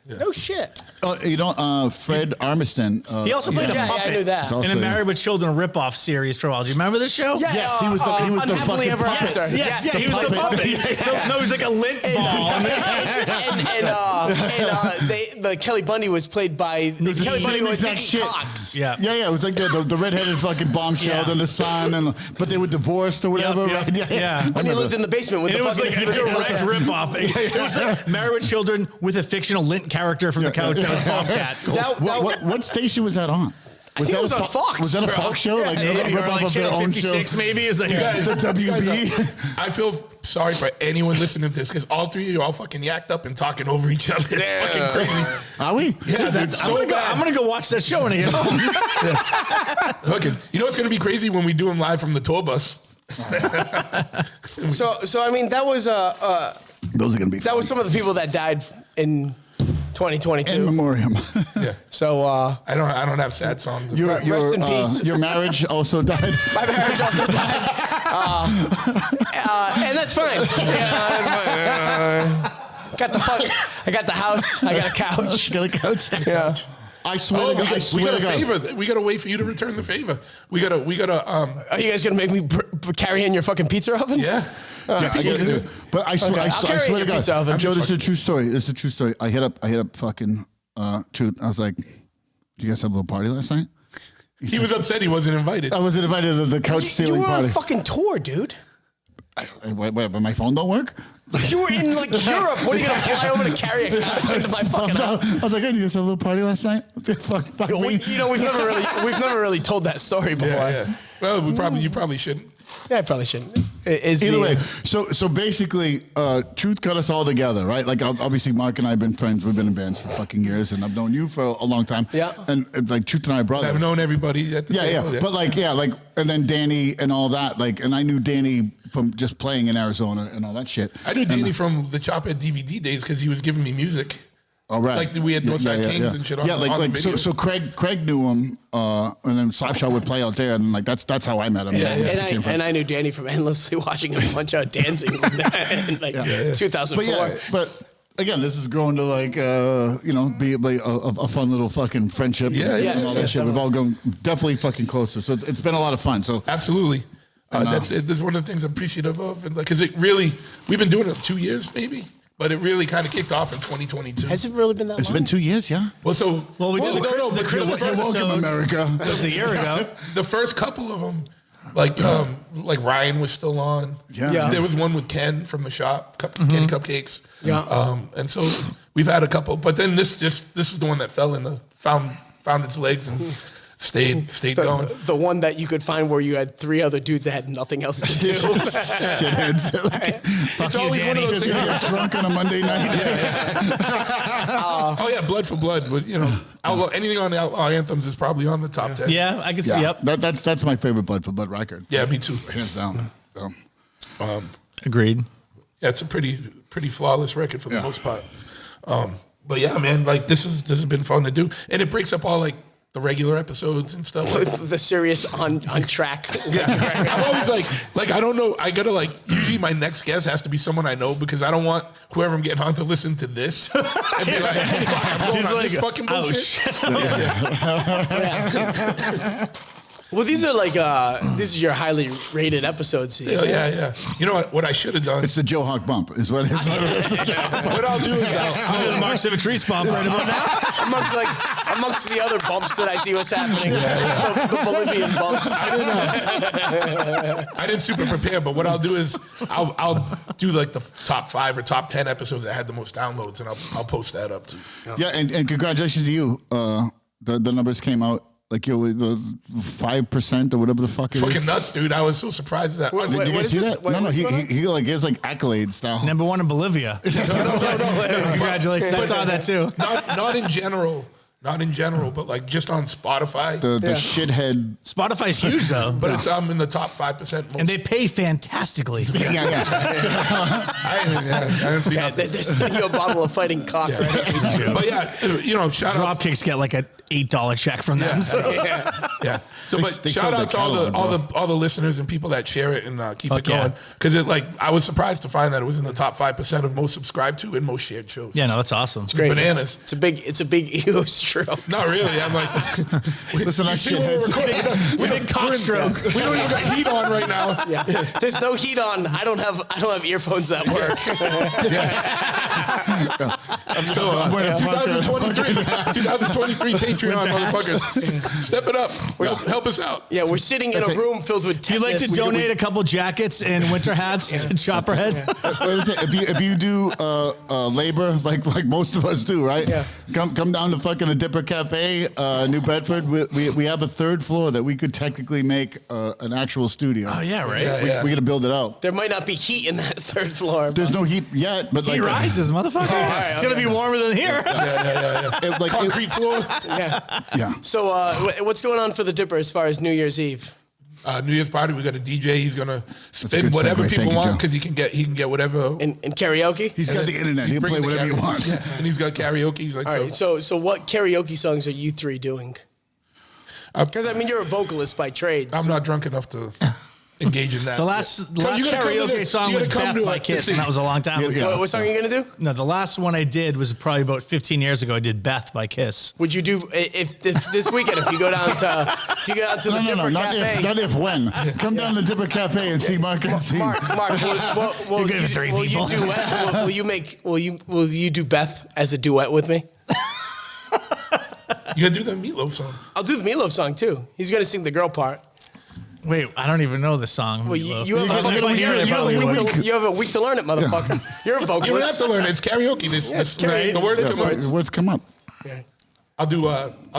No shit. Fred Armiston. he also played a Yeah, puppet I knew that. Also- in a Married with Children ripoff series for a while. Do you remember this show? Yeah, Yes, he was the Unhappily fucking Ever puppet. After. Yes, Yes, he was the puppet. No, he was like a lint ball. and the Kelly Bundy was played by was the Kelly Bundy same was exact Nikki shit. Cox. Yeah. Yeah, it was like the redheaded fucking bombshell Yeah. and the son, but they were divorced or whatever, Yep, right? yeah. I And he remember. lived in the basement with And the it was fucking like a direct ripoff. It was like Married with Children with a fictional lint character from the couch that was Bobcat. What station was that on? think it was on Fox, Was that a bro. Fox show? Like Maybe a or rip-off like of their Channel own show? 56 maybe is like The WB. I feel sorry for anyone listening to this because all three of you are all fucking yacked up and talking over each other. It's fucking crazy. Are we? Yeah, that's so bad. I'm gonna go watch that show when I get home. Fucking, you know what's gonna be crazy when we do them live from the tour bus? So I mean that was Those are gonna be. that was some of the people that died in 2022. in memoriam. Yeah, So I don't have sad songs. Rest in peace. Your marriage also died. my marriage also died, and that's fine. Yeah, that's fine. I got the house. I got a couch. Got a couch. Yeah. I swear Oh, to God. I we swear got to a God. favor. We gotta wait for you to return the favor. We gotta. Are you guys gonna make me carry in your fucking pizza oven? Yeah. Yeah, I guess it is. But I swear, Okay, I I'll swear, carry I swear your to pizza God, oven. Joe, this is a true story. This is a true story. I hit up fucking Truth. I was like, "Did you guys have a little party last night?" He was upset he wasn't invited. I wasn't invited to the couch You stealing were on party. a fucking tour, dude. Wait, but my phone don't work. You were in like Europe. What are you gonna fly over to carry a couch into my fucking house? I was like, "Hey, did you guys have a little party last night?" Fuck me. We've never really told that story before. Yeah. Well, you probably shouldn't. Yeah, I probably shouldn't. Either way, so basically, Truth got us all together, right? Like obviously, Mark and I have been friends. We've been in bands for fucking years, and I've known you for a long time. Yeah. And like Truth and I are brothers. I've known everybody at the table. But and then Danny and all that, and I knew Danny from just playing in Arizona and all that shit. I knew Danny from the Chop at DVD days because he was giving me music. All right. Like we had Northside Kings and shit on, on the video. So Craig knew him, and then Slapshot would play out there, and like that's how I met him. Yeah, yeah. And I knew Danny from endlessly watching him punch out dancing in 2004. But again, this is growing to be a fun little fucking friendship. Yeah, and yes, all that yes, shit. We've all grown definitely fucking closer. So it's been a lot of fun. So Absolutely. That's one of the things I'm appreciative of, and because we've been doing it 2 years maybe. but it really kind of kicked off in 2022. Has it really been that It's long? been 2 years, yeah. Well, so we did the Christmas You're welcome, episode. America. That was a year ago. the first couple of them, like Ryan was still on. Yeah. There was one with Ken from the shop, Kenny Cupcakes. Yeah. And so we've had a couple, but then this is the one that found its legs and stayed going. The one that you could find where you had 3 other dudes that had nothing else to do. Shitheads. It's always one of those things. You're drunk on a Monday night. Oh yeah, Blood for Blood, but anything on the Outlaw Anthems is probably on the top 10. Yeah, I can see. Yep. That's my favorite Blood for Blood record. Yeah, me too. Hands down. So. Agreed. Yeah, it's a pretty flawless record for the Yeah. most part. But yeah, man, like this has been fun to do, and it breaks up all like the regular episodes and stuff. The serious on track. I'm always like I don't know. I gotta usually my next guest has to be someone I know because I don't want whoever I'm getting on to listen to this and be like, oh, fuck, I'm going on this fucking bullshit. Well, these are this is your highly rated episodes. Yeah. You know what I should have done? It's the Joehawk bump, is what it is. What I'll do is There's Mark Civitrice bump right about now. amongst the other bumps that I see what's happening. The Bolivian bumps. I didn't super prepare, but what I'll do is I'll do like the top 5 or top 10 episodes that had the most downloads, and I'll post that up too. Yeah, and congratulations to you. The numbers came out like the 5% or whatever the fuck it is. Fucking nuts, dude! I was so surprised at that. Did you guys is see this? that? Wait, No, what's going on? he gives like accolades now. Number 1 in Bolivia. No. Congratulations. I saw that too. Not in general, but like just on Spotify. The shithead. Spotify's huge though. But it's in the top 5% most. And they pay fantastically. Yeah. I didn't see nothing. They're sending you a bottle of fighting cock. Yeah. Right? But yeah, shout out. Dropkicks get like a $8 check from them. So. Yeah. So, but They shout sold out to their catalog, all the listeners and people that share it and keep Fuck it going. yeah. Because I was surprised to find that it was in the top 5% of most subscribed to and most shared shows. Yeah, no, that's awesome. It's Great. Bananas. It's a big ego stroke. Not really. I'm like, Listen, that see what we're shithead. recording? We did cock stroke. We don't even got heat on right now. Yeah. There's no heat on. I don't have earphones that work. So, I'm wearing a 2023 Patreon motherfuckers, step it up. Help us out. Yeah, we're sitting in a room filled with If you'd like to tetanus. donate a couple jackets and winter hats to Chopperhead, What is it? If you do labor like most of us do, right? Yeah. Come down to fucking the Dipper Cafe, New Bedford. We have a 3rd floor that we could technically make an actual studio. oh yeah, right. We got to build it out. There might not be heat in that 3rd floor. There's no heat yet, but He like rises, motherfucker. It's gonna be warmer than here. Concrete floor. yeah. So what's going on for the Dipper as far as New Year's Eve? New Year's party. We got a DJ. He's gonna spin good whatever segue. people Thank you, want Joe. because he can get whatever. In karaoke? He's got the internet. He's He'll play bringing the whatever you want. Yeah. And he's got karaoke. He's like, All right, so what karaoke songs are you 3 doing? Because I mean, you're a vocalist by trade. I'm not drunk enough to engage in that. The last You gotta come to karaoke the- song you was gotta come Beth to by it to Kiss, see. and that was a long time ago. What song are you gonna do? No, the last one I did was probably about 15 years ago. I did Beth by Kiss. Would you do if this weekend if you go down to the Dipper Cafe? Not if, when. Come down to the Dipper Cafe and see Mark and see. Mark, will You're good for 3 will you people. duet? Will you do Beth as a duet with me? You gotta do the Meatloaf song. I'll do the Meatloaf song too. He's gonna sing the girl part. Wait, I don't even know the song. Well, Meatloaf. you have If I hear it, I probably would. you have a week to learn it, motherfucker. You're a You don't have vocalist. to learn it. It's karaoke. it's karaoke. The words It's come up. words. Words come up. Yeah. I'll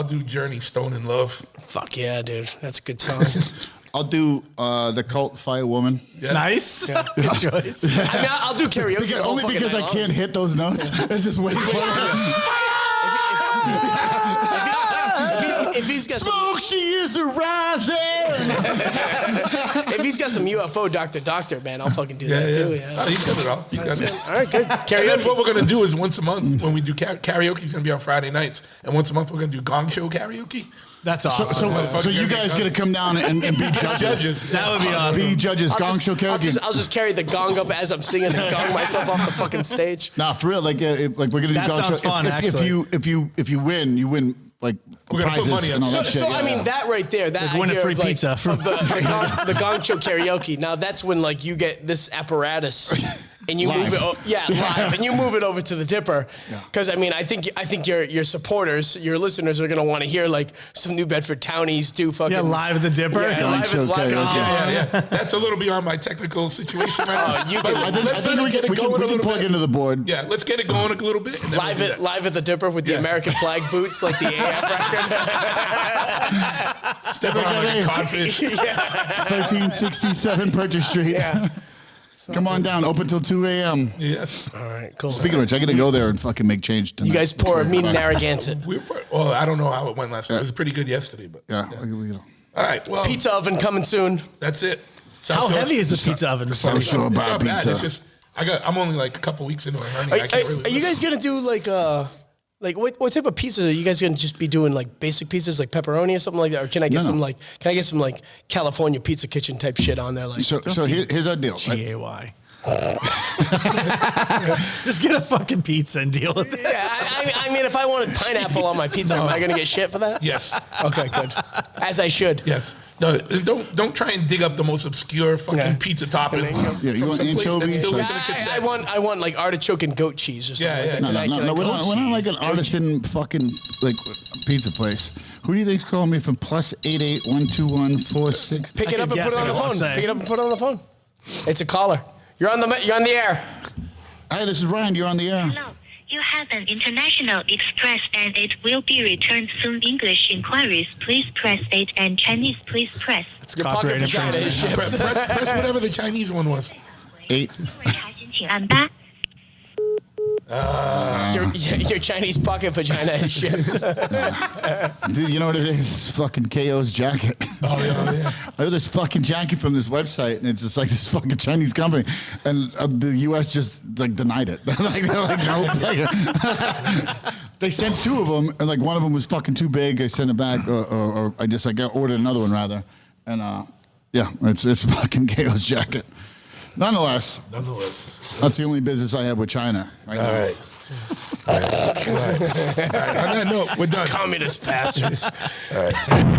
do Journey, Stone in Love. Fuck yeah, dude. That's a good song. I'll do the Cult Firewoman. Yeah. Nice. Good choice. I mean, I'll do karaoke. the whole Only fucking because night I long. can't hit those notes. It's just wait for it. If he's got some, Smoke, she is a rising. if he's got some UFO doctor, man, I'll fucking do that too. Yeah. Oh, you got it all. You got it. All right, good. And then what Karaoke. we're gonna do is once a month when we do karaoke, is gonna be on Friday nights, and once a month we're gonna do gong show karaoke. That's awesome. So you guys gonna come down and be judges. that would be awesome. Be judges. Gong show karaoke. I'll just carry the gong up as I'm singing and gong myself off the fucking stage. Nah, for real. Like we're gonna do That gong sounds show. fun, actually. If you win, you win like We're gonna put prizes money and on all it. that So shit. I mean, that right there, that Like win a idea free of, like, pizza from- of the gong show karaoke. Now that's when like you get this apparatus and you move it, live, and you move it over to the Dipper, because I mean, I think your supporters, your listeners are gonna want to hear like some New Bedford townies do fucking live at the Dipper. Yeah, live at Yeah. That's a little beyond my technical situation right now. I think we can plug into the board. Yeah, let's get it going a little bit. And then live at the Dipper with the American flag boots, like the AF record. Stepping on like a codfish. 1367 Purchase Street. Yeah. Come on down. Open till 2 a.m. Yes. All right, cool. Speaking of which, I got to go there and fucking make change tonight. You guys pour me Narragansett. Well, I don't know how it went last night. It was pretty good yesterday, but Yeah. All right. Well, Pizza oven coming soon. that's it. How heavy is the pizza oven? So sure It's about not bad. pizza. It's just I'm only like a couple weeks into it. Are you guys gonna do like what type of pizza are you guys gonna just be doing, like basic pizzas like pepperoni or something like that, or can I get some like California Pizza Kitchen type shit on there, like So here's our deal. Right? GAY. Just get a fucking pizza and deal with it. Yeah, I mean, if I wanted pineapple on my pizza, am I gonna get shit for that? Yes. Okay, good. As I should. Yes. No, don't try and dig up the most obscure fucking pizza toppings. Yeah, you from want some place anchovies? that's still Like- in a cassette. I want like artichoke and goat cheese or something. Yeah, like that. yeah. No, we're not like an artisan fucking like pizza place. Who do you think's calling me from +8812146? Pick I it up could and put guess it on it, the I won't phone. say. Pick it up and put it on the phone. It's a caller. You're on the air. Hi, this is Ryan. You're on the air. Hello. You have an international express and it will be returned soon. English inquiries, please press 8 and Chinese, please press. It's Your pocket copyright vagina is infringement. shipped. Press whatever the Chinese one was. 8. 查询请按8。 Your Chinese pocket vagina is shipped. Dude, you know what it is? It's fucking KO's jacket. Oh yeah. I have this fucking jacket from this website, and it's just like this fucking Chinese company, and the U.S. just like denied it. Like, they're like, nope. They sent 2 of them, and like one of them was fucking too big. I sent it back, or I just ordered another one rather, and yeah, it's fucking KO's jacket. Nonetheless, that's the only business I have with China. All right. On that note, we're done. Communist bastards. All right.